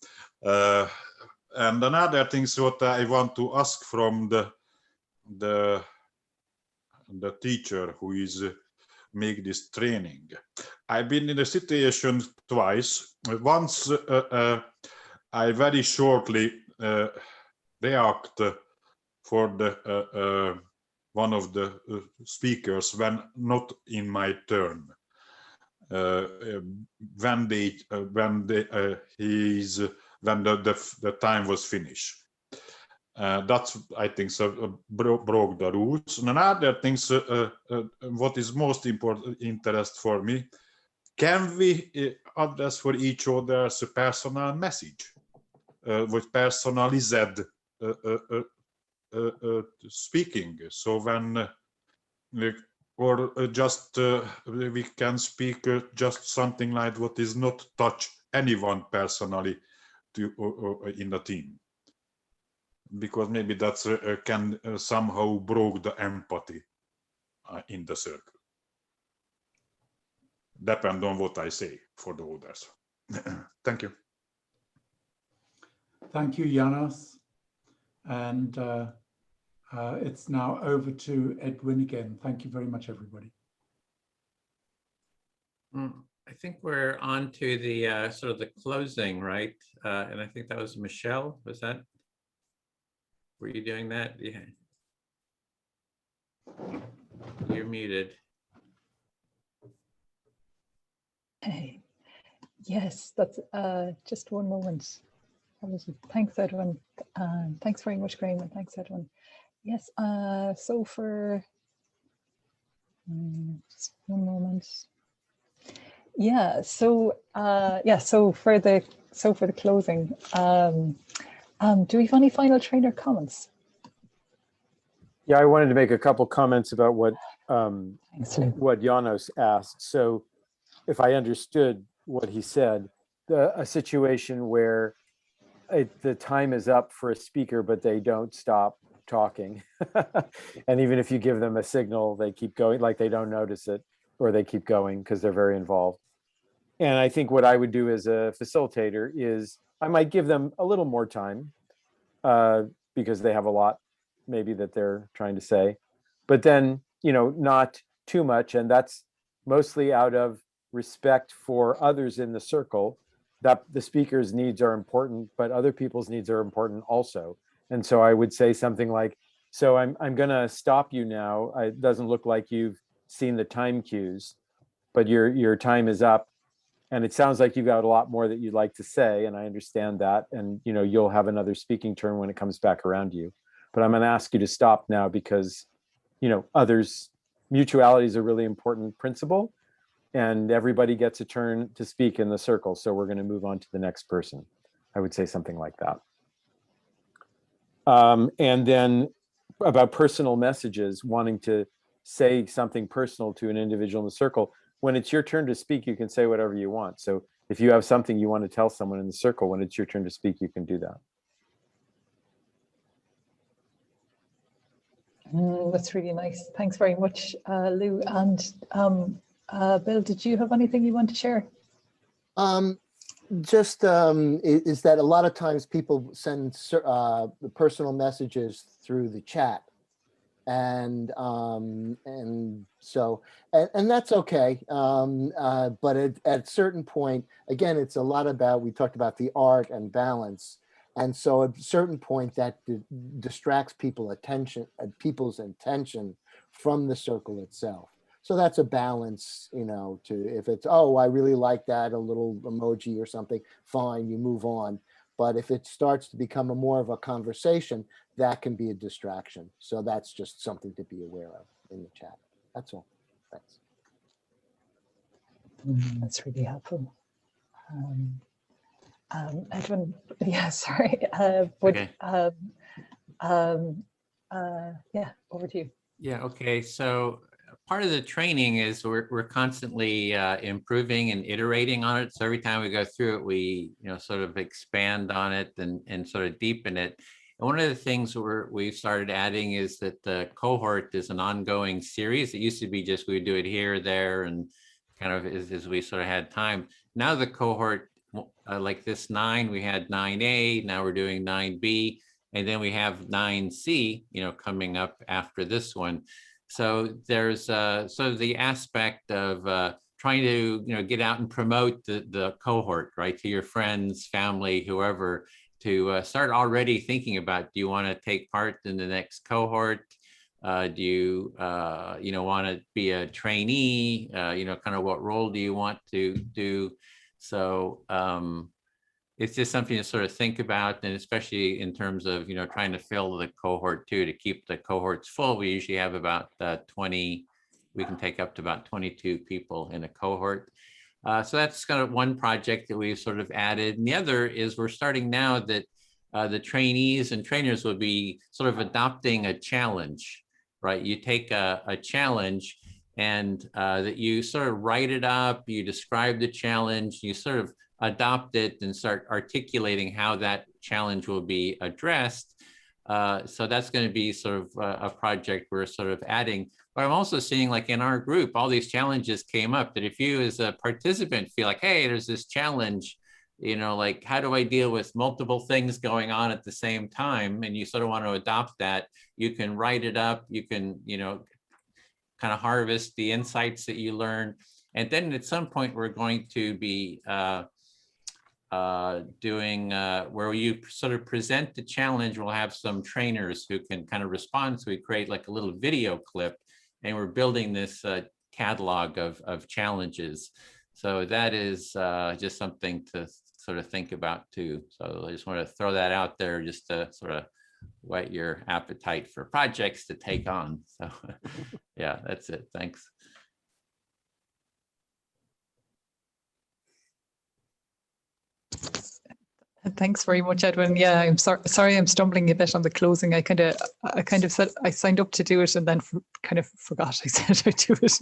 And another thing what I want to ask from the teacher who is make this training. I've been in a situation twice. Once I very shortly react for the one of the speakers when not in my turn. When the time was finished. That's, I think, so broke the rules. And another thing, what is most important interest for me, can we address for each other a personal message with personalized speaking? So when or just we can speak just something like what is not touch anyone personally to in the team, because maybe that's can somehow broke the empathy in the circle. Depend on what I say for the others. Thank you. Thank you, Janos. And it's now over to Edwin again. Thank you very much, everybody. I think we're on to the sort of the closing, right? And I think that was Michelle. Was that? Were you doing that? Yeah. You're muted. Hey, yes, that's just one moment. Thanks, Edwin. Thanks very much, Graham, and thanks, Edwin. Yes, so for just one moment. Yeah, so so for the closing, do we have any final trainer comments? Yeah, I wanted to make a couple comments about what Janos asked. So if I understood what he said, a situation where the time is up for a speaker, but they don't stop talking. And even if you give them a signal, they keep going, like they don't notice it, or they keep going because they're very involved. And I think what I would do as a facilitator is I might give them a little more time because they have a lot maybe that they're trying to say, but then, not too much. And that's mostly out of respect for others in the circle, that the speaker's needs are important, but other people's needs are important also. And so I would say something like, so I'm gonna stop you now. It doesn't look like you've seen the time cues, but your time is up. And it sounds like you've got a lot more that you'd like to say, and I understand that. And you'll have another speaking turn when it comes back around to you. but I'm going to ask you to stop now because, you know, mutuality is a really important principle, and everybody gets a turn to speak in the circle. So we're going to move on to the next person. I would say something like that. And then about personal messages, wanting to say something personal to an individual in the circle. When it's your turn to speak, you can say whatever you want. So if you have something you want to tell someone in the circle, when it's your turn to speak, you can do that. That's really nice. Thanks very much, Lou. And Bill, did you have anything you want to share? Just is that a lot of times people send personal messages through the chat, and so that's okay, but at a certain point, again, it's a lot about, we talked about the art and balance, and so at a certain point that distracts people's attention from the circle itself. So that's a balance, you know, to, if it's, oh, I really like that, a little emoji or something, fine, you move on. But if it starts to become more of a conversation, that can be a distraction. So that's just something to be aware of in the chat. That's all. Thanks. That's really helpful. Edwin, yeah, sorry. Okay. Yeah, over to you. Yeah, okay. So part of the training is we're constantly improving and iterating on it. So every time we go through it, we sort of expand on it and sort of deepen it. And one of the things we've started adding is that the cohort is an ongoing series. It used to be just we would do it here, there, and kind of as we sort of had time. Now the cohort, like this 9, we had 9A, now we're doing 9B, and then we have 9C, coming up after this one. So there's sort of the aspect of trying to get out and promote the cohort, right, to your friends, family, whoever, to start already thinking about, do you want to take part in the next cohort? Do you want to be a trainee? Kind of what role do you want to do? So it's just something to sort of think about, and especially in terms of trying to fill the cohort too, to keep the cohorts full. We usually have about 20. We can take up to about 22 people in a cohort. So that's kind of one project that we've sort of added. And the other is we're starting now that the trainees and trainers will be sort of adopting a challenge, right? You take a challenge and that you sort of write it up, you describe the challenge, you sort of adopt it and start articulating how that challenge will be addressed. So that's going to be sort of a project we're sort of adding. But I'm also seeing, like in our group, all these challenges came up that if you as a participant feel like, hey, there's this challenge, like how do I deal with multiple things going on at the same time? And you sort of want to adopt that, you can write it up, you can, kind of harvest the insights that you learn. And then at some point, we're going to be doing where you sort of present the challenge. We'll have some trainers who can kind of respond. So we create like a little video clip, and we're building this catalog of challenges. So that is just something to sort of think about too. So I just want to throw that out there just to sort of whet your appetite for projects to take on. So yeah, that's it. Thanks. Thanks very much, Edwin. Yeah, I'm sorry I'm stumbling a bit on the closing. I kind of said I signed up to do it and then kind of forgot I said I'd do it.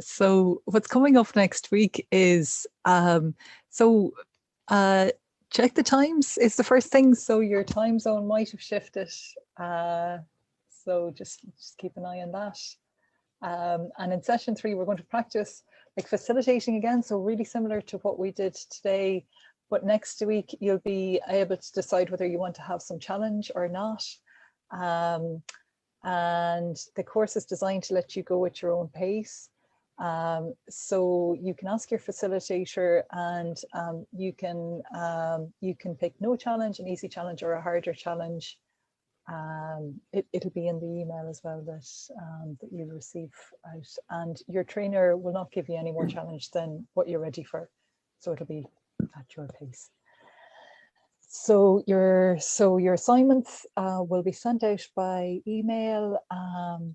So what's coming up next week is check the times is the first thing. So your time zone might have shifted. So just keep an eye on that. And in session 3, we're going to practice like facilitating again. So really similar to what we did today, but next week you'll be able to decide whether you want to have some challenge or not. And the course is designed to let you go at your own pace. So you can ask your facilitator, and you can pick no challenge, an easy challenge, or a harder challenge. It'll be in the email as well that you receive out, and your trainer will not give you any more challenge than what you're ready for. So it'll be at your pace. So your assignments will be sent out by email.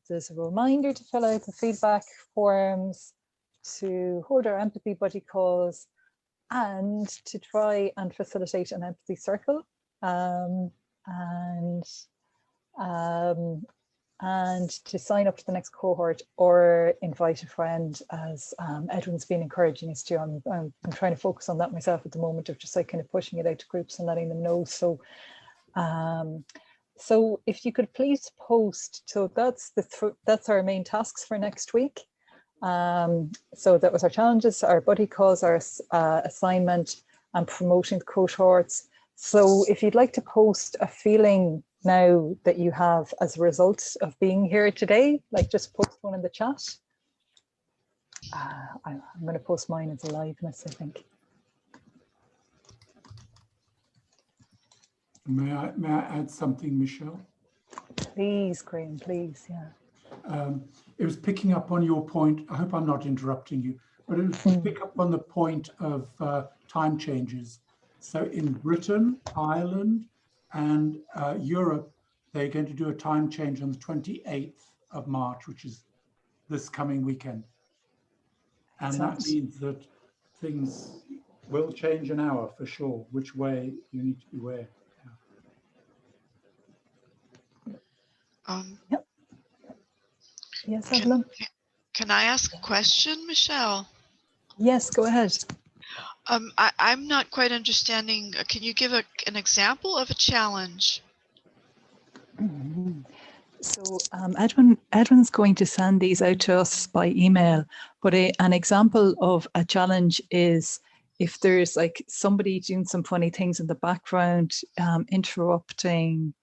There's a reminder to fill out the feedback forms, to hold our empathy buddy calls, and to try and facilitate an empathy circle, and to sign up to the next cohort or invite a friend, as Edwin's been encouraging us to. I'm trying to focus on that myself at the moment, of just like kind of pushing it out to groups and letting them know. So so if you could please post, so that's our main tasks for next week. So that was our challenges, our buddy calls, our assignment, and promoting the cohorts. So if you'd like to post a feeling now that you have as a result of being here today, like just post one in the chat. I'm going to post mine as aliveness, I think. May I add something, Michelle? Please, Graham, please, yeah. It was picking up on your point. I hope I'm not interrupting you, but it was to pick up on the point of time changes. So in Britain, Ireland, and Europe, they're going to do a time change on the 28th of March, which is this coming weekend. And that means that things will change an hour for sure, which way you need to be aware. Yep. Yes, Evelyn? Can I ask a question, Michelle? Yes, go ahead. I'm not quite understanding. Can you give an example of a challenge? So Edwin's going to send these out to us by email, but an example of a challenge is if there's like somebody doing some funny things in the background, interrupting,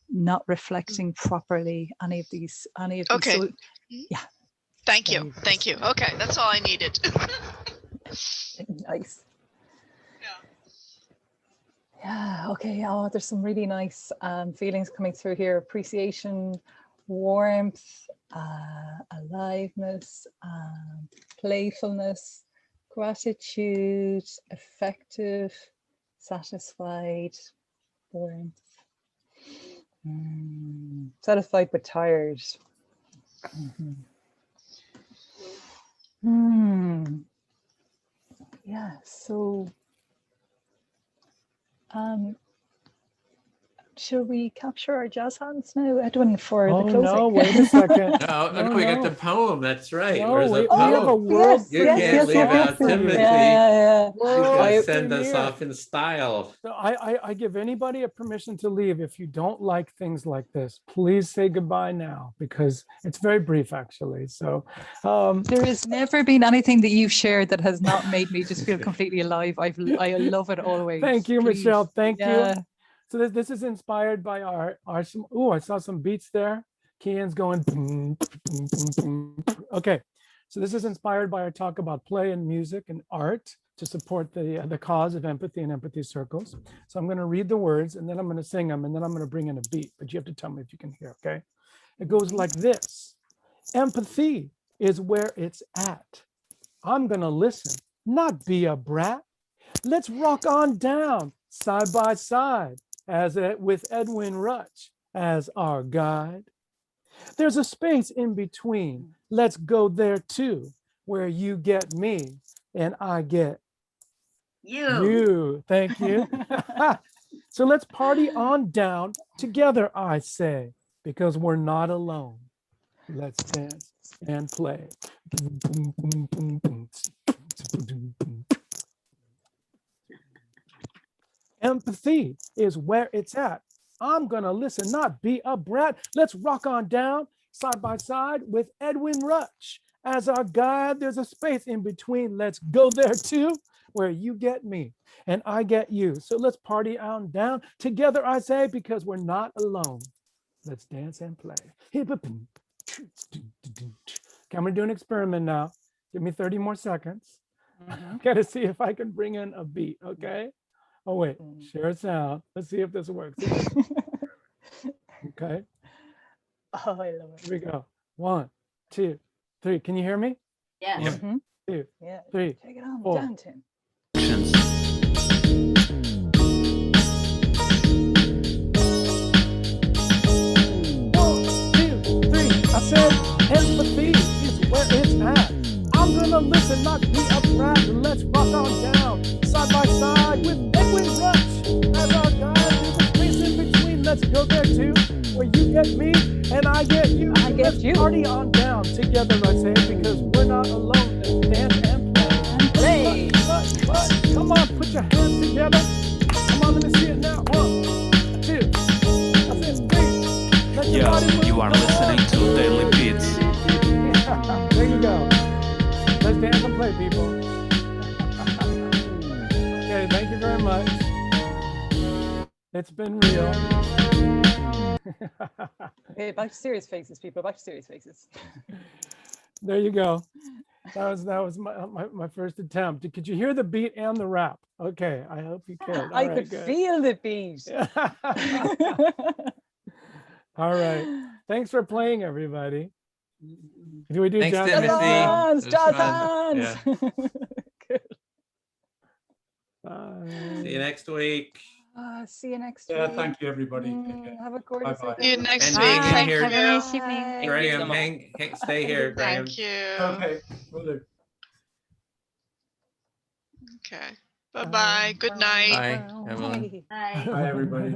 not reflecting properly, any of these. Okay. So, yeah. Thank you. Thank you. Okay, that's all I needed. Nice. Yeah, okay. Oh, there's some really nice feelings coming through here. Appreciation, warmth, aliveness, playfulness, gratitude, effective, satisfied, warmth. Satisfied but tired. Yeah, so shall we capture our jazz hands now, Edwin, for the closing? No, wait a second. No, we got the poem. That's right. No, Where's the we poem? have a world You can't leave out Timothy. Yeah. You gotta send us off in style. So I give anybody a permission to leave. If you don't like things like this, please say goodbye now, because it's very brief, actually. So there has never been anything that you've shared that has not made me just feel completely alive. I love it always. Thank you, Please. Michelle. Thank you. So this is inspired by our oh, I saw some beats there. Kian's going. Okay, so this is inspired by our talk about play and music and art to support the cause of empathy and empathy circles. So I'm going to read the words and then I'm going to sing them and then I'm going to bring in a beat, but you have to tell me if you can hear, okay? It goes like this. Empathy is where it's at. I'm going to listen, not be a brat. Let's rock on down side by side with Edwin Rutch as our guide. There's a space in between. Let's go there too, where you get me and I get you. Thank you. So let's party on down together, I say, because we're not alone. Let's dance and play. Empathy is where it's at. I'm gonna listen, not be a brat. Let's rock on down side by side with Edwin Rutch as our guide. There's a space in between. Let's go there too, where you get me and I get you. So let's party on down together, I say, because we're not alone. Let's dance and play. Okay, I'm gonna do an experiment now. Give me 30 more seconds. Gotta see if I can bring in a beat, okay? Oh, wait, share sound. Let's see if this works. Okay. Oh, I love it. Here we go. 1, 2, 3. Can you hear me? Yes. 1, 2, Yeah. 3, Take it on 4. down, Tim. empathy is where it's at. I'm gonna listen, not be upset. Let's rock on down, side by side with Edwin Rush as our guide. There's a space in between. Let's go there too, where you get me and I get you. I get Let's you. party on down together, I say, because we're not alone. Let's dance and play. But, come on, put your hands together. Come on, let me see it now. 1, 2, that's it, 3. Let your body move. You are listening to Daily Beats. There you go. Let's dance and play, people. Okay, thank you very much. It's been real. Okay, back to serious faces, people. Back to serious faces. There you go. That was my first attempt. Could you hear the beat and the rap? Okay, I hope you could. I could feel the beat. All right. Thanks for playing, everybody. Do we do Thanks, jazz Timothy. hands? Jazz It was fun. hands. Yeah. Bye. See you next week. See you next Yeah, week. thank you, everybody. Take care. Have a gorgeous Bye-bye. See you next And week. hang in Thank here. Have a you. nice evening. Bye. Graham, stay here, Graham. Thank you. Okay, will do. Okay. Bye-bye. Good night. Bye, everyone. Bye. Bye, everybody.